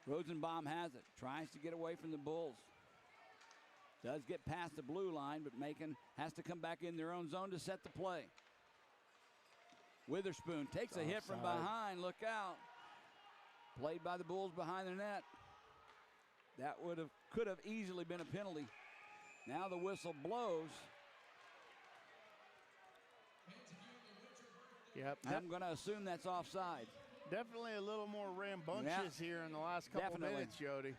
Rosenbaum has it, tries to get away from the Bulls. Does get past the blue line, but Macon has to come back in their own zone to set the play. Witherspoon takes a hit from behind, look out. Played by the Bulls behind the net. That could have easily been a penalty. Now the whistle blows. Yep. I'm going to assume that's offside. Definitely a little more rambunctious here in the last couple minutes, Jody.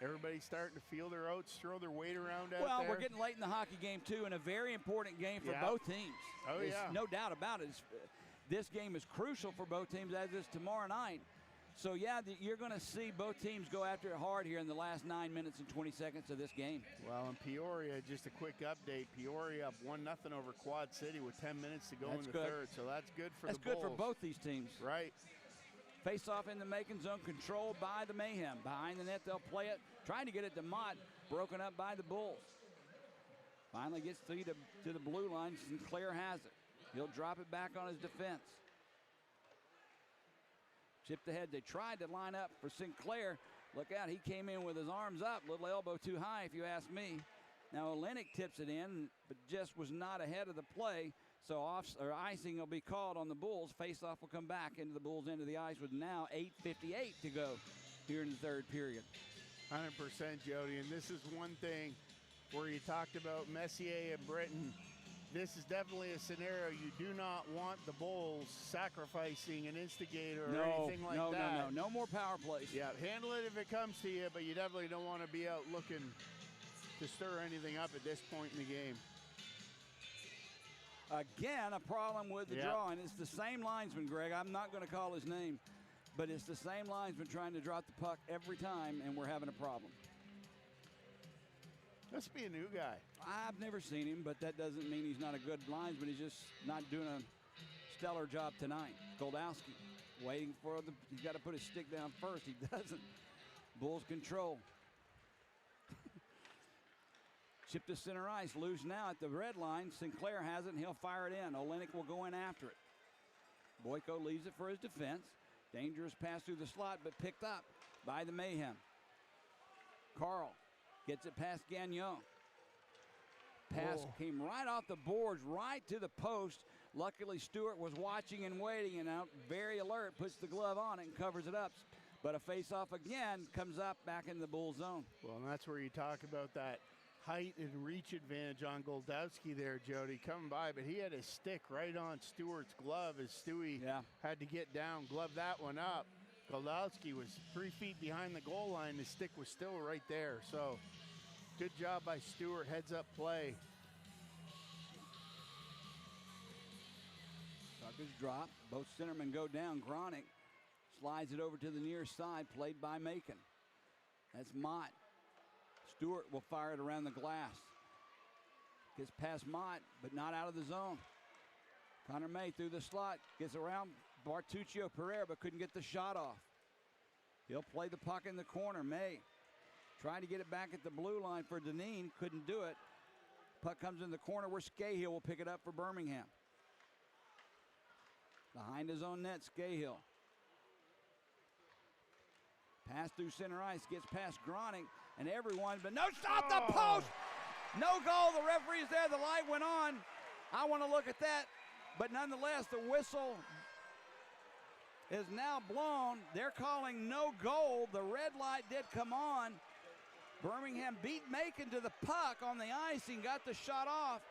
Everybody's starting to feel their oats, throw their weight around out there. Well, we're getting late in the hockey game, too, and a very important game for both teams. Oh, There's no doubt about it. This game is crucial for both teams, as is tomorrow night. So, yeah, you're going to see both teams go after it hard here in the last 9 minutes and 20 seconds of this game. Well, in Peoria, just a quick update. Peoria up 1-0 over Quad City with 10 minutes to go in the third. So that's good for the Bulls. That's good for both these teams. Right. Face off in the Macon zone, controlled by the Mayhem. Behind the net, they'll play it, trying to get it to Mott, broken up by the Bulls. Finally gets to the blue line. Sinclair has it. He'll drop it back on his defense. Chipped ahead. They tried to line up for Sinclair. Look out, he came in with his arms up. Little elbow too high, if you ask me. Now, Olenek tips it in, but just was not ahead of the play. So icing will be called on the Bulls. Face-off will come back into the Bulls' end of the ice with now 8:58 to go here in the third period. 100%, Jody. And this is one thing where you talked about Messier and Britton. This is definitely a scenario you do not want the Bulls sacrificing an instigator or anything like that. No more power plays. Yeah, handle it if it comes to you, but you definitely don't want to be out looking to stir anything up at this point in the game. Again, a problem with the drawing. It's the same linesman, Greg. I'm not going to call his name, but it's the same linesman trying to drop the puck every time, and we're having a problem. Must be a new guy. I've never seen him, but that doesn't mean he's not a good linesman. He's just not doing a stellar job tonight. Goldowski waiting for he's got to put his stick down first. He doesn't. Bulls control. Chip to center ice, loose now at the red line. Sinclair has it, and he'll fire it in. Olenek will go in after it. Boyko leaves it for his defense. Dangerous pass through the slot, but picked up by the Mayhem. Carl gets it past Gagnon. Pass came right off the boards, right to the post. Luckily, Stewart was watching and waiting, and out very alert, puts the glove on it and covers it up. But a face-off again comes up back in the Bull zone. Well, and that's where you talk about that height and reach advantage on Goldowski there, Jody, coming by, but he had his stick right on Stewart's glove as Stewie had to get down, glove that one up. Goldowski was 3 feet behind the goal line. The stick was still right there. So good job by Stewart. Heads up play. Puck is dropped. Both centermen go down. Gronick slides it over to the near side, played by Macon. That's Mott. Stewart will fire it around the glass. Gets past Mott, but not out of the zone. Connor May through the slot. Gets around Bartuccio Pereira, but couldn't get the shot off. He'll play the puck in the corner. May trying to get it back at the blue line for Deneen. Couldn't do it. Puck comes in the corner where Scahill will pick it up for Birmingham. Behind his own net, Scahill. Pass through center ice, gets past Gronick and everyone, but no, stop the post! No goal, the referee's there, the light went on. I want to look at that, but nonetheless, the whistle is now blown. They're calling no goal. The red light did come on. Birmingham beat Macon to the puck on the icing, got the shot off.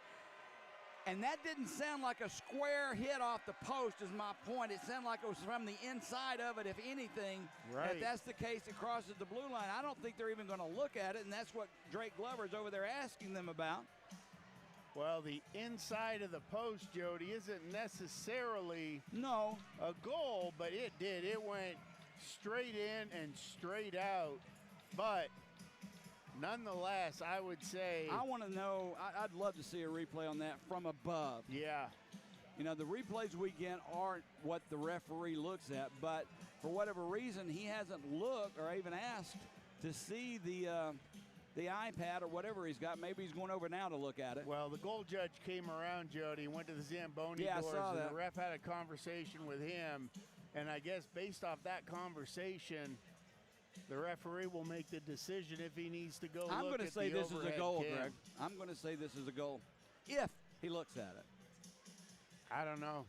And that didn't sound like a square hit off the post is my point. It sounded like it was from the inside of it, if anything. Right. If that's the case, it crosses the blue line. I don't think they're even going to look at it, and that's what Drake Glover's over there asking them about. Well, the inside of the post, Jody, isn't necessarily a goal, but it did. It went straight in and straight out. But nonetheless, I would say, I want to know, I'd love to see a replay on that from above. Yeah. You know, the replays we get aren't what the referee looks at, but for whatever reason, he hasn't looked or even asked to see the iPad or whatever he's got. Maybe he's going over now to look at it. Well, the goal judge came around, Jody, went to the Zamboni doors, I saw that. And the ref had a conversation with him. And I guess based off that conversation, the referee will make the decision if he needs to go I'm look going to at say the this is a overhead goal, cam. Greg. I'm going to say this is a goal if he looks at it. I don't know.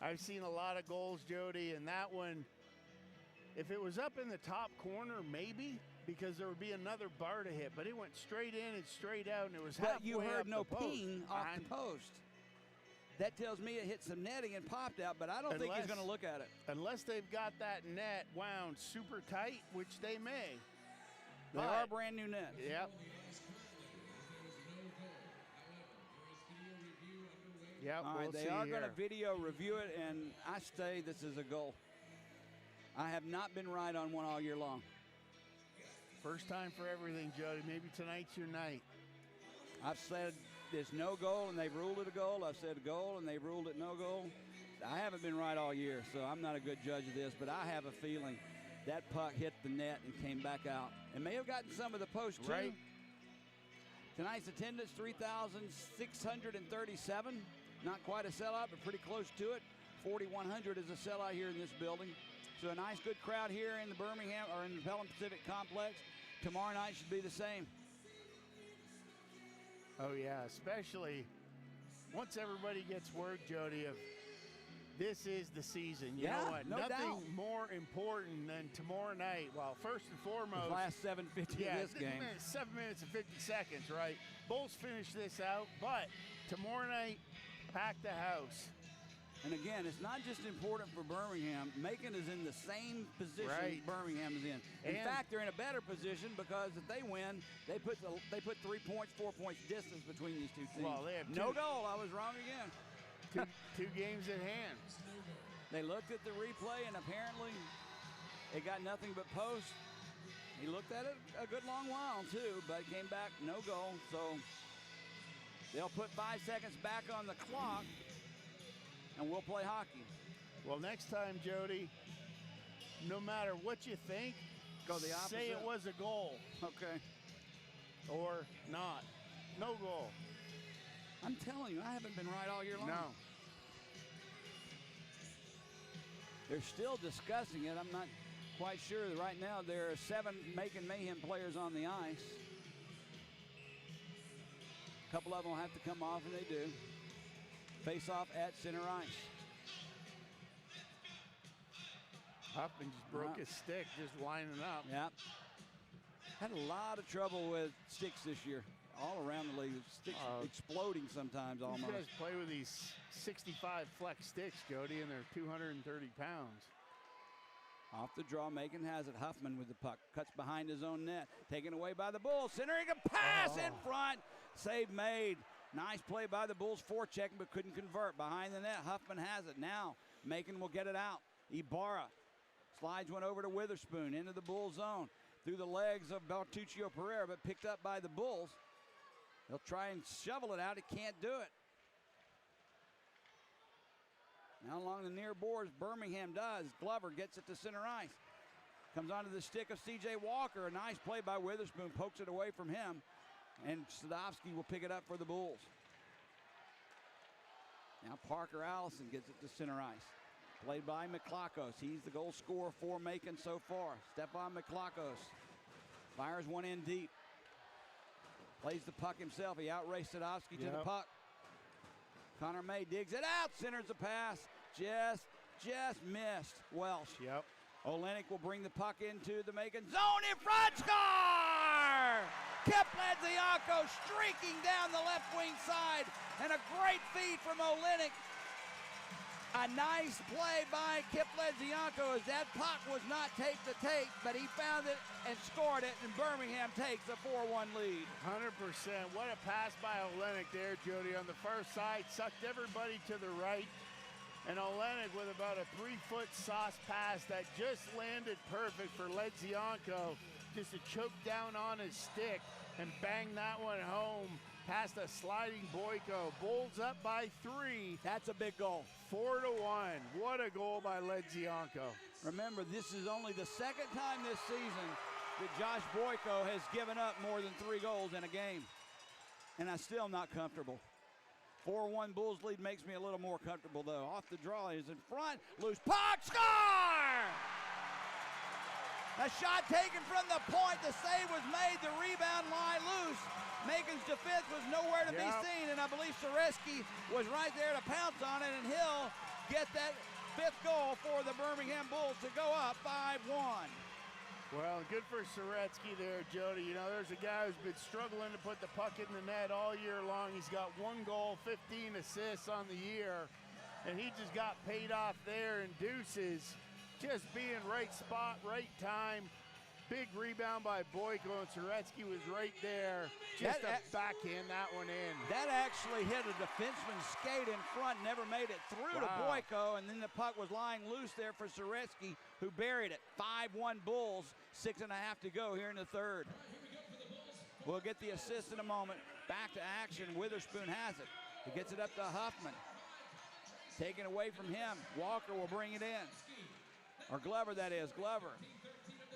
I've seen a lot of goals, Jody, and that one, if it was up in the top corner, maybe, because there would be another bar to hit, but it went straight in and straight out, and it was halfway But you heard up no the post. ping off the post. That tells me it hit some netting and popped out, but I don't think he's going to look at it. Unless they've got that net wound super tight, which they may. They are brand new nets. Yep. Yep, All right, we'll they see are here. going to video review it, and I say this is a goal. I have not been right on one all year long. First time for everything, Jody. Maybe tonight's your night. I've said there's no goal, and they've ruled it a goal. I've said goal, and they've ruled it no goal. I haven't been right all year, so I'm not a good judge of this, but I have a feeling that puck hit the net and came back out. It may have gotten some of the post, too. Right. Tonight's attendance, 3,637. Not quite a sellout, but pretty close to it. 4,100 is a sellout here in this building. So a nice, good crowd here in the Birmingham, or in the Pelham Pacific Complex. Tomorrow night should be the same. Oh, yeah, especially once everybody gets word, Jody, of this is the season. You know what? No Nothing doubt. more important than tomorrow night. Well, first and foremost, The last 7:50 of this game. 7 minutes and 50 seconds, right? Bulls finish this out, but tomorrow night, pack the house. And again, it's not just important for Birmingham. Macon is in the same position Right. Birmingham is in. In And- fact, they're in a better position because if they win, they put 3 points, 4 points distance between these two teams. Well, they have no two- goal. I was wrong again. Two games at hand. They looked at the replay, and apparently it got nothing but post. He looked at it a good long while, too, but it came back no goal. So they'll put 5 seconds back on the clock, and we'll play hockey. Well, next time, Jody, no matter what you think, Go the say it opposite. was a goal Okay. or not. No goal. I'm telling you, I haven't been right all year long. No. They're still discussing it. I'm not quite sure. Right now, there are 7 Macon Mayhem players on the ice. A couple of them will have to come off, and they do. Face off at center ice. Huffman just broke his stick just lining up. Yeah. Had a lot of trouble with sticks this year. All around the league. Sticks exploding sometimes These almost. guys play with these 65 flex sticks, Jody, and they're 230 pounds. Off the draw, Macon has it. Huffman with the puck. Cuts behind his own net. Taken away by the Bulls. Centering a pass in front. Save made. Nice play by the Bulls. Forechecking, but couldn't convert. Behind the net, Huffman has it. Now, Macon will get it out. Ibarra slides one over to Witherspoon into the Bull zone. Through the legs of Bertuccio Pereira, but picked up by the Bulls. They'll try and shovel it out. It can't do it. Now along the near boards, Birmingham does. Glover gets it to center ice. Comes onto the stick of C.J. Walker. A nice play by Witherspoon. Pokes it away from him. And Sadovsky will pick it up for the Bulls. Now Parker Allison gets it to center ice. Played by McLakos. He's the goal scorer for Macon so far. Stephon McLakos fires one in deep. Plays the puck himself. He outraced Sadovsky to the puck. Connor May digs it out. Centers the pass. Just missed Welsh. Yep. Olenek will bring the puck into the Macon zone in front. Score! Kepledzianko streaking down the left wing side. And a great feed from Olenek. A nice play by Kepledzianko as that puck was not taped to tape, but he found it and scored it, and Birmingham takes a 4-1 lead. 100%. What a pass by Olenek there, Jody, on the first side. Sucked everybody to the right. And Olenek with about a 3-foot sauce pass that just landed perfect for Ledzianko. Just a choke down on his stick and bang that one home past a sliding Boyko. Bulls up by 3. That's a big goal. 4-1. What a goal by Ledzianko. Remember, this is only the second time this season that Josh Boyko has given up more than 3 goals in a game. And I'm still not comfortable. 4-1 Bulls lead makes me a little more comfortable, though. Off the draw, he's in front. Loose puck, score! A shot taken from the point. The save was made. The rebound lie loose. Macon's defense was nowhere to be seen, and I believe Soreski was right there to pounce on it, and he'll get that 5th goal for the Birmingham Bulls to go up 5-1. Well, good for Soretsky there, Jody. You know, there's a guy who's been struggling to put the puck in the net all year long. He's got 1 goal, 15 assists on the year, and he just got paid off there in deuces. Just being right spot, right time. Big rebound by Boyko, and Soretsky was right there just to backhand that one in. That actually hit a defenseman's skate in front, never made it through to Boyko, and then the puck was lying loose there for Soretsky, who buried it. 5-1 Bulls, 6.5 to go here in the third. We'll get the assist in a moment. Back to action, Witherspoon has it. He gets it up to Huffman. Taken away from him, Walker will bring it in. Or Glover, that is, Glover.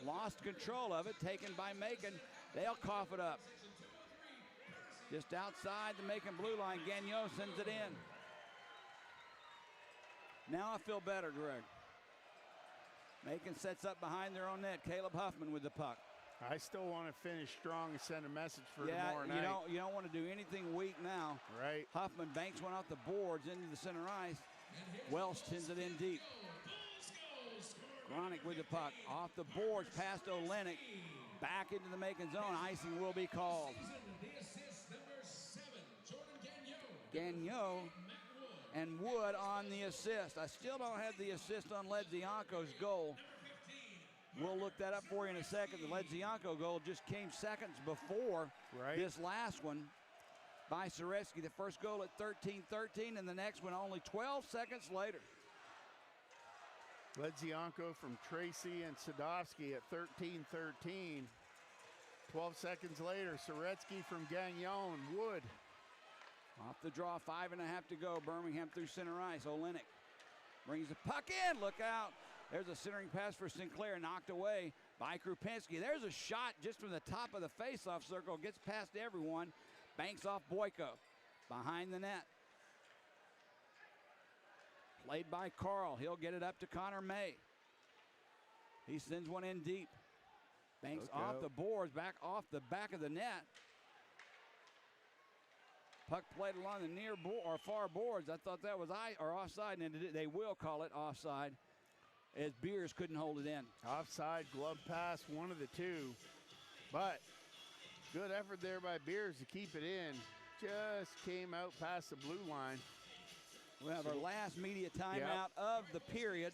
Lost control of it, taken by Macon. They'll cough it up. Just outside the Macon blue line, Gagnon sends it in. Now I feel better, Greg. Macon sets up behind their own net. Caleb Huffman with the puck. I still want to finish strong and send a message for tomorrow night. You don't want to do anything weak now. Right. Huffman banks one off the boards into the center ice. Welsh sends it in deep. Gronick with the puck. Off the boards, past Olenek. Back into the Macon zone. Icing will be called. Gagnon and Wood on the assist. I still don't have the assist on Ledzianko's goal. We'll look that up for you in a second. The Ledzianko goal just came seconds before this last one by Soretsky. The first goal at 13-13, and the next one only 12 seconds later. Ledzianko from Tracy and Sadovsky at 13-13. 12 seconds later, Soretsky from Gagnon, Wood. Off the draw, 5.5 to go. Birmingham through center ice. Olenek brings the puck in. Look out. There's a centering pass for Sinclair, knocked away by Krupinski. There's a shot just from the top of the faceoff circle. Gets past everyone. Banks off Boyko. Behind the net. Played by Carl. He'll get it up to Connor May. He sends one in deep. Banks off the boards, back off the back of the net. Puck played along the near or far boards. I thought that was offside, and they will call it offside, as Beers couldn't hold it in. Offside, glove pass, one of the two. But good effort there by Beers to keep it in. Just came out past the blue line. We have our last media timeout of the period,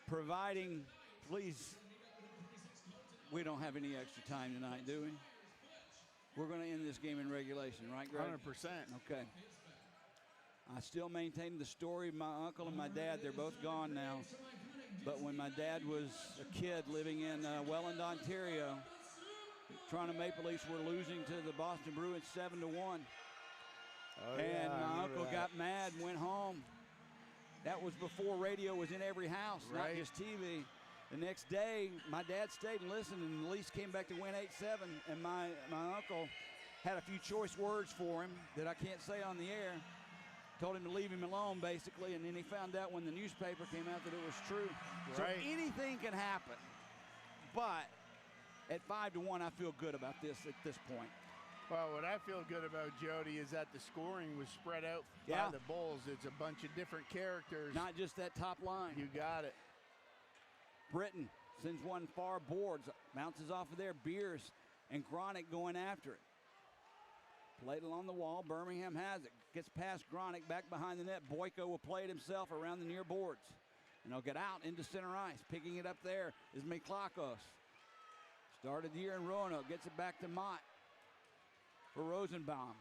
providing, please, we don't have any extra time tonight, do we? We're going to end this game in regulation, right, Greg? 100%. Okay. I still maintain the story of my uncle and my dad. They're both gone now. But when my dad was a kid living in Welland, Ontario, Toronto Maple Leafs were losing to the Boston Bruins 7-1. And my uncle got mad and went home. That was before radio was in every house, not just TV. The next day, my dad stayed and listened, and the Leafs came back to win 8-7. And my uncle had a few choice words for him that I can't say on the air. Told him to leave him alone, basically, and then he found out when the newspaper came out that it was true. So anything can happen. But at 5-1, I feel good about this at this point. Well, what I feel good about, Jody, is that the scoring was spread out by the Bulls. It's a bunch of different characters. Not just that top line. You got it. Britton sends one far boards, bounces off of there. Beers and Gronick going after it. Played along the wall. Birmingham has it. Gets past Gronick, back behind the net. Boyko will play it himself around the near boards. And they'll get out into center ice. Picking it up there is Miklakos. Started the year in Roanoke. Gets it back to Mott for Rosenbaum.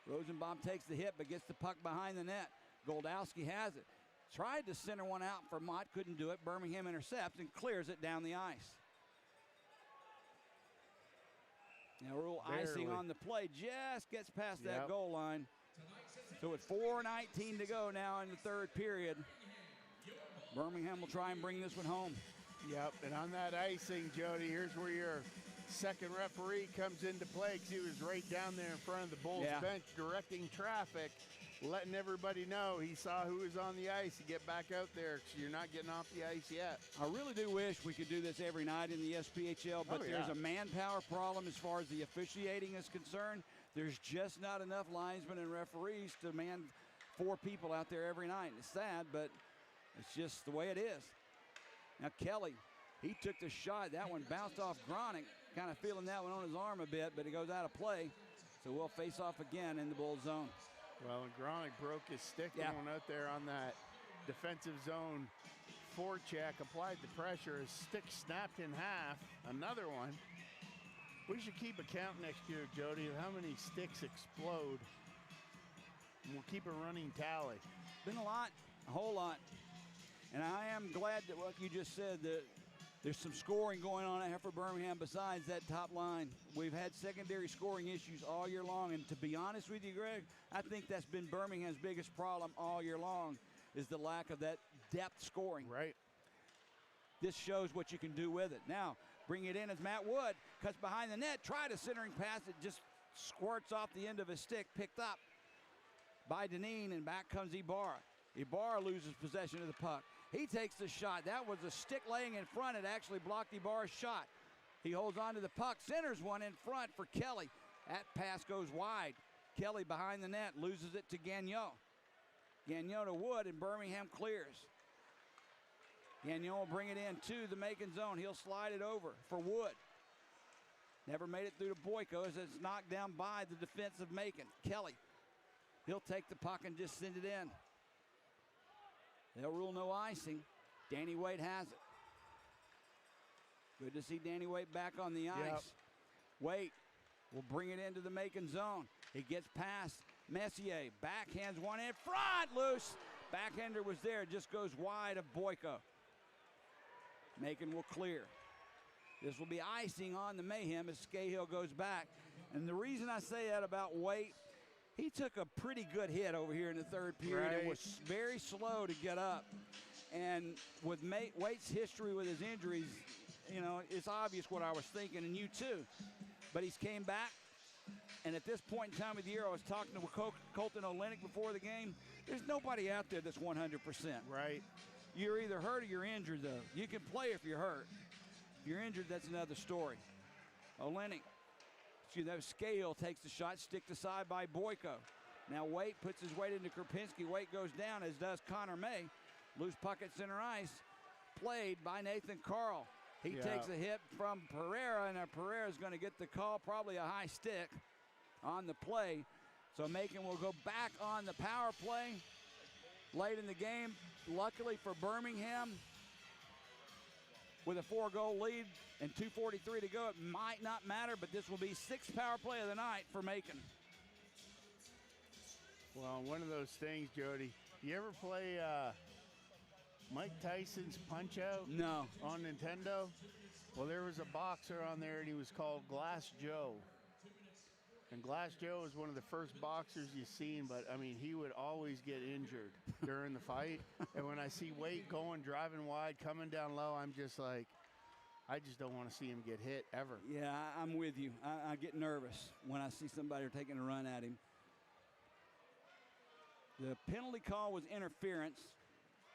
Rosenbaum takes the hit, but gets the puck behind the net. Goldowski has it. Tried to center one out for Mott, couldn't do it. Birmingham intercepts and clears it down the ice. Now, rule icing on the play, just gets past that goal line. So with 4:19 to go now in the third period, Birmingham will try and bring this one home. Yep, and on that icing, Jody, here's where your second referee comes into play, because he was right down there in front of the Bulls bench directing traffic, letting everybody know he saw who was on the ice to get back out there, because you're not getting off the ice yet. I really do wish we could do this every night in the SPHL, but there's a manpower problem as far as the officiating is concerned. There's just not enough linesmen and referees to man 4 people out there every night. It's sad, but it's just the way it is. Now Kelly, he took the shot. That one bounced off Gronick, kind of feeling that one on his arm a bit, but it goes out of play. So we'll face off again in the Bull zone. Well, and Gronick broke his stick going out there on that defensive zone forecheck, applied the pressure. His stick snapped in half. Another one. We should keep a count next year, Jody, of how many sticks explode. And we'll keep a running tally. Been a lot, a whole lot. And I am glad that what you just said, that there's some scoring going on here for Birmingham besides that top line. We've had secondary scoring issues all year long, and to be honest with you, Greg, I think that's been Birmingham's biggest problem all year long, is the lack of that depth scoring. Right. This shows what you can do with it. Now, bring it in as Matt Wood cuts behind the net, tried a centering pass. It just squirts off the end of his stick, picked up by Deneen, and back comes Ibarra. Ibarra loses possession of the puck. He takes the shot. That was a stick laying in front. It actually blocked Ibarra's shot. He holds on to the puck, centers one in front for Kelly. That pass goes wide. Kelly behind the net loses it to Gagnon. Gagnon to Wood, and Birmingham clears. Gagnon will bring it in to the Macon zone. He'll slide it over for Wood. Never made it through to Boyko as it's knocked down by the defense of Macon. Kelly, he'll take the puck and just send it in. They'll rule no icing. Danny Waite has it. Good to see Danny Waite back on the ice. Yep. Waite will bring it into the Macon zone. He gets past Messier. Backhands one in front, loose. Backhander was there, just goes wide of Boyko. Macon will clear. This will be icing on the Mayhem as Scahill goes back. And the reason I say that about Waite, he took a pretty good hit over here in the third period. Right. It was very slow to get up. And with Waite's history with his injuries, you know, it's obvious what I was thinking, and you too. But he's came back, and at this point in time of the year, I was talking to Colton Olenek before the game. There's nobody out there that's 100%. Right. You're either hurt or you're injured, though. You can play if you're hurt. If you're injured, that's another story. Scale takes the shot, sticked aside by Boyko. Now Waite puts his weight into Krupinski. Waite goes down, as does Connor May. Loose puck at center ice, played by Nathan Carl. He takes a hit from Pereira, and Pereira's going to get the call, probably a high stick on the play. So Macon will go back on the power play late in the game. Luckily for Birmingham, with a 4-goal lead and 2:43 to go, it might not matter, but this will be 6th power play of the night for Macon. Well, one of those things, Jody. You ever play Mike Tyson's Punch-Out? No. On Nintendo? Well, there was a boxer on there, and he was called Glass Joe. And Glass Joe was one of the first boxers you've seen, but, I mean, he would always get injured during the fight. And when I see Waite going, driving wide, coming down low, I'm just like, I just don't want to see him get hit ever. Yeah, I'm with you. I get nervous when I see somebody taking a run at him. The penalty call was interference.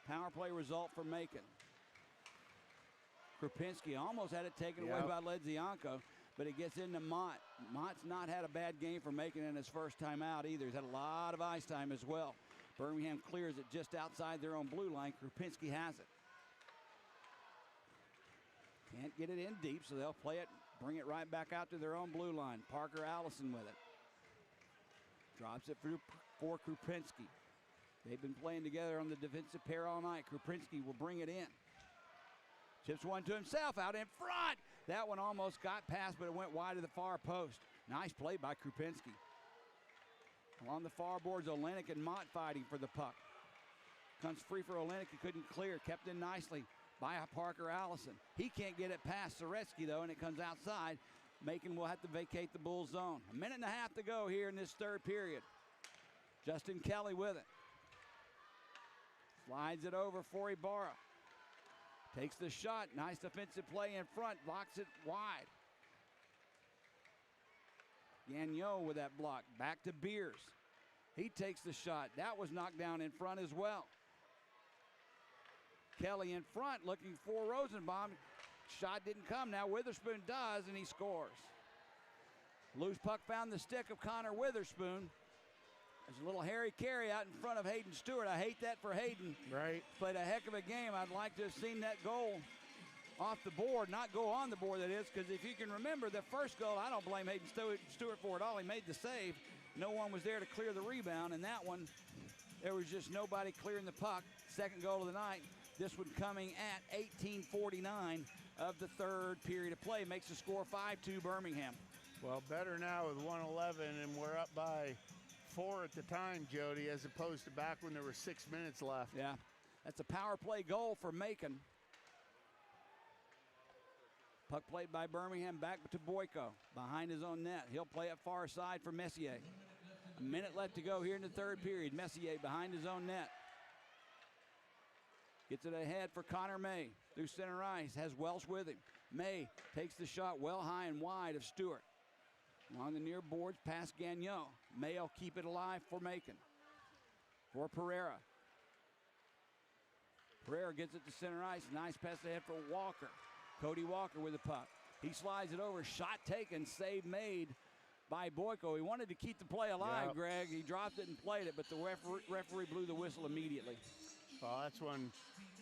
Power play result for Macon. Krupinski almost had it taken away by Ledzianko, but it gets into Mott. Mott's not had a bad game for Macon in his first time out either. He's had a lot of ice time as well. Birmingham clears it just outside their own blue line. Krupinski has it. Can't get it in deep, so they'll play it, bring it right back out to their own blue line. Parker Allison with it. Drops it for Krupinski. They've been playing together on the defensive pair all night. Krupinski will bring it in. Chips one to himself out in front. That one almost got past, but it went wide to the far post. Nice play by Krupinski. Along the far boards, Olenek and Mott fighting for the puck. Comes free for Olenek, he couldn't clear. Kept in nicely by Parker Allison. He can't get it past Soretsky, though, and it comes outside. Macon will have to vacate the Bull zone. 1.5 minutes to go here in this third period. Justin Kelly with it. Slides it over for Ibarra. Takes the shot. Nice defensive play in front. Blocks it wide. Gagnon with that block. Back to Beers. He takes the shot. That was knocked down in front as well. Kelly in front looking for Rosenbaum. Shot didn't come. Now Witherspoon does, and he scores. Loose puck found the stick of Connor Witherspoon. There's a little hairy carry out in front of Hayden Stewart. I hate that for Hayden. Right. Played a heck of a game. I'd like to have seen that goal off the board, not go on the board, that is, because if you can remember the first goal, I don't blame Hayden Stewart for it all. He made the save. No one was there to clear the rebound, and that one, there was just nobody clearing the puck. Second goal of the night. This one coming at 18:49 of the third period of play. Makes the score 5-2 Birmingham. Well, better now with 1:11, and we're up by 4 at the time, Jody, as opposed to back when there were 6 minutes left. Yeah, that's a power play goal for Macon. Puck played by Birmingham, back to Boyko, behind his own net. He'll play it far side for Messier. A minute left to go here in the third period. Messier behind his own net. Gets it ahead for Connor May through center ice, has Welsh with him. May takes the shot well high and wide of Stewart. Along the near boards, past Gagnon. May will keep it alive for Macon. For Pereira. Pereira gets it to center ice. Nice pass ahead for Walker. Cody Walker with the puck. He slides it over. Shot taken. Save made by Boyko. He wanted to keep the play alive, Greg. He dropped it and played it, but the referee blew the whistle immediately. Well, that's when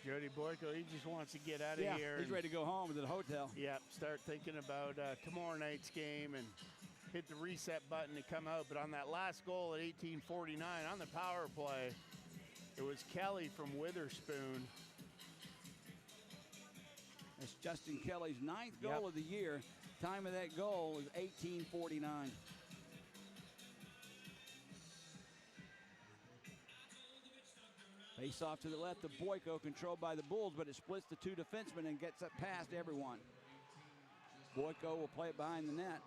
Jody Boyko, he just wants to get out of here. He's ready to go home to the hotel. Yeah, start thinking about tomorrow night's game and hit the reset button to come out. But on that last goal at 18:49 on the power play, it was Kelly from Witherspoon. It's Justin Kelly's 9th goal of the year. Time of that goal is 18:49. Face off to the left of Boyko, controlled by the Bulls, but it splits the two defensemen and gets it past everyone. Boyko will play it behind the net.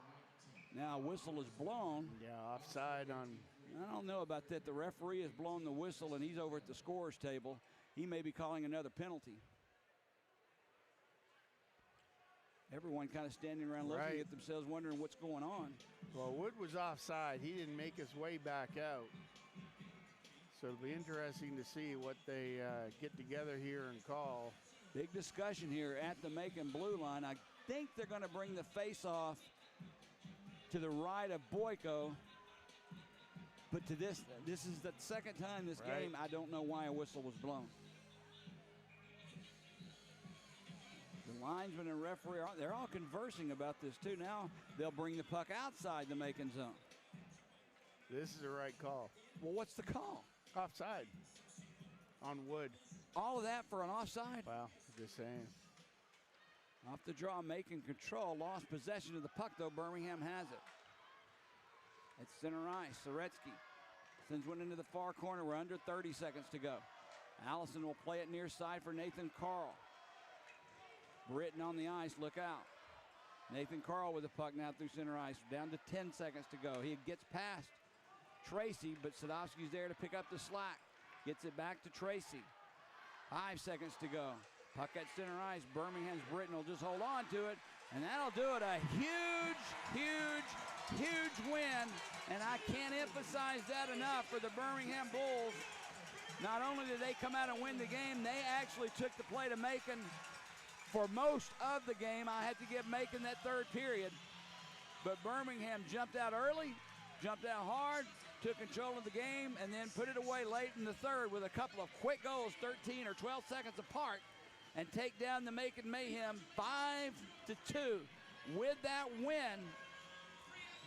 Now whistle is blown. Yeah, offside on. I don't know about that. The referee has blown the whistle and he's over at the scorer's table. He may be calling another penalty. Everyone kind of standing around looking at themselves, wondering what's going on. Well, Wood was offside. He didn't make his way back out. So it'll be interesting to see what they get together here and call. Big discussion here at the Macon blue line. I think they're going to bring the face-off to the right of Boyko. But to this is the second time this game, I don't know why a whistle was blown. The linesman and referee, they're all conversing about this too. Now they'll bring the puck outside the Macon zone. This is the right call. Well, what's the call? Offside on Wood. All of that for an offside? Well, just saying. Off the draw, Macon control. Lost possession of the puck, though. Birmingham has it. It's center ice. Soretsky sends one into the far corner. We're under 30 seconds to go. Allison will play it near side for Nathan Carl. Britton on the ice. Look out. Nathan Carl with the puck now through center ice. Down to 10 seconds to go. He gets past Tracy, but Sadowski's there to pick up the slack. Gets it back to Tracy. 5 seconds to go. Puck at center ice. Birmingham's Britton will just hold on to it, and that'll do it. A huge, huge, huge win, and I can't emphasize that enough for the Birmingham Bulls. Not only did they come out and win the game, they actually took the play to Macon for most of the game. I had to give Macon that third period, but Birmingham jumped out early, jumped out hard, took control of the game, and then put it away late in the third with a couple of quick goals, 13 or 12 seconds apart, and take down the Macon Mayhem 5-2. With that win,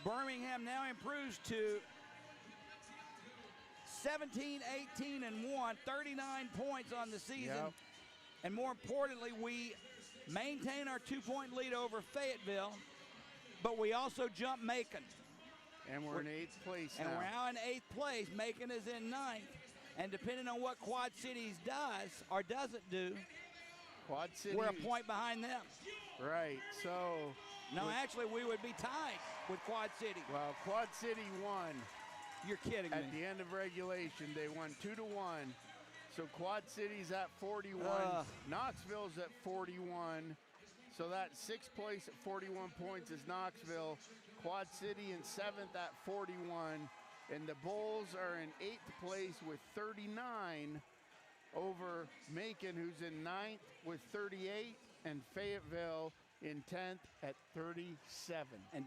Birmingham now improves to 17-18-1, 39 points on the season. And more importantly, we maintain our 2-point lead over Fayetteville, but we also jump Macon. And we're in 8th place now. And we're now in 8th place. Macon is in 9th. And depending on what Quad Cities does or doesn't do, Quad City, we're a point behind them. Right, so. No, actually, we would be tied with Quad City. Well, Quad City won. You're kidding me. At the end of regulation, they won 2-1. So Quad City's at 41. Knoxville's at 41. So that 6th place at 41 points is Knoxville. Quad City in 7th at 41. And the Bulls are in 8th place with 39 over Macon, who's in 9th with 38, and Fayetteville in 10th at 37. And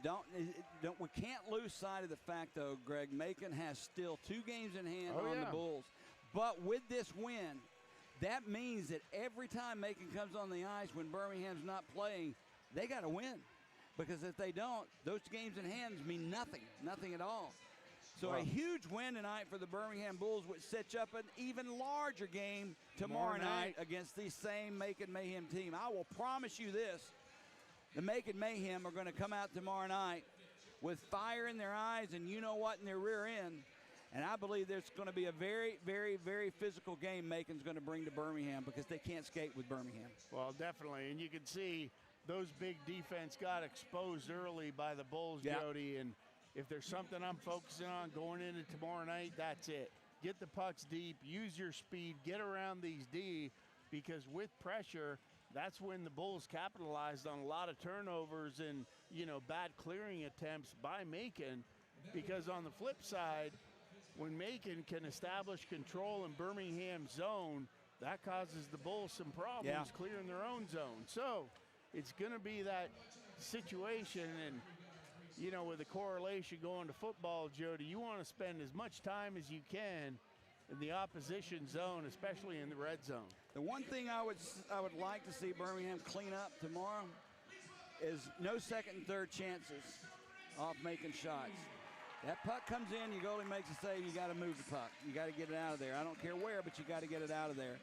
we can't lose sight of the fact, though, Greg, Macon has still 2 games in hand on the Bulls. But with this win, that means that every time Macon comes on the ice when Birmingham's not playing, they got to win. Because if they don't, those games in hand mean nothing at all. So Wow. a huge win tonight for the Birmingham Bulls, which sets up an even larger game tomorrow night against the same Macon Mayhem team. I will promise you this. The Macon Mayhem are going to come out tomorrow night with fire in their eyes and you know what in their rear end. And I believe there's going to be a very, very, very physical game Macon's going to bring to Birmingham because they can't skate with Birmingham. Well, definitely. And you can see those big defense got exposed early by the Bulls, Jody. And if there's something I'm focusing on going into tomorrow night, that's it. Get the pucks deep, use your speed, get around these D, because with pressure, that's when the Bulls capitalized on a lot of turnovers and, bad clearing attempts by Macon. Because on the flip side, when Macon can establish control in Birmingham's zone, that causes the Bulls some problems clearing their own zone. So it's going to be that situation, and with the correlation going to football, Jody, you want to spend as much time as you can in the opposition zone, especially in the red zone. The one thing I would like to see Birmingham clean up tomorrow is no second and third chances off making shots. That puck comes in, your goalie makes a save, you got to move the puck. You got to get it out of there. I don't care where, but you got to get it out of there.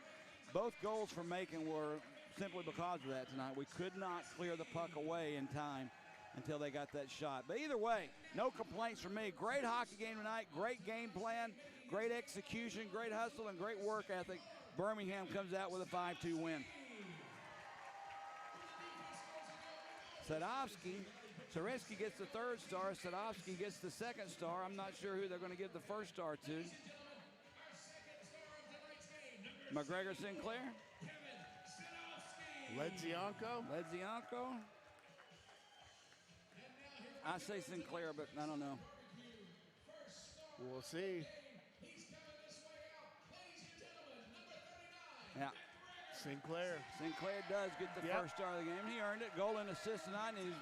Both goals for Macon were simply because of that tonight. We could not clear the puck away in time until they got that shot. But either way, no complaints from me. Great hockey game tonight, great game plan, great execution, great hustle, and great work ethic. Birmingham comes out with a 5-2 win. Sareski gets the third star. Sadovsky gets the second star. I'm not sure who they're going to give the first star to. McGregor Sinclair. Ledzianko. I say Sinclair, but I don't know. We'll see. Yeah. Sinclair does get the first star of the game. He earned it. Goal and assist tonight, and he's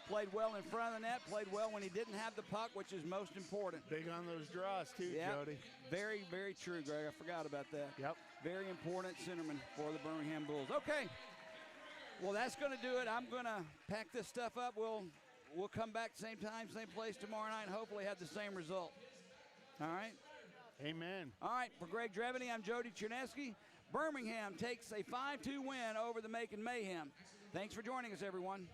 played well in front of the net, played well when he didn't have the puck, which is most important. Big on those draws, too, Jody. Very, very true, Greg. I forgot about that. Yep. Very important centerman for the Birmingham Bulls. Okay. Well, that's going to do it. I'm going to pack this stuff up. We'll come back same time, same place tomorrow night, and hopefully have the same result. All right? Amen. All right. For Greg Drevany, I'm Jody Chernesky. Birmingham takes a 5-2 win over the Macon Mayhem. Thanks for joining us, everyone.